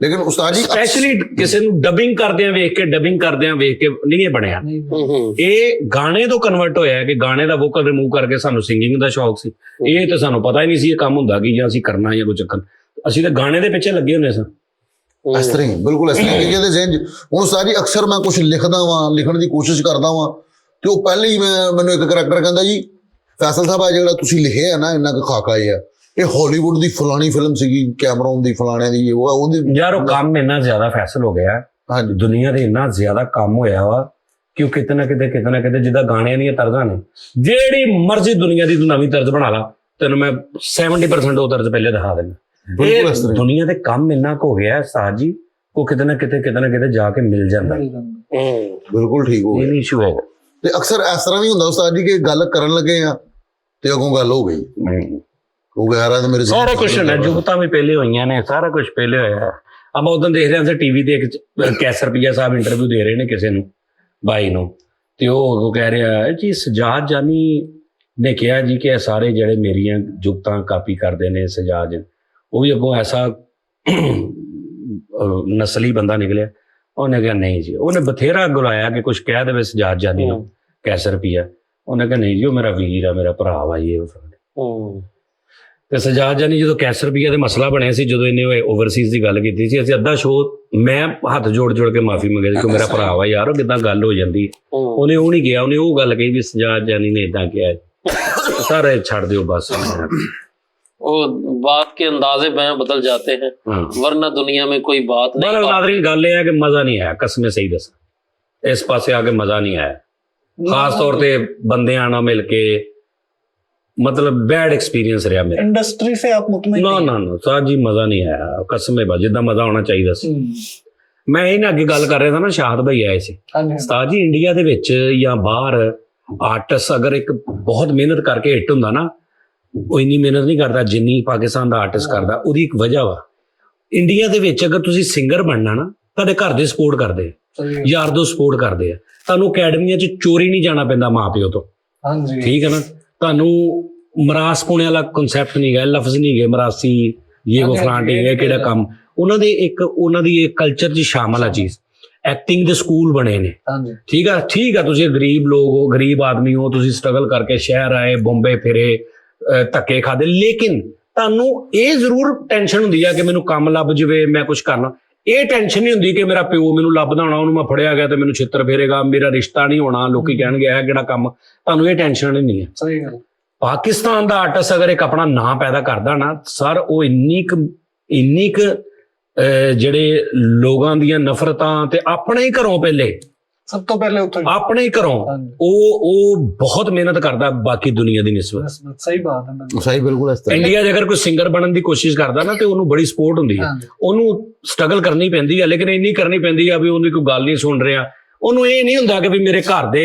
ਲੇਕਿਨ ਉਸਤਾਦ ਜੀ ਸਪੈਸ਼ਲੀ ਕਿਸੇ ਨੂੰ ਡਬਿੰਗ ਕਰਦਿਆਂ ਵੇਖ ਕੇ ਨਹੀਂ ਇਹ ਬਣਿਆ। ਇਹ ਗਾਣੇ ਤੋਂ ਕਨਵਰਟ ਹੋਇਆ ਕਿ ਗਾਣੇ ਦਾ ਵੋਕਲ ਰਿਮੂਵ ਕਰਕੇ ਸਾਨੂੰ ਸਿੰਗਿੰਗ ਦਾ ਸ਼ੌਕ ਸੀ। ਇਹ ਤਾਂ ਸਾਨੂੰ ਪਤਾ ਹੀ ਨਹੀਂ ਸੀ ਇਹ ਕੰਮ ਹੁੰਦਾ ਕੀ ਜਾਂ ਅਸੀਂ ਕਰਨਾ ਜਾਂ ਕੋਈ ਚੱਕਰ, ਅਸੀਂ ਤਾਂ ਗਾਣੇ ਦੇ ਪਿੱਛੇ ਲੱਗੇ ਹੁੰਦੇ ਸਾਂ। ਇਸ ਤਰ੍ਹਾਂ ਹੀ, ਬਿਲਕੁਲ ਇਸ ਤਰ੍ਹਾਂ ਜਿਹਦੇ ਜ਼ਿਹਨ 'ਚ ਹੁਣ ਉਸਤਾਦ ਜੀ ਅਕਸਰ ਮੈਂ ਕੁਝ ਲਿਖਦਾ ਵਾਂ, ਲਿਖਣ ਦੀ ਕੋਸ਼ਿਸ਼ ਕਰਦਾ ਵਾਂ, ਤੇ ਉਹ ਪਹਿਲੇ ਹੀ ਮੈਨੂੰ ਇੱਕ ਕਰੈਕਟਰ ਕਹਿੰਦਾ ਜੀ ਫੈਸਲ ਸਾਹਿਬ ਆ ਜਿਹੜਾ ਤੁਸੀਂ ਲਿਖਿਆ ਨਾ ਇੰਨਾ ਕੁ ਖਾਕਾ ਜਿਹਾ, ਇਹ ਹਾਲੀਵੁੱਡ ਦੀ ਫਲਾਣੀ ਫਿਲਮ ਸੀਗੀ, ਕੈਮਰੋਨ ਦੀ ਫਲਾਣੇ ਦੀ, ਉਹਦੀ ਯਾਰ ਉਹ ਕੰਮ ਇੰਨਾ ਜ਼ਿਆਦਾ ਫੈਸਲ ਹੋ ਗਿਆ, ਹਾਂਜੀ ਦੁਨੀਆ ਦੇ ਇੰਨਾ ਜ਼ਿਆਦਾ ਕੰਮ ਹੋਇਆ ਵਾ ਕਿ ਉਹ ਕਿਤੇ ਨਾ ਕਿਤੇ ਜਿੱਦਾਂ ਗਾਣਿਆਂ ਦੀਆਂ ਤਰਜ਼ਾਂ ਨੇ, ਜਿਹੜੀ ਮਰਜ਼ੀ ਦੁਨੀਆ ਦੀ ਤੂੰ ਨਵੀਂ ਤਰਜ਼ ਬਣਾ ਲਾ, ਤੈਨੂੰ ਮੈਂ 70% ਉਹ ਤਰਜ਼ ਪਹਿਲੇ ਦਿਖਾ ਦੇਣਾ। ਬਿਲਕੁਲ ਇਸ ਤਰ੍ਹਾਂ। ਦੁਨੀਆ ਦੇ ਕੰਮ ਇੰਨਾ ਕੁ ਹੋ ਗਿਆ ਸਾਜ ਜੀ, ਉਹ ਕਿਤੇ ਨਾ ਕਿਤੇ ਜਾ ਕੇ ਮਿਲ ਜਾਂਦਾ। ਬਿਲਕੁਲ ਠੀਕ ਹੋ ਇਹ ਗਿਆ। ਨਹੀਂ ਇਸ਼ੂ ਹੈਗਾ। ਤੇ ਅਕਸਰ ਇਸ ਤਰ੍ਹਾਂ ਵੀ ਹੁੰਦਾ ਉਸਤਾਦ ਜੀ ਕਿ ਗੱਲ ਕਰਨ ਲੱਗੇ ਆ ਤੇ ਅੱਗੋਂ ਗੱਲ ਹੋ ਗਈ, ਉਹ ਗੈਰਾ ਤੇ ਮੇਰੇ ਸਾਰਾ ਕੁਝ ਹੈ, ਜੁਗਤਾਂ ਵੀ ਪਹਿਲੇ ਹੋਈਆਂ ਨੇ, ਸਾਰਾ ਕੁਝ ਪਹਿਲੇ ਹੋਇਆ ਹੈ। ਆਪਾਂ ਉਦੋਂ ਦੇਖ ਰਹੇ ਹਾਂ ਟੀਵੀ ਤੇ ਇੱਕ ਕੈਸਰ ਰੁਪਈਆ ਸਾਹਿਬ ਇੰਟਰਵਿਊ ਦੇ ਰਹੇ ਨੇ ਕਿਸੇ ਨੂੰ, ਬਾਈ ਨੂੰ, ਤੇ ਉਹ ਕਹਿ ਰਿਹਾ ਜੀ ਸਜਾਦ ਜਾਨੀ ਨੇ ਕਿਹਾ ਜੀ ਕਿ ਇਹ ਸਾਰੇ ਜਿਹੜੇ ਮੇਰੀਆਂ ਜੁਗਤਾਂ ਕਾਪੀ ਕਰਦੇ ਨੇ, ਸਜਾਦ ਉਹ ਵੀ ਅੱਗੋਂ ਐਸਾ ਨਸਲੀ ਬੰਦਾ ਨਿਕਲਿਆ। ਉਹਨੇ ਕਿਹਾ ਨਹੀਂ ਜੀ, ਉਹਨੇ ਬਥੇਰਾ ਗੁਲਾਇਆ ਕਿ ਕੁਝ ਕਹਿ ਦੇਵੇ ਸਜਾਦ ਜਾਨੀ ਨੂੰ ਕੈਸਰ ਰੁਪਈਆ, ਉਹਨੇ ਕਿਹਾ ਨਹੀਂ ਜੀ ਉਹ ਮੇਰਾ ਵੀਰ ਆ, ਮੇਰਾ ਭਰਾ ਵਾ ਇਹ। ਤੇ ਸਜਾਦ ਜਾਨੀ ਜਦੋਂ ਕੈਸਰ ਰੁਪਈਆ ਦੇ ਮਸਲਾ ਬਣਿਆ ਸੀ, ਜਦੋਂ ਇਹਨੇ ਓਵਰਸੀਜ਼ ਦੀ ਗੱਲ ਕੀਤੀ ਸੀ, ਅਸੀਂ ਅੱਧਾ ਸ਼ੋਅ ਮੈਂ ਹੱਥ ਜੋੜ ਕੇ ਮਾਫੀ ਮੰਗੀ ਕਿ ਮੇਰਾ ਭਰਾ ਵਾ ਯਾਰ, ਉਹ ਕਿੱਦਾਂ ਗੱਲ ਹੋ ਜਾਂਦੀ ਹੈ। ਉਹਨੇ ਉਹ ਨਹੀਂ ਕਿਹਾ, ਉਹਨੇ ਉਹ ਗੱਲ ਕਹੀ ਵੀ ਸਜਾਦ ਜਾਨੀ ਨੇ ਇਦਾਂ ਕਿਹਾ। ਸਾਰੇ ਛੱਡ ਦਿਓ ਬਸ। वो बात के अंदाजे बयां बदल जाते हैं, वरना दुनिया में कोई बात नहीं। नादरीन गल है कि मजा नहीं आया, कसम सही दस इस पासे आके मजा नहीं आया, खास तौर पे बंदे आना मिलके, मतलब बैड एक्सपीरियंस रहा मेरा। इंडस्ट्री से आप मुतमईन ना ना ना साहब जी मजा नहीं आया, कसम है जिदा मजा होना चाहिए सी। मैं ਇਹਨਾਂ ਅੱਗੇ ਗੱਲ ਕਰ ਰਿਹਾ था ना, ਸ਼ਾਹਦ ਭਾਈ ਆਏ ਸੀ। ਉਸਤਾਦ ਜੀ ਇੰਡੀਆ ਦੇ ਵਿੱਚ ਜਾਂ ਬਾਹਰ ਆਰਟਿਸਟ ਅਗਰ ਇੱਕ ਬਹੁਤ ਮਿਹਨਤ ਕਰਕੇ ਹਿੱਟ ਹੁੰਦਾ ਨਾ, ਉਹ ਇੰਨੀ ਮਿਹਨਤ ਨਹੀਂ ਕਰਦਾ ਜਿੰਨੀ ਪਾਕਿਸਤਾਨ ਦਾ ਆਰਟਿਸਟ ਕਰਦਾ। ਉਹਦੀ ਇੱਕ ਵਜ੍ਹਾ ਵਾ, ਇੰਡੀਆ ਦੇ ਵਿੱਚ ਅਗਰ ਤੁਸੀਂ ਸਿੰਗਰ ਬਣਨਾ ਨਾ, ਤੁਹਾਡੇ ਘਰ ਦੇ ਸਪੋਰਟ ਕਰਦੇ ਆ, ਯਾਰ ਦੋਸਤ ਸਪੋਰਟ ਕਰਦੇ ਆ, ਤੁਹਾਨੂੰ ਅਕੈਡਮੀਆਂ 'ਚ ਚੋਰੀ ਨਹੀਂ ਜਾਣਾ ਪੈਂਦਾ ਮਾਂ ਪਿਓ ਤੋਂ, ਠੀਕ ਹੈ ਨਾ। ਤੁਹਾਨੂੰ ਮਰਾਸ ਪੁਣੇ ਵਾਲਾ ਕਨਸੈਪਟ ਨਹੀਂ ਗਾ, ਲਫ਼ਜ਼ ਨਹੀਂ ਗਏ ਮਰਾਸੀ ਇਹ ਉਹ ਫਲਾਂਟੇ ਇਹ ਕਿਹੜਾ ਕੰਮ, ਉਹਨਾਂ ਦੀ ਇੱਕ ਕਲਚਰ 'ਚ ਸ਼ਾਮਲ ਆ ਚੀਜ਼। ਐਕਟਿੰਗ ਦੇ ਸਕੂਲ ਬਣੇ ਨੇ, ਠੀਕ ਆ ਤੁਸੀਂ ਗਰੀਬ ਲੋਕ ਹੋ, ਗਰੀਬ ਆਦਮੀ ਹੋ, ਤੁਸੀਂ ਸਟਰਗਲ ਕਰਕੇ ਸ਼ਹਿਰ ਆਏ, ਬੰਬੇ ਫਿਰੇ, ਧੱਕੇ ਖਾਦੇ, ਲੇਕਿਨ ਤੁਹਾਨੂੰ ਇਹ ਜ਼ਰੂਰ ਟੈਨਸ਼ਨ ਹੁੰਦੀ ਆ ਕਿ ਮੈਨੂੰ ਕੰਮ ਲੱਭ ਜਵੇ, ਮੈਂ ਕੁਝ ਕਰਨਾ। ਇਹ ਟੈਨਸ਼ਨ ਨਹੀਂ ਹੁੰਦੀ ਕਿ ਮੇਰਾ ਪਿਓ ਮੈਨੂੰ ਲੱਭਦਾ ਹੋਣਾ, ਉਹਨੂੰ ਮੈਂ ਫੜਿਆ ਗਿਆ ਤੇ ਮੈਨੂੰ ਛਿੱਤਰ ਫੇਰੇਗਾ, ਮੇਰਾ ਰਿਸ਼ਤਾ ਨਹੀਂ ਹੋਣਾ, ਲੋਕੀ ਕਹਿਣਗੇ ਇਹ ਕਿਹੜਾ ਕੰਮ। ਤੁਹਾਨੂੰ ਇਹ ਟੈਨਸ਼ਨ ਨਹੀਂ ਹੈ। ਸਹੀ ਗੱਲ। ਪਾਕਿਸਤਾਨ ਦਾ ਆਰਟਿਸਟ ਅਗਰ ਇੱਕ ਆਪਣਾ ਨਾਂ ਪੈਦਾ ਕਰਦਾ ਨਾ ਸਰ, ਉਹ ਇੰਨੀ ਕੁ ਜਿਹੜੇ ਲੋਕਾਂ ਦੀਆਂ ਨਫ਼ਰਤਾਂ ਤੇ ਆਪਣੇ ਹੀ ਘਰੋਂ ਪਹਿਲੇ, ਸਭ ਤੋਂ ਪਹਿਲੇ ਉੱਥੋਂ ਆਪਣੇ ਹੀ ਘਰੋਂ ਉਹ ਬਹੁਤ ਮਿਹਨਤ ਕਰਦਾ ਬਾਕੀ ਦੁਨੀਆ ਦੀ ਨਿਸਬਤ। ਸਹੀ ਬਾਤ ਹੈ, ਸਹੀ ਬਿਲਕੁਲ ਇਸ ਤਰ੍ਹਾਂ। ਇੰਡੀਆ 'ਚ ਅਗਰ ਕੋਈ ਸਿੰਗਰ ਬਣਨ ਦੀ ਕੋਸ਼ਿਸ਼ ਕਰਦਾ ਨਾ ਤੇ ਉਹਨੂੰ ਬੜੀ ਸਪੋਰਟ ਹੁੰਦੀ ਹੈ, ਉਹਨੂੰ ਸਟਰਗਲ ਕਰਨੀ ਪੈਂਦੀ ਹੈ, ਲੇਕਿਨ ਇੰਨੀ ਕਰਨੀ ਪੈਂਦੀ ਆ ਵੀ ਉਹਦੀ ਕੋਈ ਗੱਲ ਨਹੀਂ ਸੁਣ ਰਿਹਾ। ਉਹਨੂੰ ਇਹ ਨਹੀਂ ਹੁੰਦਾ ਕਿ ਵੀ ਮੇਰੇ ਘਰ ਦੇ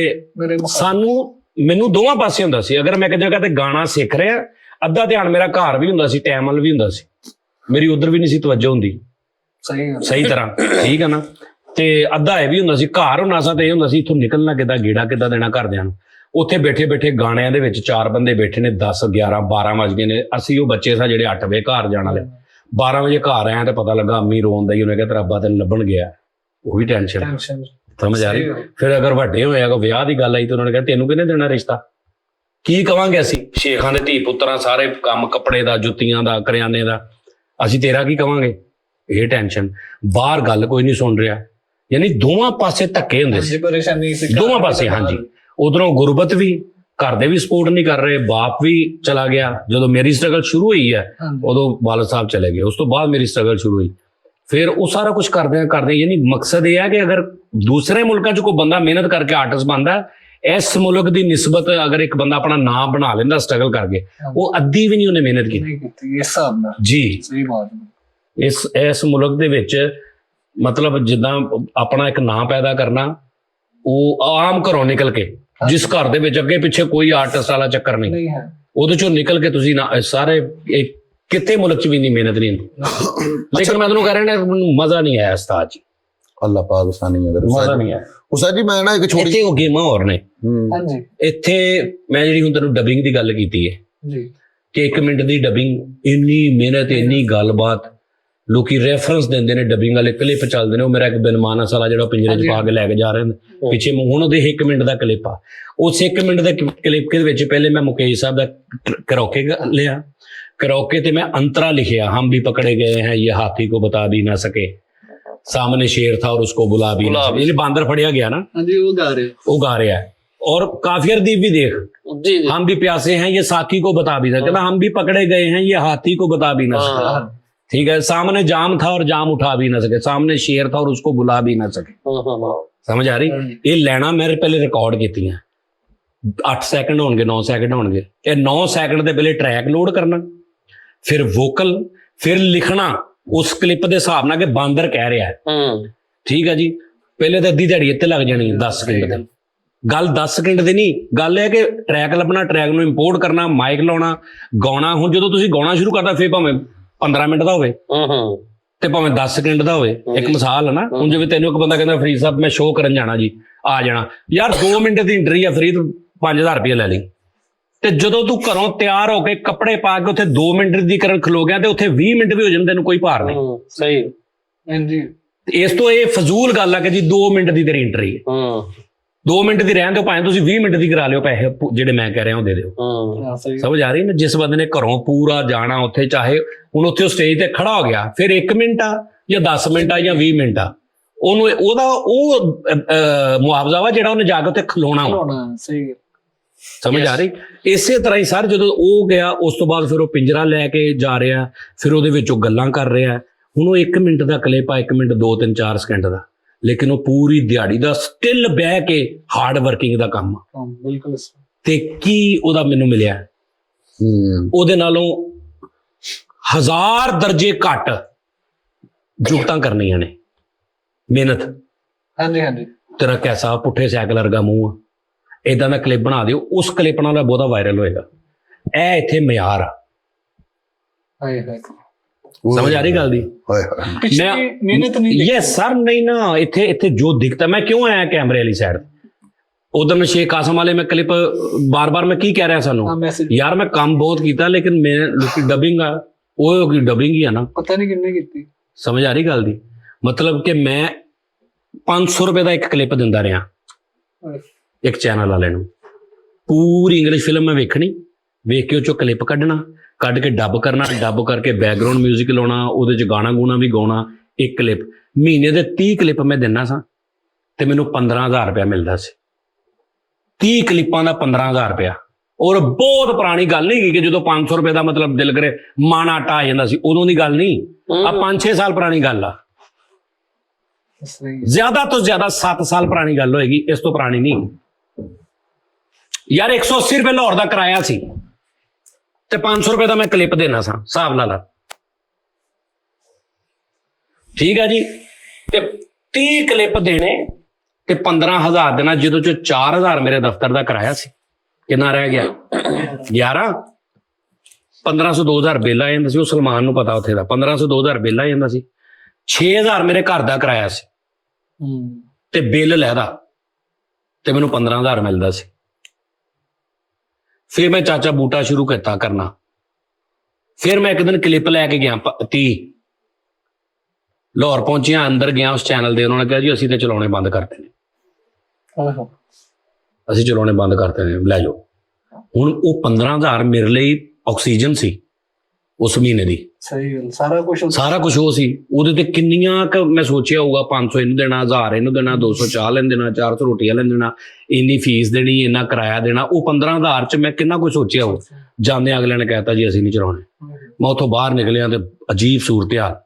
ਮੈਨੂੰ ਦੋਵਾਂ ਪਾਸੇ ਹੁੰਦਾ ਸੀ। ਅਗਰ ਮੈਂ ਇੱਕ ਜਗ੍ਹਾ ਤੇ ਗਾਣਾ ਸਿੱਖ ਰਿਹਾ, ਅੱਧਾ ਧਿਆਨ ਮੇਰਾ ਘਰ ਵੀ ਹੁੰਦਾ ਸੀ, ਟਾਈਮ ਵੱਲ ਵੀ ਹੁੰਦਾ ਸੀ, ਮੇਰੀ ਉਧਰ ਵੀ ਨਹੀਂ ਸੀ ਤਵੱਜੋ ਹੁੰਦੀ ਸਹੀ ਤਰ੍ਹਾਂ, ਠੀਕ ਹੈ ਨਾ। ਤੇ ਅੱਧਾ ਇਹ ਵੀ ਹੁੰਦਾ ਸੀ, ਘਰ ਹੁੰਦਾ ਸਾਂ ਤੇ ਇਹ ਹੁੰਦਾ ਸੀ ਇੱਥੋਂ ਨਿਕਲਣਾ ਕਿੱਦਾਂ, ਗੇੜਾ ਕਿੱਦਾਂ ਦੇਣਾ ਘਰਦਿਆਂ ਨੂੰ। ਉੱਥੇ ਬੈਠੇ ਗਾਣਿਆਂ ਦੇ ਵਿੱਚ 4 ਬੰਦੇ ਬੈਠੇ ਨੇ, 10 11 12 ਵੱਜ ਗਏ ਨੇ। ਅਸੀਂ ਉਹ ਬੱਚੇ ਸਾਂ ਜਿਹੜੇ 8 ਵਜੇ ਘਰ ਜਾਣ ਵਾਲੇ, 12 ਵਜੇ ਘਰ ਆਇਆ ਤੇ ਪਤਾ ਲੱਗਾ ਅੰਮੀ ਰੋਣ ਦਾ ਹੀ, ਉਹਨੇ ਕਿਹਾ ਤੇਰਾ ਅੱਬਾ ਤੈਨੂੰ ਲੱਭਣ ਗਿਆ। ਉਹ ਵੀ ਟੈਨਸ਼ਨ, ਸਮਝ ਆ ਰਹੀ। ਫਿਰ ਅਗਰ ਵੱਡੇ ਹੋਏ, ਅਗਰ ਵਿਆਹ ਦੀ ਗੱਲ ਆਈ ਤਾਂ ਉਹਨਾਂ ਨੇ ਕਿਹਾ ਤੈਨੂੰ ਕਿਹਨੇ ਦੇਣਾ ਰਿਸ਼ਤਾ। ਕੀ ਕਵਾਂਗੇ ਅਸੀਂ, ਸ਼ੇਖਾਂ ਦੇ ਧੀ ਪੁੱਤਰਾਂ, ਸਾਰੇ ਕੰਮ ਕੱਪੜੇ ਦਾ, ਜੁੱਤੀਆਂ ਦਾ, ਕਰਿਆਨੇ ਦਾ, ਅਸੀਂ ਤੇਰਾ ਕੀ ਕਵਾਂਗੇ। ਇਹ ਟੈਨਸ਼ਨ। ਬਾਹਰ ਗੱਲ ਕੋਈ ਨਹੀਂ ਸੁਣ ਰਿਹਾ, ਯਾਨੀ ਦੋਵਾਂ ਪਾਸੇ ਧੱਕੇ ਹੁੰਦੇ ਸੀ, ਦੋਵਾਂ ਪਾਸੇ। ਹਾਂਜੀ, ਉਧਰੋਂ ਗੁਰਬਤ ਵੀ, ਘਰ ਦੇ ਵੀ ਸਪੋਰਟ ਨਹੀਂ ਕਰ ਰਹੇ, ਬਾਪ ਵੀ ਚਲਾ ਗਿਆ। ਜਦੋਂ ਮੇਰੀ ਸਟਰਗਲ ਸ਼ੁਰੂ ਹੋਈ ਹੈ ਉਦੋਂ ਵਾਲਦ ਸਾਹਿਬ ਚਲੇ ਗਏ, ਉਸ ਤੋਂ ਬਾਅਦ ਮੇਰੀ ਸਟਰਗਲ ਸ਼ੁਰੂ ਹੋਈ। ਫਿਰ ਉਹ ਸਾਰਾ ਕੁਝ ਕਰਦੇ ਯਾਨੀ ਮਕਸਦ ਇਹ ਹੈ ਕਿ ਅਗਰ ਦੂਸਰੇ ਮੁਲਕਾਂ 'ਚ ਕੋਈ ਬੰਦਾ ਮਿਹਨਤ ਕਰਕੇ ਆਰਟਿਸਟ ਬਣਦਾ, ਇਸ ਮੁਲਕ ਦੀ ਨਿਸਬਤ ਅਗਰ ਇੱਕ ਬੰਦਾ ਆਪਣਾ ਨਾਮ ਬਣਾ ਲੈਂਦਾ ਸਟਰਗਲ ਕਰਕੇ, ਉਹ ਅੱਧੀ ਵੀ ਨਹੀਂ ਉਹਨੇ ਮਿਹਨਤ ਕੀਤੀ ਜੀ। ਇਸ ਮੁਲਕ ਦੇ ਵਿੱਚ ਮਤਲਬ ਜਿੱਦਾਂ ਆਪਣਾ ਇੱਕ ਨਾਂ ਪੈਦਾ ਕਰਨਾ, ਉਹ ਆਮ ਘਰੋਂ ਨਿਕਲ ਕੇ, ਜਿਸ ਘਰ ਦੇ ਵਿੱਚ ਅੱਗੇ ਪਿੱਛੇ ਕੋਈ ਆਰਟਿਸਟ ਵਾਲਾ ਚੱਕਰ ਨਹੀਂ ਹੈ, ਉਹਦੇ ਚੋਂ ਨਿਕਲ ਕੇ ਤੁਸੀਂ ਸਾਰੇ ਕਿਤੇ ਮੁਲਕ 'ਚ ਵੀ ਨਹੀਂ ਮਿਹਨਤ ਨਹੀਂ ਹੁੰਦੀ। ਲੇਕਿਨ ਮੈਂ ਤੁਹਾਨੂੰ ਕਹਿ ਰਿਹਾ ਮਜ਼ਾ ਨਹੀਂ ਆਇਆ ਉਸਤਾਦ ਜੀ, ਅੱਲਾਹ ਪਾਕਿਸਤਾਨੀ ਅਗਰ ਮਜ਼ਾ ਨਹੀਂ ਆਇਆ ਉਸਤਾਦ ਜੀ। ਮੈਂ ਨਾ ਇੱਕ ਛੋਟੀ ਇੱਥੇ ਉਹ ਗੇਮਾਂ ਹੋਰ ਨੇ। ਇੱਥੇ ਮੈਂ ਜਿਹੜੀ ਹੁਣ ਤੈਨੂੰ ਡਬਿੰਗ ਦੀ ਗੱਲ ਕੀਤੀ ਹੈ ਕਿ 1 ਮਿੰਟ ਦੀ ਡਬਿੰਗ, ਇੰਨੀ ਮਿਹਨਤ, ਇੰਨੀ ਗੱਲਬਾਤ, ਲੋਕੀ ਰੈਫਰੈਂਸ ਦਿੰਦੇ ਨੇ, ਡਬਿੰਗ ਵਾਲੇ ਕਲਿੱਪ ਚੱਲਦੇ ਨੇ। ਉਹ ਮੇਰਾ ਇੱਕ ਬਨਮਾਨਸ ਵਾਲਾ ਜਿਹੜਾ ਪਿੰਜਰੇ 'ਚ ਪਾ ਕੇ ਲੈ ਕੇ ਜਾ ਰਹੇ ਨੇ ਪਿੱਛੇ, ਹੁਣ ਉਹਦੇ 1 ਮਿੰਟ ਦਾ ਕਲਿੱਪ ਆ। ਉਸ 1 ਮਿੰਟ ਦੇ ਕਲਿੱਪ ਦੇ ਵਿੱਚ ਪਹਿਲੇ ਮੈਂ ਮੁਕੇਸ਼ ਸਾਹਿਬ ਦਾ ਕਰੋਕੇ ਲਿਆ, ਕਰੋਕੇ ਤੇ ਮੈਂ ਅੰਤਰਾ ਲਿਖਿਆ, ਹਮ ਵੀ ਪਕੜੇ ਗਏ हैं ये हाथी को बता भी ना सके, सामने शेर था और उसको बुला भी ना सके। ਇਹ ਬਾਂਦਰ ਫੜਿਆ ਗਿਆ ਨਾ, ਉਹ ਗਾ ਰਿਹਾ। और काफिर दीप भी देख, जी जी हम भी प्यासे हैं ये साकी को बता भी ना, कहता हम भी पकड़े गए हैं ये हाथी को बता भी ना सके। हाँ, ठीक है, सामने जाम था और जाम उठा भी ना सके, सामने शेर था और उसको बुला भी ना सके। हाँ, समझ आ रही? ये लैना मेरे पहले रिकॉर्ड कीतियां 8 सैकंड होंगे 9 सैकंड होंगे, ये 9 सैकंड ਦੇ ਪਹਿਲੇ ट्रैक लोड करना, फिर वोकल, फिर लिखना उस क्लिप ਦੇ ਹਿਸਾਬ ਨਾਲ ਕਿ ਬਾਂਦਰ ਕਹਿ ਰਿਹਾ ਹੈ। ਠੀਕ ਹੈ ਜੀ, ਪਹਿਲੇ ਤਾਂ ਅੱਧੀ ਦਿਹਾੜੀ ਇੱਥੇ ਲੱਗ ਜਾਣੀ 10 ਸਕਿੰਟ ਦੀ ਗੱਲ, 10 ਸਕਿੰਟ ਦੀ ਨਹੀਂ ਗੱਲ ਹੈ ਕਿ ਟਰੈਕ ਲੱਭਣਾ, ਟਰੈਕ ਨੂੰ ਇੰਪੋਰਟ ਕਰਨਾ, ਮਾਈਕ ਲਾਉਣਾ, ਗਾਉਣਾ। ਹੁਣ ਜਦੋਂ ਤੁਸੀਂ ਗਾਉਣਾ ਸ਼ੁਰੂ ਕਰਦਾ ਫੇਰ ਭਾਵੇਂ 15 ਮਿੰਟ ਦਾ ਹੋਵੇ ਤੇ ਭਾਵੇਂ 10 ਸਕਿੰਟ ਦਾ ਹੋਵੇ। ਇੱਕ ਮਿਸਾਲ ਹੈ ਨਾ, ਹੁਣ ਜਿਵੇਂ ਤੈਨੂੰ ਇੱਕ ਬੰਦਾ ਕਹਿੰਦਾ ਫਰੀਦ ਸਾਹਿਬ ਮੈਂ ਸ਼ੋਅ ਕਰਨ ਜਾਣਾ ਜੀ, ਆ ਜਾਣਾ ਯਾਰ 2 ਮਿੰਟ ਦੀ ਇੰਟਰੀ ਆ ਫਰੀਦ 5000 ਰੁਪਏ ਲੈ ਲਈ। ਤੇ ਜਦੋਂ ਤੂੰ ਘਰੋਂ ਤਿਆਰ ਹੋ ਕੇ ਕੱਪੜੇ ਪਾ ਕੇ ਉੱਥੇ 2 ਮਿੰਟ ਦੀ ਕਰਨ ਖਲੋ ਗਿਆ ਤੇ ਉੱਥੇ 20 ਮਿੰਟ ਵੀ ਹੋ ਜਾਣ ਤੈਨੂੰ ਕੋਈ ਭਾਰ ਨਹੀਂ। ਸਹੀ। ਹਾਂਜੀ, ਇਸ ਤੋਂ ਇਹ ਫਜ਼ੂਲ ਗੱਲ ਆ ਕਿ ਜੀ 2 ਮਿੰਟ ਦੀ ਤੇਰੀ ਇੰਟਰੀ ਹੈ, 2 ਮਿੰਟ ਦੀ ਰਹਿਣ ਦਿਓ, ਭਾਵੇਂ ਤੁਸੀਂ 20 ਮਿੰਟ ਦੀ ਕਰਾ ਲਿਓ, ਪੈਸੇ ਜਿਹੜੇ ਮੈਂ ਕਹਿ ਰਿਹਾ ਉਹ ਦੇ ਦਿਓ। ਸਮਝ ਆ ਰਹੀ ਨਾ? ਜਿਸ ਬੰਦੇ ਨੇ ਘਰੋਂ ਪੂਰਾ ਜਾਣਾ ਉੱਥੇ, ਚਾਹੇ ਹੁਣ ਉੱਥੇ ਉਹ ਸਟੇਜ ਤੇ ਖੜਾ ਹੋ ਗਿਆ, ਫਿਰ 1 ਮਿੰਟ ਆ ਜਾਂ 10 ਮਿੰਟ ਆ ਜਾਂ 20 ਮਿੰਟ ਆ, ਉਹਨੂੰ ਉਹਦਾ ਉਹ ਮੁਆਵਜ਼ਾ ਵਾ ਜਿਹੜਾ ਉਹਨੇ ਜਾ ਕੇ ਉੱਥੇ ਖਲੋਣਾ ਵਾ। ਸਹੀ। ਸਮਝ ਆ ਰਹੀ? ਇਸੇ ਤਰ੍ਹਾਂ ਹੀ ਸਰ ਜਦੋਂ ਉਹ ਗਿਆ ਉਸ ਤੋਂ ਬਾਅਦ ਫਿਰ ਉਹ ਪਿੰਜਰਾ ਲੈ ਕੇ ਜਾ ਰਿਹਾ, ਫਿਰ ਉਹਦੇ ਵਿੱਚ ਉਹ ਗੱਲਾਂ ਕਰ ਰਿਹਾ। ਹੁਣ ਉਹ 1 ਮਿੰਟ ਦਾ ਕਲਿੱਪ ਆ, 1 ਮਿੰਟ 2 3 4 ਸਕਿੰਟ ਦਾ, ਲੇਕਿਨ ਉਹ ਪੂਰੀ ਦਿਹਾੜੀ ਦਾ ਸਟਿਲ ਬਹਿ ਕੇ ਹਾਰਡ ਵਰਕਿੰਗ ਦਾ ਕੰਮ ਆ। ਬਿਲਕੁਲ। ਤੇ ਕੀ ਉਹਦਾ ਮੈਨੂੰ ਮਿਲਿਆ ਉਹਦੇ ਨਾਲੋਂ 1000 ਦਰਜੇ ਘੱਟ ਜੁਗਤਾਂ ਕਰਨੀਆਂ ਨੇ ਮਿਹਨਤ। ਹਾਂਜੀ ਹਾਂਜੀ। ਤੇਰਾ ਕੈਸਾ ਪੁੱਠੇ ਸਾਈਕਲ ਵਰਗਾ ਮੂੰਹ ਆ, ਇਦਾਂ ਦਾ ਕਲਿੱਪ ਬਣਾ ਦਿਓ, ਉਸ ਕਲਿੱਪ ਨਾਲ ਬਹੁਤਾ ਵਾਇਰਲ ਹੋਏਗਾ। ਇਹ ਇੱਥੇ ਮਿਆਰ ਆ। ਹਾਏ ਹਾਏ, ਸਮਝ ਆ ਰਹੀ ਗੱਲ ਦੀ? ਪਿਛਲੀ ਮਿਹਨਤ ਨਹੀਂ ਦੇਖੀ। ਯੈਸ ਸਰ, ਨਹੀਂ ਨਾ, ਇੱਥੇ ਜੋ ਦਿਖਦਾ, ਮੈਂ ਕਿਉਂ ਆਇਆ ਕੈਮਰੇ ਵਾਲੀ ਸਾਈਡ। ਉਧਰ ਸ਼ੇਖ ਕਾਸਮ ਵਾਲੇ ਮੈਂ ਕਲਿੱਪ ਬਾਰ-ਬਾਰ ਮੈਂ ਕੀ ਕਹਿ ਰਿਹਾ ਸਾਨੂੰ ਯਾਰ, ਮੈਂ ਕੰਮ ਬਹੁਤ ਕੀਤਾ ਲੇਕਿਨ ਮੈਂ ਲੋਕੀ ਡਬਿੰਗ ਆ, ਉਹ ਡਬਿੰਗ ਹੀ ਆ ਨਾ, ਪਤਾ ਨਹੀਂ ਕਿੰਨੇ ਕੀਤੀ। ਸਮਝ ਆ ਰਹੀ ਗੱਲ ਦੀ? ਮਤਲਬ ਕਿ ਮੈਂ 500 ਰੁਪਏ ਦਾ ਇੱਕ ਕਲਿੱਪ ਦਿੰਦਾ ਰਿਹਾ ਇੱਕ ਚੈਨਲ ਵਾਲੇ ਨੂੰ, ਪੂਰੀ ਇੰਗਲਿਸ਼ ਫਿਲਮ ਮੈਂ ਵੇਖਣੀ, ਵੇਖ ਕੇ ਉਹ ਚੋਂ ਕਲਿੱਪ ਕੱਢਣਾ, ਕੱਢ ਕੇ ਡੱਬ ਕਰਨਾ, ਡੱਬ ਕਰਕੇ ਬੈਕਗਰਾਉਂਡ ਮਿਊਜ਼ਿਕ ਲਾਉਣਾ, ਉਹਦੇ 'ਚ ਗਾਣਾ ਗੂਣਾ ਵੀ ਗਾਉਣਾ। ਇੱਕ ਕਲਿੱਪ ਮਹੀਨੇ ਦੇ 30 ਕਲਿੱਪ ਮੈਂ ਦਿੰਦਾ ਸਾਂ ਤੇ ਮੈਨੂੰ 15000 ਰੁਪਇਆ ਮਿਲਦਾ ਸੀ। 30 ਕਲਿੱਪਾਂ ਦਾ 15000 ਰੁਪਇਆ। ਔਰ ਬਹੁਤ ਪੁਰਾਣੀ ਗੱਲ ਨਹੀਂ ਕਿ ਜਦੋਂ 500 ਰੁਪਏ ਦਾ ਮਤਲਬ ਦਿਲ ਕਰੇ ਮਨ ਆਟਾ ਆ ਜਾਂਦਾ ਸੀ, ਉਦੋਂ ਦੀ ਗੱਲ ਨਹੀਂ, ਆ 5-6 ਸਾਲ ਪੁਰਾਣੀ ਗੱਲ ਆ। ਜ਼ਿਆਦਾ ਤੋਂ ਜ਼ਿਆਦਾ 7 ਸਾਲ ਪੁਰਾਣੀ ਗੱਲ ਹੋਏਗੀ, ਇਸ ਤੋਂ ਪੁਰਾਣੀ ਨਹੀਂ ਯਾਰ। 180 ਰੁਪਏ ਲਾਹੌਰ ਦਾ ਕਿਰਾਇਆ ਸੀ ਤੇ 500 ਰੁਪਏ ਦਾ ਮੈਂ ਕਲਿੱਪ ਦੇਣਾ ਸਾਂ, ਹਿਸਾਬ ਲਾ ਲਾ। ਠੀਕ ਹੈ ਜੀ, ਤੇ 30 ਕਲਿੱਪ ਦੇਣੇ ਤੇ 15000 ਦੇਣਾ, ਜਿਹਦੇ ਚੋਂ 4000 ਮੇਰੇ ਦਫ਼ਤਰ ਦਾ ਕਿਰਾਇਆ ਸੀ। ਕਿੰਨਾ ਰਹਿ ਗਿਆ? 11। 1500 2000 ਬਿੱਲ ਆ ਜਾਂਦਾ ਸੀ, ਉਹ ਸਲਮਾਨ ਨੂੰ ਪਤਾ ਉੱਥੇ ਦਾ। 1500 2000 ਬਿੱਲ ਆ ਜਾਂਦਾ ਸੀ। 6000 ਮੇਰੇ ਘਰ ਦਾ ਕਿਰਾਇਆ ਸੀ ਤੇ ਬਿੱਲ ਲੈਦਾ, ਤੇ ਮੈਨੂੰ 15000 ਮਿਲਦਾ ਸੀ। ਫਿਰ ਮੈਂ ਚਾਚਾ ਬੂਟਾ ਸ਼ੁਰੂ ਕੀਤਾ ਕਰਨਾ। ਫਿਰ ਮੈਂ ਇੱਕ ਦਿਨ ਕਲਿੱਪ ਲੈ ਕੇ ਗਿਆ 30, ਲਾਹੌਰ ਪਹੁੰਚਿਆ, ਅੰਦਰ ਗਿਆ ਉਸ ਚੈਨਲ ਦੇ, ਉਹਨਾਂ ਨੇ ਕਿਹਾ ਜੀ ਅਸੀਂ ਤੇ ਚਲਾਉਣੇ ਬੰਦ ਕਰਤੇ ਨੇ, ਅਸੀਂ ਚਲਾਉਣੇ ਬੰਦ ਕਰਤੇ ਨੇ, ਲੈ ਜਾਓ। ਹੁਣ ਉਹ 15000 ਮੇਰੇ ਲਈ ਆਕਸੀਜਨ ਸੀ ਉਸ ਮਹੀਨੇ ਦੀ। ਸਹੀ ਗੱਲ, ਸਾਰਾ ਕੁਝ ਉਹ ਸੀ। ਉਹਦੇ ਤੇ ਕਿੰਨੀਆਂ ਕੁ ਮੈਂ ਸੋਚਿਆ ਹੋਊਗਾ, 500 ਇਹਨੂੰ ਦੇਣਾ, 1000 ਇਹਨੂੰ ਦੇਣਾ, 200 ਚਾਹ ਲੈਣ ਦੇਣਾ, 400 ਰੋਟੀਆਂ ਲੈਣ ਦੇਣਾ, ਇੰਨੀ ਫੀਸ ਦੇਣੀ, ਇੰਨਾ ਕਿਰਾਇਆ ਦੇਣਾ। ਉਹ 15000 ਚ ਮੈਂ ਕਿੰਨਾ ਕੁਝ ਸੋਚਿਆ ਹੋ। ਜਾਂਦੇ ਅਗਲੇ ਨੇ ਕਹਿਤਾ ਜੀ ਅਸੀਂ ਨਹੀਂ ਚਲਾਉਣੇ। ਮੈਂ ਉੱਥੋਂ ਬਾਹਰ ਨਿਕਲਿਆ ਤੇ ਅਜੀਬ ਸੂਰਤ ਹਾਲ।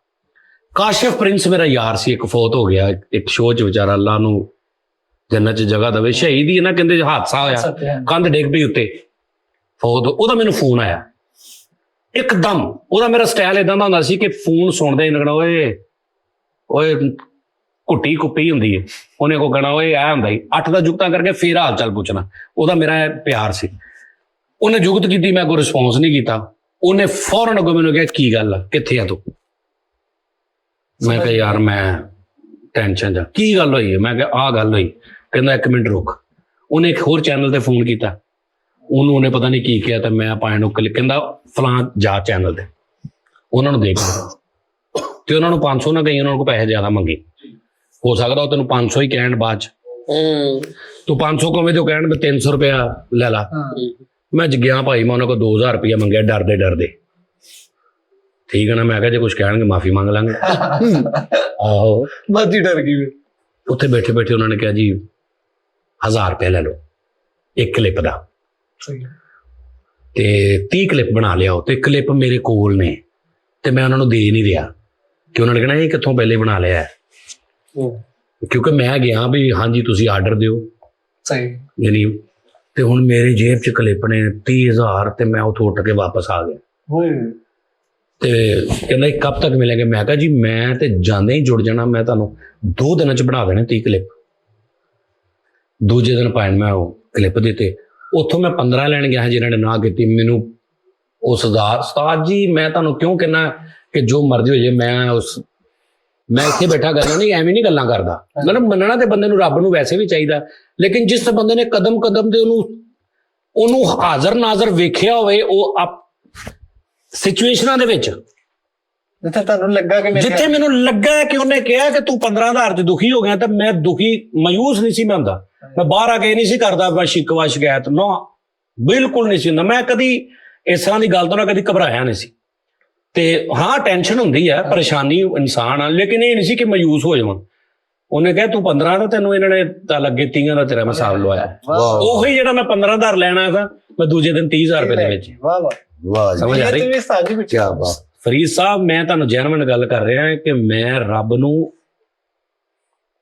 ਕਾਸ਼ਿਫ ਪ੍ਰਿੰਸ ਮੇਰਾ ਯਾਰ ਸੀ, ਇੱਕ ਫੌਤ ਹੋ ਗਿਆ ਇੱਕ ਸ਼ੋਅ ਚ, ਵਿਚਾਰਾ ਅੱਲਾ ਨੂੰ ਜੰਨਤ ਚ ਜਗ੍ਹਾ ਦੇਵੇ। ਸ਼ਹੀਦ ਹੀ ਨਾ ਕਹਿੰਦੇ, ਹਾਦਸਾ ਹੋਇਆ, ਕੰਧ ਡਿੱਗ ਪਈ ਉੱਤੇ, ਫੌਤ। ਉਹਦਾ ਮੈਨੂੰ ਫੋਨ ਆਇਆ ਇੱਕਦਮ। ਉਹਦਾ ਮੇਰਾ ਸਟਾਈਲ ਇਦਾਂ ਦਾ ਹੁੰਦਾ ਸੀ ਕਿ ਫੋਨ ਸੁਣਦੇ ਹੀ ਲੱਗਣਾ ਓਏ ਓਏ ਘੁੱਟੀ ਕੁੱਪੀ ਹੁੰਦੀ ਹੈ, ਉਹਨੇ ਕੋ ਕਹਿਣਾ ਓਏ ਐ ਹੁੰਦਾ ਹੀ 8 ਦਾ ਜੁਗਤਾਂ ਕਰਕੇ ਫੇਰ ਹਾਲ ਚਾਲ ਪੁੱਛਣਾ। ਉਹਦਾ ਮੇਰਾ ਪਿਆਰ ਸੀ। ਉਹਨੇ ਜੁਗਤ ਕੀਤੀ, ਮੈਂ ਕੋਈ ਰਿਸਪੌਂਸ ਨਹੀਂ ਕੀਤਾ। ਉਹਨੇ ਫੌਰਨ ਅੱਗੋਂ ਮੈਨੂੰ ਕਿਹਾ ਕੀ ਗੱਲ ਆ, ਕਿੱਥੇ ਆ ਤੂੰ? ਮੈਂ ਕਿਹਾ ਯਾਰ ਮੈਂ ਟੈਨਸ਼ਨ ਜਾ। ਕੀ ਗੱਲ ਹੋਈ ਹੈ? ਮੈਂ ਕਿਹਾ ਆਹ ਗੱਲ ਹੋਈ। ਕਹਿੰਦਾ 1 ਮਿੰਟ ਰੁਕ। ਉਹਨੇ ਇੱਕ ਹੋਰ ਚੈਨਲ ਤੇ ਫੋਨ ਕੀਤਾ, ਉਹਨੇ ਪਤਾ ਨਹੀਂ ਕੀ ਕਿਹਾ, ਤਾਂ ਮੈਂ ਆਪਾਂ ਇਹਨੂੰ ਕਹਿੰਦਾ ਫਲਾਂ ਜਾ ਚੈਨਲ ਤੇ, ਉਹਨਾਂ ਨੂੰ ਦੇਖ ਤੇ ਉਹਨਾਂ ਨੂੰ 500 ਨਾ ਕਹੀ, ਉਹਨਾਂ ਕੋਲ ਪੈਸੇ ਜ਼ਿਆਦਾ ਮੰਗੇ। ਹੋ ਸਕਦਾ ਉਹ ਤੈਨੂੰ 500 ਹੀ ਕਹਿਣ ਬਾਅਦ ਚ, ਤੂੰ 500 ਕਵੇਂ ਤੇ ਕਹਿਣ ਮੈਂ 300 ਰੁਪਇਆ ਲੈ ਲਾ। ਮੈਂ ਗਿਆ ਭਾਈ, ਮੈਂ ਉਹਨਾਂ ਕੋਲ 2000 ਰੁਪਇਆ ਮੰਗਿਆ ਡਰਦੇ ਡਰਦੇ। ਠੀਕ ਹੈ ਨਾ? ਮੈਂ ਕਿਹਾ ਜੇ ਕੁਝ ਕਹਿਣਗੇ ਮਾਫੀ ਮੰਗ ਲਾਂਗੇ। ਆਹੋ, ਬਾਜੀ ਡਰ ਗਈ। ਉੱਥੇ ਬੈਠੇ ਬੈਠੇ ਉਹਨਾਂ ਨੇ ਕਿਹਾ ਜੀ 1000 ਰੁਪਇਆ ਲੈ ਲਓ। ਇੱਕ ਕਲਿੱਪ ਦਾ, ਸਹੀ ਤੇ 30 ਕਲਿੱਪ ਬਣਾ ਲਿਆਓ, ਤੇ ਕਲਿੱਪ ਮੇਰੇ ਕੋਲ ਨੇ ਤੇ ਮੈਂ ਉਹਨਾਂ ਨੂੰ ਦੇ ਨਹੀਂ ਰਿਹਾ ਕਿ ਉਹਨਾਂ ਨੇ ਕਹਿਣਾ ਇਹ ਕਿੱਥੋਂ ਪਹਿਲੇ ਬਣਾ ਲਿਆ ਹੈ। ਕਿਉਂਕਿ ਮੈਂ ਗਿਆ ਵੀ ਹਾਂਜੀ ਤੁਸੀਂ ਆਰਡਰ ਦਿਓ, ਸਹੀ ਯਾਨੀ ਤੇ ਹੁਣ ਮੇਰੇ ਜੇਬ 'ਚ ਕਲਿੱਪ ਨੇ 30,000 ਤੇ ਮੈਂ ਉੱਥੋਂ ਉੱਠ ਕੇ ਵਾਪਸ ਆ ਗਿਆ। ਹੋਏ ਤੇ ਕਹਿੰਦਾ ਇਹ ਕਬ ਤੱਕ ਮਿਲੇਗਾ? ਮੈਂ ਕਿਹਾ ਜੀ ਮੈਂ ਤੇ ਜਾਂਦੇ ਹੀ ਜੁੜ ਜਾਣਾ, ਮੈਂ ਤੁਹਾਨੂੰ 2 ਦਿਨਾਂ 'ਚ ਬਣਾ ਦੇਣੇ 30 ਕਲਿੱਪ। ਦੂਜੇ ਦਿਨ ਪਾਇਨ ਮੈਂ ਉਹ ਕਲਿੱਪ ਦਿੱਤੇ, ਉੱਥੋਂ ਮੈਂ 15 ਲੈਣ ਗਿਆ ਜਿਨ੍ਹਾਂ ਨੇ ਨਾ ਕੀਤੀ। ਮੈਨੂੰ ਉਹ ਉਸਤਾਦ ਜੀ ਮੈਂ ਤੁਹਾਨੂੰ ਕਿਉਂ ਕਹਿਣਾ ਕਿ ਜੋ ਮਰਜ਼ੀ ਹੋ ਜਾਏ, ਮੈਂ ਇੱਥੇ ਬੈਠਾ ਕਰਨਾ ਨਹੀਂ, ਐਵੇਂ ਨਹੀਂ ਗੱਲਾਂ ਕਰਦਾ। ਮਤਲਬ ਮੰਨਣਾ ਤੇ ਬੰਦੇ ਨੂੰ ਰੱਬ ਨੂੰ ਵੈਸੇ ਵੀ ਚਾਹੀਦਾ, ਲੇਕਿਨ ਜਿਸ ਬੰਦੇ ਨੇ ਕਦਮ ਕਦਮ ਤੇ ਉਹਨੂੰ ਹਾਜ਼ਰ ਨਾਜ਼ਰ ਵੇਖਿਆ ਹੋਵੇ, ਉਹ ਸਿਚੁਏਸ਼ਨਾਂ ਦੇ ਵਿੱਚ ਜਿੱਥੇ ਤੁਹਾਨੂੰ ਲੱਗਾ ਕਿ ਜਿੱਥੇ ਮੈਨੂੰ ਲੱਗਾ ਕਿ ਉਹਨੇ ਕਿਹਾ ਕਿ ਤੂੰ 15,000 'ਚ ਦੁਖੀ ਹੋ ਗਿਆ, ਤਾਂ ਮੈਂ ਦੁਖੀ ਮਾਯੂਸ ਨਹੀਂ ਸੀ ਮੈਂ ਹੁੰਦਾ। ਮੈਂ ਬਾਹਰ ਆ ਕੇ ਨਹੀਂ ਸੀ ਕਰਦਾ ਬਸ ਸ਼ਿਕਵਾ ਸ਼ਿਕਾਇਤ, ਨਾ ਬਿਲਕੁਲ ਨਹੀਂ ਸੀ ਹੁੰਦਾ। ਮੈਂ ਕਦੀ ਇਸ ਤਰ੍ਹਾਂ ਦੀ ਗੱਲ ਤੋਂ ਨਾ ਕਦੀ ਘਬਰਾਇਆ ਨਹੀਂ ਸੀ। ਤੇ ਹਾਂ ਟੈਨਸ਼ਨ ਹੁੰਦੀ ਹੈ, ਪਰੇਸ਼ਾਨੀ ਇਨਸਾਨ ਆ, ਲੇਕਿਨ ਇਹ ਨਹੀਂ ਸੀ ਕਿ ਮਾਯੂਸ ਹੋ ਜਾਵਾਂ। ਉਹਨੇ ਕਿਹਾ ਤੂੰ 15 ਦਾ, ਤੈਨੂੰ ਇਹਨਾਂ ਨੇ ਤਾਂ ਲੱਗੇ 30 ਦਾ ਤੇਰਾ ਹਿਸਾਬ ਲਵਾਇਆ। ਉਹੀ ਜਿਹੜਾ ਮੈਂ 15,000 ਲੈਣਾ ਸੀ, ਮੈਂ ਦੂਜੇ ਦਿਨ 30,000 ਰੁਪਏ ਦੇ ਵਿੱਚ। ਵਾਹ ਵਾਹ ਵਾਹ ਸਮਝ ਆ ਰਹੀ? ਕੀ ਬਾਤ। ਫਰੀਦ ਸਾਹਿਬ ਮੈਂ ਤੁਹਾਨੂੰ ਜੈਨੂਇਨ ਗੱਲ ਕਰ ਰਿਹਾ ਕਿ ਮੈਂ ਰੱਬ ਨੂੰ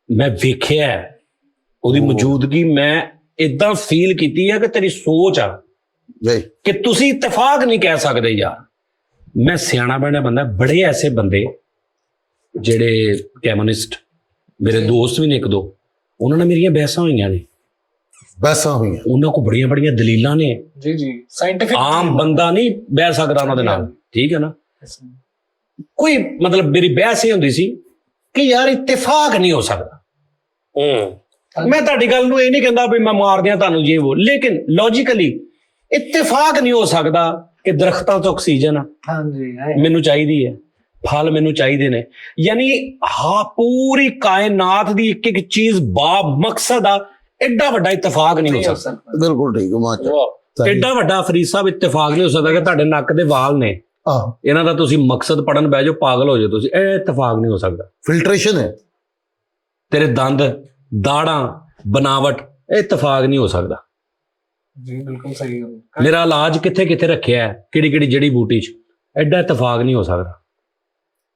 ਮੈਂ ਵੇਖਿਆ, ਉਹਦੀ ਮੌਜੂਦਗੀ ਮੈਂ ਇਦਾਂ ਫੀਲ ਕੀਤੀ ਹੈ ਕਿ ਤੇਰੀ ਸੋਚ ਆ ਕਿ ਤੁਸੀਂ ਇਤਫਾਕ ਨਹੀਂ ਕਹਿ ਸਕਦੇ ਯਾਰ। ਮੈਂ ਸਿਆਣਾ ਬਣਾ ਬੰਦਾ, ਬੜੇ ਐਸੇ ਬੰਦੇ ਜਿਹੜੇ ਕੈਮੋਨਿਸਟ ਮੇਰੇ ਦੋਸਤ ਵੀ ਨੇ 1-2, ਉਹਨਾਂ ਨਾਲ ਮੇਰੀਆਂ ਬਹਿਸਾਂ ਹੋਈਆਂ ਨੇ, ਉਹਨਾਂ ਕੋਲ ਬੜੀਆਂ ਬੜੀਆਂ ਦਲੀਲਾਂ ਨੇ। ਜੀ ਜੀ ਸਾਇੰਟਿਫਿਕ ਆਮ ਬੰਦਾ ਨਹੀਂ ਬਹਿ ਸਕਦਾ ਉਹਨਾਂ ਦੇ ਨਾਲ, ਠੀਕ ਹੈ ਨਾ। ਕੋਈ ਮਤਲਬ ਮੇਰੀ ਬਹਿਸ ਇਹ ਹੁੰਦੀ ਸੀ ਕਿ ਯਾਰ ਇਤਫਾਕ ਨਹੀਂ ਹੋ ਸਕਦਾ। ਮੈਂ ਤੁਹਾਡੀ ਗੱਲ ਨੂੰ ਇਹ ਨਹੀਂ ਕਹਿੰਦਾ ਵੀ ਮੈਂ ਮਾਰ ਦਿਆਂ ਤੁਹਾਨੂੰ ਜੇ ਉਹ, ਲੇਕਿਨ ਲੌਜੀਕਲੀ ਇਤਫਾਕ ਨਹੀਂ ਹੋ ਸਕਦਾ ਕਿ ਦਰਖਤਾਂ ਤੋਂ ਆਕਸੀਜਨ ਹਾਂਜੀ ਮੈਨੂੰ ਚਾਹੀਦੀ ਹੈ, ਫਲ ਮੈਨੂੰ ਚਾਹੀਦੇ ਨੇ, ਯਾਨੀ ਹਾਂ ਪੂਰੀ ਕਾਇਨਾਤ ਦੀ ਇੱਕ ਇੱਕ ਚੀਜ਼ ਮਕਸਦ ਆ। ਐਡਾ ਵੱਡਾ ਇਤਫਾਕ ਨਹੀਂ ਹੋ ਸਕਦਾ। ਬਿਲਕੁਲ ਠੀਕ ਮਾਚਾ। ਐਡਾ ਵੱਡਾ ਫਰੀਦ ਸਾਹਿਬ ਇਤਫਾਕ ਨਹੀਂ ਹੋ ਸਕਦਾ ਕਿ ਤੁਹਾਡੇ ਨੱਕ ਦੇ ਵਾਲ ਨੇ, ਇਹਨਾਂ ਦਾ ਤੁਸੀਂ ਮਕਸਦ ਪੜਨ ਬਹਿ ਜਾਓ, ਪਾਗਲ ਹੋ ਜਾਓ ਤੁਸੀਂ। ਇਹ ਇਤਫਾਕ ਨਹੀਂ ਹੋ ਸਕਦਾ। ਫਿਲਟਰੇਸ਼ਨ ਹੈ। ਤੇਰੇ ਦੰਦ, ਦਾੜਾਂ, ਬਨਾਵਟ, ਇਹ ਇਤਫਾਕ ਨਹੀਂ ਹੋ ਸਕਦਾ। ਜੀ ਬਿਲਕੁਲ ਸਹੀ ਗੱਲ। ਮੇਰਾ ਇਲਾਜ ਕਿੱਥੇ ਕਿੱਥੇ ਰੱਖਿਆ ਹੈ, ਕਿਹੜੀ ਕਿਹੜੀ ਜੜੀ ਬੂਟੀ 'ਚ, ਐਡਾ ਇਤਫਾਕ ਨਹੀਂ ਹੋ ਸਕਦਾ।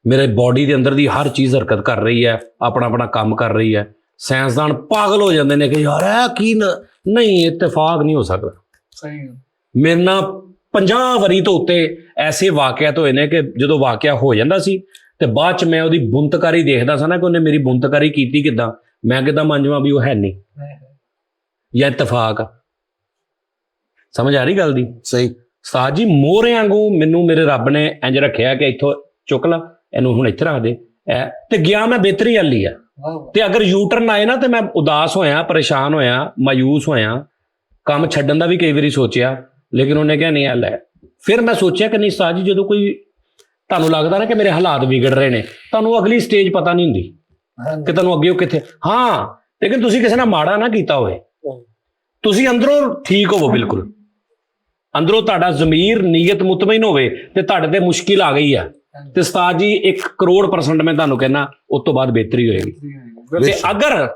ਮੇਰੇ ਬੋਡੀ ਦੇ ਅੰਦਰ ਦੀ ਹਰ ਚੀਜ਼ ਹਰਕਤ ਕਰ ਰਹੀ ਹੈ, ਆਪਣਾ ਆਪਣਾ ਕੰਮ ਕਰ ਰਹੀ ਹੈ। ਸਾਇੰਸਦਾਨ ਪਾਗਲ ਹੋ ਜਾਂਦੇ ਨੇ ਕਿ ਯਾਰ ਇਹ ਕੀ ਨਹੀਂ, ਇਤਫਾਕ ਨਹੀਂ ਹੋ ਸਕਦਾ। ਸਹੀ। ਮੇਰੇ ਨਾਲ 50 ਵਾਰੀ ਤੋਂ ਉੱਤੇ ਐਸੇ ਵਾਕਿਆਤ ਹੋਏ ਨੇ ਕਿ ਜਦੋਂ ਵਾਕਿਆ ਹੋ ਜਾਂਦਾ ਸੀ ਤੇ ਬਾਅਦ ਚ ਮੈਂ ਉਹਦੀ ਬੁੰਤਕਾਰੀ ਦੇਖਦਾ ਸੀ ਨਾ ਕਿ ਉਹਨੇ ਮੇਰੀ ਬੁੰਤਕਾਰੀ ਕੀਤੀ ਕਿੱਦਾਂ, ਮੈਂ ਕਿੱਦਾਂ ਮੰਨ ਜਾਵਾਂ ਵੀ ਉਹ ਹੈ ਨਹੀਂ ਜਾਂ ਇਤਫਾਕ ਆ। ਸਮਝ ਆ ਰਹੀ ਗੱਲ ਦੀ? ਸਹੀ। ਉਸਤਾਦ ਜੀ ਮੋਹਰੇ ਵਾਂਗੂ ਮੈਨੂੰ ਮੇਰੇ ਰੱਬ ਨੇ ਇੰਜ ਰੱਖਿਆ ਕਿ ਇੱਥੋਂ ਚੁੱਕ ਲਾ, ਇਹਨੂੰ ਹੁਣ ਇੱਥੇ ਰੱਖ ਦੇ, ਤੇ ਗਿਆ ਮੈਂ ਬਿਹਤਰੀ ਵਾਲੀ ਆ। ਤੇ ਅਗਰ ਯੂਟਰਨ ਆਏ ਨਾ ਤੇ ਮੈਂ ਉਦਾਸ ਹੋਇਆ, ਪਰੇਸ਼ਾਨ ਹੋਇਆ, ਮਾਯੂਸ ਹੋਇਆ, ਕੰਮ ਛੱਡਣ ਦਾ ਵੀ ਕਈ ਵਾਰੀ ਸੋਚਿਆ, ਲੇਕਿਨ ਉਹਨੇ ਕਿਹਾ ਨਹੀਂ ਆ ਲੈ। ਫਿਰ ਮੈਂ ਸੋਚਿਆ ਕਿ ਨਹੀਂ ਉਸਤਾਦ ਜੀ, ਜਦੋਂ ਕੋਈ ਤੁਹਾਨੂੰ ਲੱਗਦਾ ਨਾ ਕਿ ਮੇਰੇ ਹਾਲਾਤ ਵਿਗੜ ਰਹੇ ਨੇ, ਤੁਹਾਨੂੰ ਅਗਲੀ ਸਟੇਜ ਪਤਾ ਨਹੀਂ ਹੁੰਦੀ ਕਿ ਤੁਹਾਨੂੰ ਅੱਗੇ ਉਹ ਕਿੱਥੇ। ਹਾਂ, ਲੇਕਿਨ ਤੁਸੀਂ ਕਿਸੇ ਨਾਲ ਮਾੜਾ ਨਾ ਕੀਤਾ ਹੋਵੇ, ਤੁਸੀਂ ਅੰਦਰੋਂ ਠੀਕ ਹੋਵੋ, ਬਿਲਕੁਲ ਅੰਦਰੋਂ ਤੁਹਾਡਾ ਜ਼ਮੀਰ ਨੀਅਤ ਮੁਤਮਈਨ ਹੋਵੇ ਤੇ ਤੁਹਾਡੇ ਤੇ ਮੁਸ਼ਕਿਲ ਆ ਗਈ ਆ ਤੇ ਉਸਤਾਦ ਜੀ 1 ਕਰੋੜ% ਮੈਂ ਤੁਹਾਨੂੰ ਕਹਿਣਾ ਉਸ ਤੋਂ ਬਾਅਦ ਬਿਹਤਰੀ ਹੋਏਗੀ। ਤੇ ਅਗਰ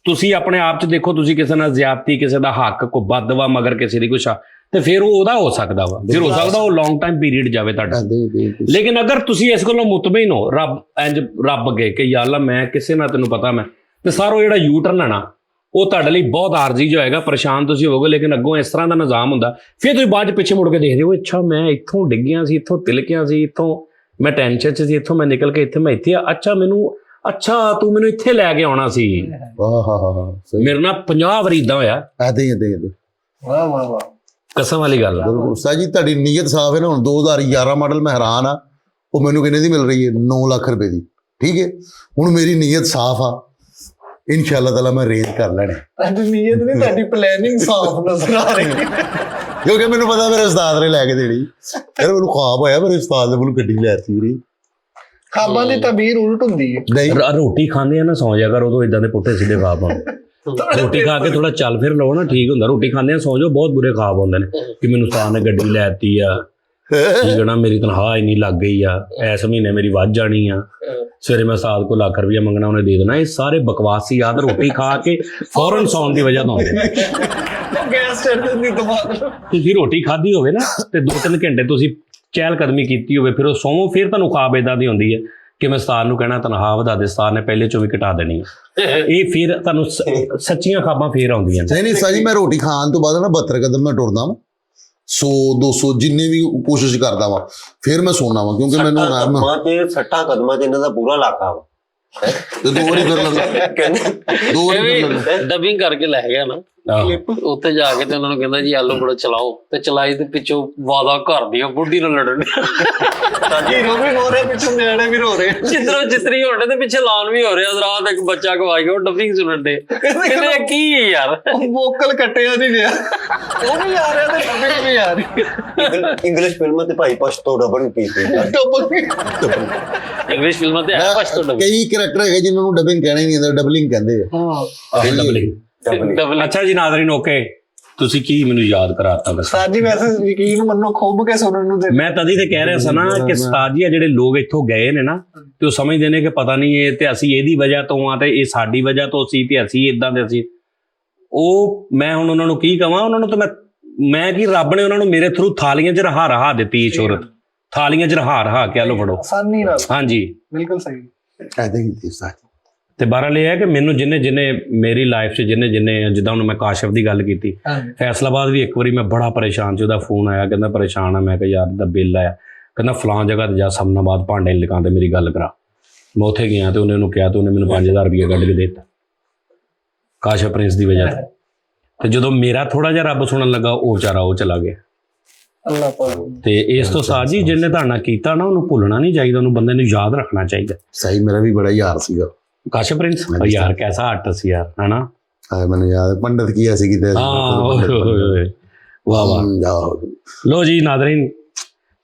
ਤੁਸੀਂ ਆਪਣੇ ਆਪ 'ਚ ਦੇਖੋ, ਤੁਸੀਂ ਕਿਸੇ ਨਾਲ ਜ਼ਿਆਦਤੀ, ਕਿਸੇ ਦਾ ਹੱਕ, ਕੋਈ ਬਦਦੁਆ ਮਗਰ ਕਿਸੇ ਦੀ ਕੁਛ ਆ, ਤੇ ਫਿਰ ਉਹ ਉਹਦਾ ਹੋ ਸਕਦਾ ਵਾ, ਫਿਰ ਹੋ ਸਕਦਾ ਉਹ ਲੌਂਗ ਟਾਈਮ ਪੀਰੀਅਡ ਜਾਵੇ ਤੁਹਾਡਾ। ਲੇਕਿਨ ਅਗਰ ਤੁਸੀਂ ਇਸ ਗੱਲੋਂ ਮੁਤਮਈਨ ਹੋ, ਰੱਬ ਅੱਗੇ ਕਿ ਯਾ ਅੱਲਾ ਮੈਂ ਕਿਸੇ ਨਾਲ, ਤੈਨੂੰ ਪਤਾ ਮੈਂ, ਤੇ ਸਾਰਾ ਜਿਹੜਾ ਯੂਟਰਨ ਹੈ ਨਾ ਉਹ ਤੁਹਾਡੇ ਲਈ ਬਹੁਤ ਆਰਜ਼ੀ ਹੋਏਗਾ, ਪਰੇਸ਼ਾਨ ਤੁਸੀਂ ਹੋਵੋਗੇ, ਲੇਕਿਨ ਅੱਗੋਂ ਇਸ ਤਰ੍ਹਾਂ ਦਾ ਨਿਜ਼ਾਮ ਹੁੰਦਾ। ਫਿਰ ਤੁਸੀਂ ਬਾਅਦ 'ਚ ਪਿੱਛੇ ਮੁੜ ਕੇ ਦੇਖਦੇ ਹੋ, ਅੱਛਾ ਮੈਂ ਇੱਥੋਂ ਡਿੱਗਿਆ ਸੀ, ਇੱਥੋਂ ਤਿਲਕਿਆ ਸੀ, ਇੱਥੋਂ ਮੈਂ ਟੈਨਸ਼ਨ 'ਚ ਸੀ, ਇੱਥੋਂ ਮੈਂ ਨਿਕਲ ਕੇ ਇੱਥੇ ਮੈਂ ਇੱਥੇ ਅੱਛਾ ਤੂੰ ਮੈਨੂੰ ਇੱਥੇ ਲੈ ਕੇ ਆਉਣਾ ਸੀ। ਮੇਰੇ ਨਾਲ 50 ਵਾਰੀ ਇਦਾਂ ਹੋਇਆ। ਵਾਹ ਵਾਹ ਵਾਹ, ਕਸਮ ਵਾਲੀ ਗੱਲ ਆ। ਉਸਤਾਦ ਜੀ ਤੁਹਾਡੀ ਨੀਅਤ ਸਾਫ਼ ਹੈ ਨਾ। ਹੁਣ 2011 ਮਾਡਲ ਮੈਂ ਹੈਰਾਨ ਆ, ਉਹ ਮੈਨੂੰ ਕਿੰਨੇ ਦੀ ਮਿਲ ਰਹੀ ਹੈ? 9 ਲੱਖ ਰੁਪਏ ਦੀ। ਠੀਕ ਹੈ, ਹੁਣ ਮੇਰੀ ਨੀਅਤ ਸਾਫ਼ ਆ, ਇਨਸ਼ਾਅੱਲਾ ਤਾਲਾ ਮੈਂ ਰੇਂਜ ਕਰ ਲੈਣਾ। ਤੁਹਾਡੀ ਨੀਅਤ ਨਹੀਂ, ਤੁਹਾਡੀ ਪਲੈਨਿੰਗ ਸਾਫ਼ ਨਜ਼ਰ ਆ ਰਹੀ ਹੈ, ਕਿਉਂਕਿ ਮੈਨੂੰ ਪਤਾ ਮੇਰੇ ਉਸਤਾਦ ਨੇ ਲੈ ਕੇ ਦੇਣੀ। ਯਾਰ ਮੈਨੂੰ ਖੁਆਬ ਹੋਇਆ ਮੇਰੇ ਉਸਤਾਦ ਨੇ ਮੈਨੂੰ ਗੱਡੀ ਲੈ ਦਿੱਤੀ ਵੀਰੇ। ਖਾਬਾਂ ਦੀ ਤਬੀਰ ਉਲਟ ਹੁੰਦੀ ਹੈ। ਨਹੀਂ, ਰੋਟੀ ਖਾਂਦੇ ਆ ਨਾ, ਸੌਂ ਜਾ ਕਰ, ਉਦੋਂ ਇਦਾਂ ਦੇ ਪੁੱਠੇ ਸਿੱਧੇ ਖਾਬ ਆਉਂਦੇ। ਰੋਟੀ ਖਾ ਕੇ ਥੋੜਾ ਚੱਲ ਫਿਰ ਲਓ ਨਾ, ਠੀਕ ਹੁੰਦਾ। ਰੋਟੀ ਖਾਂਦੇ ਆ ਸੌਂ ਜਾਓ, ਬਹੁਤ ਬੁਰੇ ਖਾਬ ਆਉਂਦੇ ਨੇ ਕਿ ਮੈਨੂੰ ਉਸਤਾਦ ਨੇ ਗੱਡੀ ਲੈ ਦਿੱਤੀ ਆ, ਠੀਕ ਹੈ ਨਾ, ਮੇਰੀ ਤਨਖਾਹ ਇੰਨੀ ਲੱਗ ਗਈ ਆ, ਇਸ ਮਹੀਨੇ ਮੇਰੀ ਵੱਧ ਜਾਣੀ ਆ, ਸਵੇਰੇ ਮੈਂ ਉਸਤਾਦ ਕੋਲ ਲੱਖ ਰੁਪਇਆ ਮੰਗਣਾ, ਉਹਨੇ ਦੇ ਦੇਣਾ। ਇਹ ਸਾਰੇ ਬਕਵਾਸ ਸੀ ਯਾਦ, ਰੋਟੀ ਖਾ ਕੇ ਫੌਰਨ ਸੌਣ ਦੀ ਵਜ੍ਹਾ ਤੋਂ ਗੈਸ ਚੜ ਜਾਂਦੀ ਦਿਮਾਗ ਨੂੰ। ਤੁਸੀਂ ਰੋਟੀ ਖਾਧੀ ਹੋਵੇ ਨਾ ਤੇ 2-3 ਘੰਟੇ ਤੁਸੀਂ ਚਹਿਲ ਕਦਮੀ ਕੀਤੀ ਹੋਵੇ, ਫਿਰ ਉਹ ਸੌਵੋ, ਫਿਰ ਤੁਹਾਨੂੰ ਖਾਬ ਏਦਾਂ ਦੀ ਹੁੰਦੀ ਹੈ ਕਿ ਮੈਂ ਉਸਤਾਦ ਨੂੰ ਕਹਿਣਾ ਤਨਖਾਹ ਵਧਾ ਦੇ, ਉਸਤਾਦ ਨੇ ਪਹਿਲੇ ਚੋਂ ਵੀ ਘਟਾ ਦੇਣੀ ਹੈ। ਇਹ ਫਿਰ ਤੁਹਾਨੂੰ ਸੱਚੀਆਂ ਖਾਬਾਂ ਫੇਰ ਆਉਂਦੀਆਂ ਨੇ। ਨਹੀਂ ਸਾਜੀ, ਮੈਂ ਰੋਟੀ ਖਾਣ ਤੋਂ ਬਾਅਦ ਨਾ 72 ਕਦਮ ਮੈਂ ਟੁਰਦਾ ਵਾਂ, 100-200 ਜਿੰਨੇ ਵੀ ਕੋਸ਼ਿਸ਼ ਕਰਦਾ ਵਾਂ, ਫਿਰ ਮੈਂ ਸੌਣਾ ਵਾਂ, ਕਿਉਂਕਿ ਮੈਨੂੰ ਸੱਟਾਂ ਕਦਮਾਂ 'ਚ ਇਹਨਾਂ ਦਾ ਪੂਰਾ ਇਲਾਕਾ ਵਾ। ਤੇ 2 ਵਾਰੀ ਕਰ ਲੈਂਦਾ, 2 ਵਾਰੀ ਕਰ ਲੈਂਦਾ। ਡਬਿੰਗ ਕਰਕੇ ਲੈ ਗਿਆ ਨਾ ਉੱਥੇ ਜਾ ਕੇ, ਤੇ ਉਹਨਾਂ ਨੂੰ ਕਹਿੰਦਾ ਜੀ ਆਲੂ ਬੜਾ ਚਲਾਓ, ਤੇ ਚਲਾਈ ਤੇ ਪਿੱਛੋਂ ਵਾਦਾ ਘਰ ਦੀਆਂ ਬੁੱਢੀ ਨਾਲ ਲੜਨ। ਹੀਰੋ ਵੀ ਰੋ ਰਹੇ, ਪਿੱਛੋਂ ਨਿਆਣੇ ਵੀ ਰੋ ਰਹੇ, ਜਿੱਧਰੋਂ ਜਿਸਤਰੀ ਹੋਣੇ ਤੇ ਪਿੱਛੇ ਲਾਉਣ ਵੀ ਹੋ ਰਿਹਾ। ਰਾਤ ਇੱਕ ਬੱਚਾ ਗਵਾਈ ਗਿਆ, ਉਹ ਡਬਿੰਗ ਸੁਣਨ ਦੇ। ਕਹਿੰਦੇ ਕੀ ਹੈ ਯਾਰ, ਵੋਕਲ ਕੱਟਿਆ ਨਹੀਂ ਗਿਆ, ਉਹ ਵੀ ਆ ਰਿਹਾ ਤੇ ਡਬਿੰਗ ਵੀ ਆ ਰਹੀ। ਇੰਗਲਿਸ਼ ਫਿਲਮਾਂ ਤੇ ਭਾਈ ਪਸ਼ਤੋ ਡਬਲ ਕੀਤੀ। ਇੰਗਲਿਸ਼ ਫਿਲਮਾਂ ਤੇ ਕਈ ਕਰੈਕਟਰ ਹੈਗੇ ਜਿਨ੍ਹਾਂ ਨੂੰ ਡਬਿੰਗ ਕਹਿਣਾ ਹੀ ਨਹੀਂ ਆਉਂਦਾ, ਡਬਲਿੰਗ ਕਹਿੰਦੇ ਆ। ਡਬਲਿੰਗ। ਅੱਛਾ ਜੀ ਨਾਜ਼ਰੀਨ, ਓਕੇ, ਤੁਸੀਂ ਕੀ ਮੈਨੂੰ ਯਾਦ ਕਰਾਤਾ ਬਸ। ਉਸਤਾਦ ਜੀ ਵੈਸੇ ਯਕੀਨ ਮੰਨੋ ਖੁੱਬ ਕੇ ਸੁਣਨ ਨੂੰ ਦੇ। ਮੈਂ ਤਦੀ ਤੇ ਕਹਿ ਰਿਹਾ ਸੀ ਨਾ ਕਿ ਉਸਤਾਦ ਜੀ ਆ ਜਿਹੜੇ ਲੋਕ ਇੱਥੋਂ ਗਏ ਨੇ ਨਾ, ਤੇ ਉਹ ਸਮਝਦੇ ਨੇ ਕਿ ਪਤਾ ਨਹੀਂ ਇਹ ਤੇ ਅਸੀਂ ਇਹਦੀ ਵਜ੍ਹਾ ਤੋਂ ਆ, ਤੇ ਇਹ ਸਾਡੀ ਵਜ੍ਹਾ ਤੋਂ ਸੀ, ਤੇ ਅਸੀਂ ਇਦਾਂ ਦੇ ਅਸੀਂ। ਉਹ ਮੈਂ ਹੁਣ ਉਹਨਾਂ ਨੂੰ ਕੀ ਕਹਾਂ, ਉਹਨਾਂ ਨੂੰ ਤਾਂ ਮੈਂ ਕੀ, ਰੱਬ ਨੇ ਉਹਨਾਂ ਨੂੰ ਮੇਰੇ ਥਰੂ ਥਾਲੀਆਂ 'ਚ ਰਹਾ ਦਿੱਤੀ ਇਹ ਸ਼ੋਹਰਤ, ਥਾਲੀਆਂ 'ਚ ਰਹਾ ਕੇ ਲੋ ਫੜੋ। ਆਸਾਨੀ ਨਾਲ। ਹਾਂਜੀ ਬਿਲਕੁਲ ਸਹੀ। ਐਦਾਂ ਹੀ ਕੀਤੀ ਸਾਜੀ। ਤੇ ਬਹਰਾਲ ਇਹ ਹੈ ਕਿ ਮੈਨੂੰ ਜਿੰਨੇ ਮੇਰੀ ਲਾਈਫ 'ਚ ਜਿੰਨੇ ਜਿੱਦਾਂ ਹੁਣ ਮੈਂ ਕਾਸ਼ਫ ਦੀ ਗੱਲ ਕੀਤੀ, ਫੈਸਲਾਬਾਦ ਵੀ ਇੱਕ ਵਾਰੀ ਮੈਂ ਬੜਾ ਪਰੇਸ਼ਾਨ ਸੀ, ਉਹਦਾ ਫੋਨ ਆਇਆ, ਕਹਿੰਦਾ ਪਰੇਸ਼ਾਨ ਆ। ਮੈਂ ਕਿਹਾ ਯਾਰ ਦਾ ਬਿੱਲ ਆਇਆ, ਕਹਿੰਦਾ ਫਲਾਂ ਜਗ੍ਹਾ ਤੇ ਜਾ, ਸਮਨਾਬਾਦ ਭਾਂਡੇ ਦੀ ਦੁਕਾਨ ਤੇ ਮੇਰੀ ਗੱਲ ਕਰਾ। ਮੈਂ ਉੱਥੇ ਗਿਆ ਤੇ ਉਹਨੇ ਉਹਨੂੰ ਕਿਹਾ, ਤੇ ਉਹਨੇ ਮੈਨੂੰ 5000 ਰੁਪਏ ਕੱਢ ਕੇ ਦੇ ਦਿੱਤਾ ਕਾਸ਼ਫ ਪ੍ਰਿੰਸ ਦੀ ਵਜ੍ਹਾ ਤੋਂ। ਤੇ ਜਦੋਂ ਮੇਰਾ ਥੋੜਾ ਜਿਹਾ ਰੱਬ ਸੁਣਨ ਲੱਗਾ, ਉਹ ਵਿਚਾਰਾ ਉਹ ਚਲਾ ਗਿਆ। ਅੱਲਾਹ ਪਾਕ। ਤੇ ਇਸ ਤੋਂ ਸਾਜ ਜੀ ਜਿਹਨੇ ਤੁਹਾਡਾ ਕੀਤਾ ਨਾ, ਉਹਨੂੰ ਭੁੱਲਣਾ ਨਹੀਂ ਚਾਹੀਦਾ, ਉਹਨੂੰ ਬੰਦੇ ਨੂੰ ਯਾਦ ਰੱਖਣਾ ਚਾਹੀਦਾ। ਸਹੀ, ਮੇਰਾ ਵੀ ਬੜਾ ਯਾਰ ਸੀਗਾ ਕਾਸ਼ਫ ਪ੍ਰਿੰਸ ਯਾਰ, ਕੈਸਾ ਆਰਟਿਸਟ ਸੀ ਯਾਰ, ਹੈ ਨਾ। ਮੈਨੂੰ ਯਾਦ ਪੰਡਤ ਕੀ ਸੀ ਕਿਤੇ। ਵਾਹ ਵਾਹ। ਲੋ ਜੀ ਨਾਜ਼ਰੀਨ,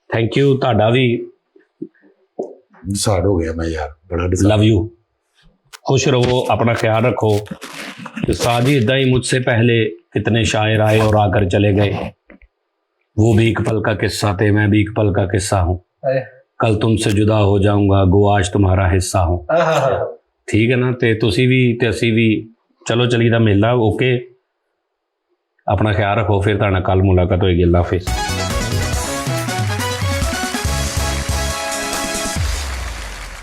ਥੈਂਕ ਯੂ, ਤੁਹਾਡਾ ਵੀ ਡਿਸਾਈਡ ਹੋ ਗਿਆ ਮੈਂ ਯਾਰ, ਬੜਾ लव यू, खुश रहो, अपना ख्याल रखो। तो साजी इदा ही मुझसे पहले कितने शायर आए और आकर चले गए, वो भी एक पल का किस्सा थे, मैं भी एक पल का किस्सा हूँ। कल तुमसे जुदा हो जाऊंगा, गो आज तुम्हारा हिस्सा हूँ। ठीक है ना, ते तुसी भी ते असी भी, चलो चली दा मेला। ओके, अपना ख्याल रखो, फिर तुहाडे नाल कल मुलाकात होएगी। अल्लाह हाफिज़।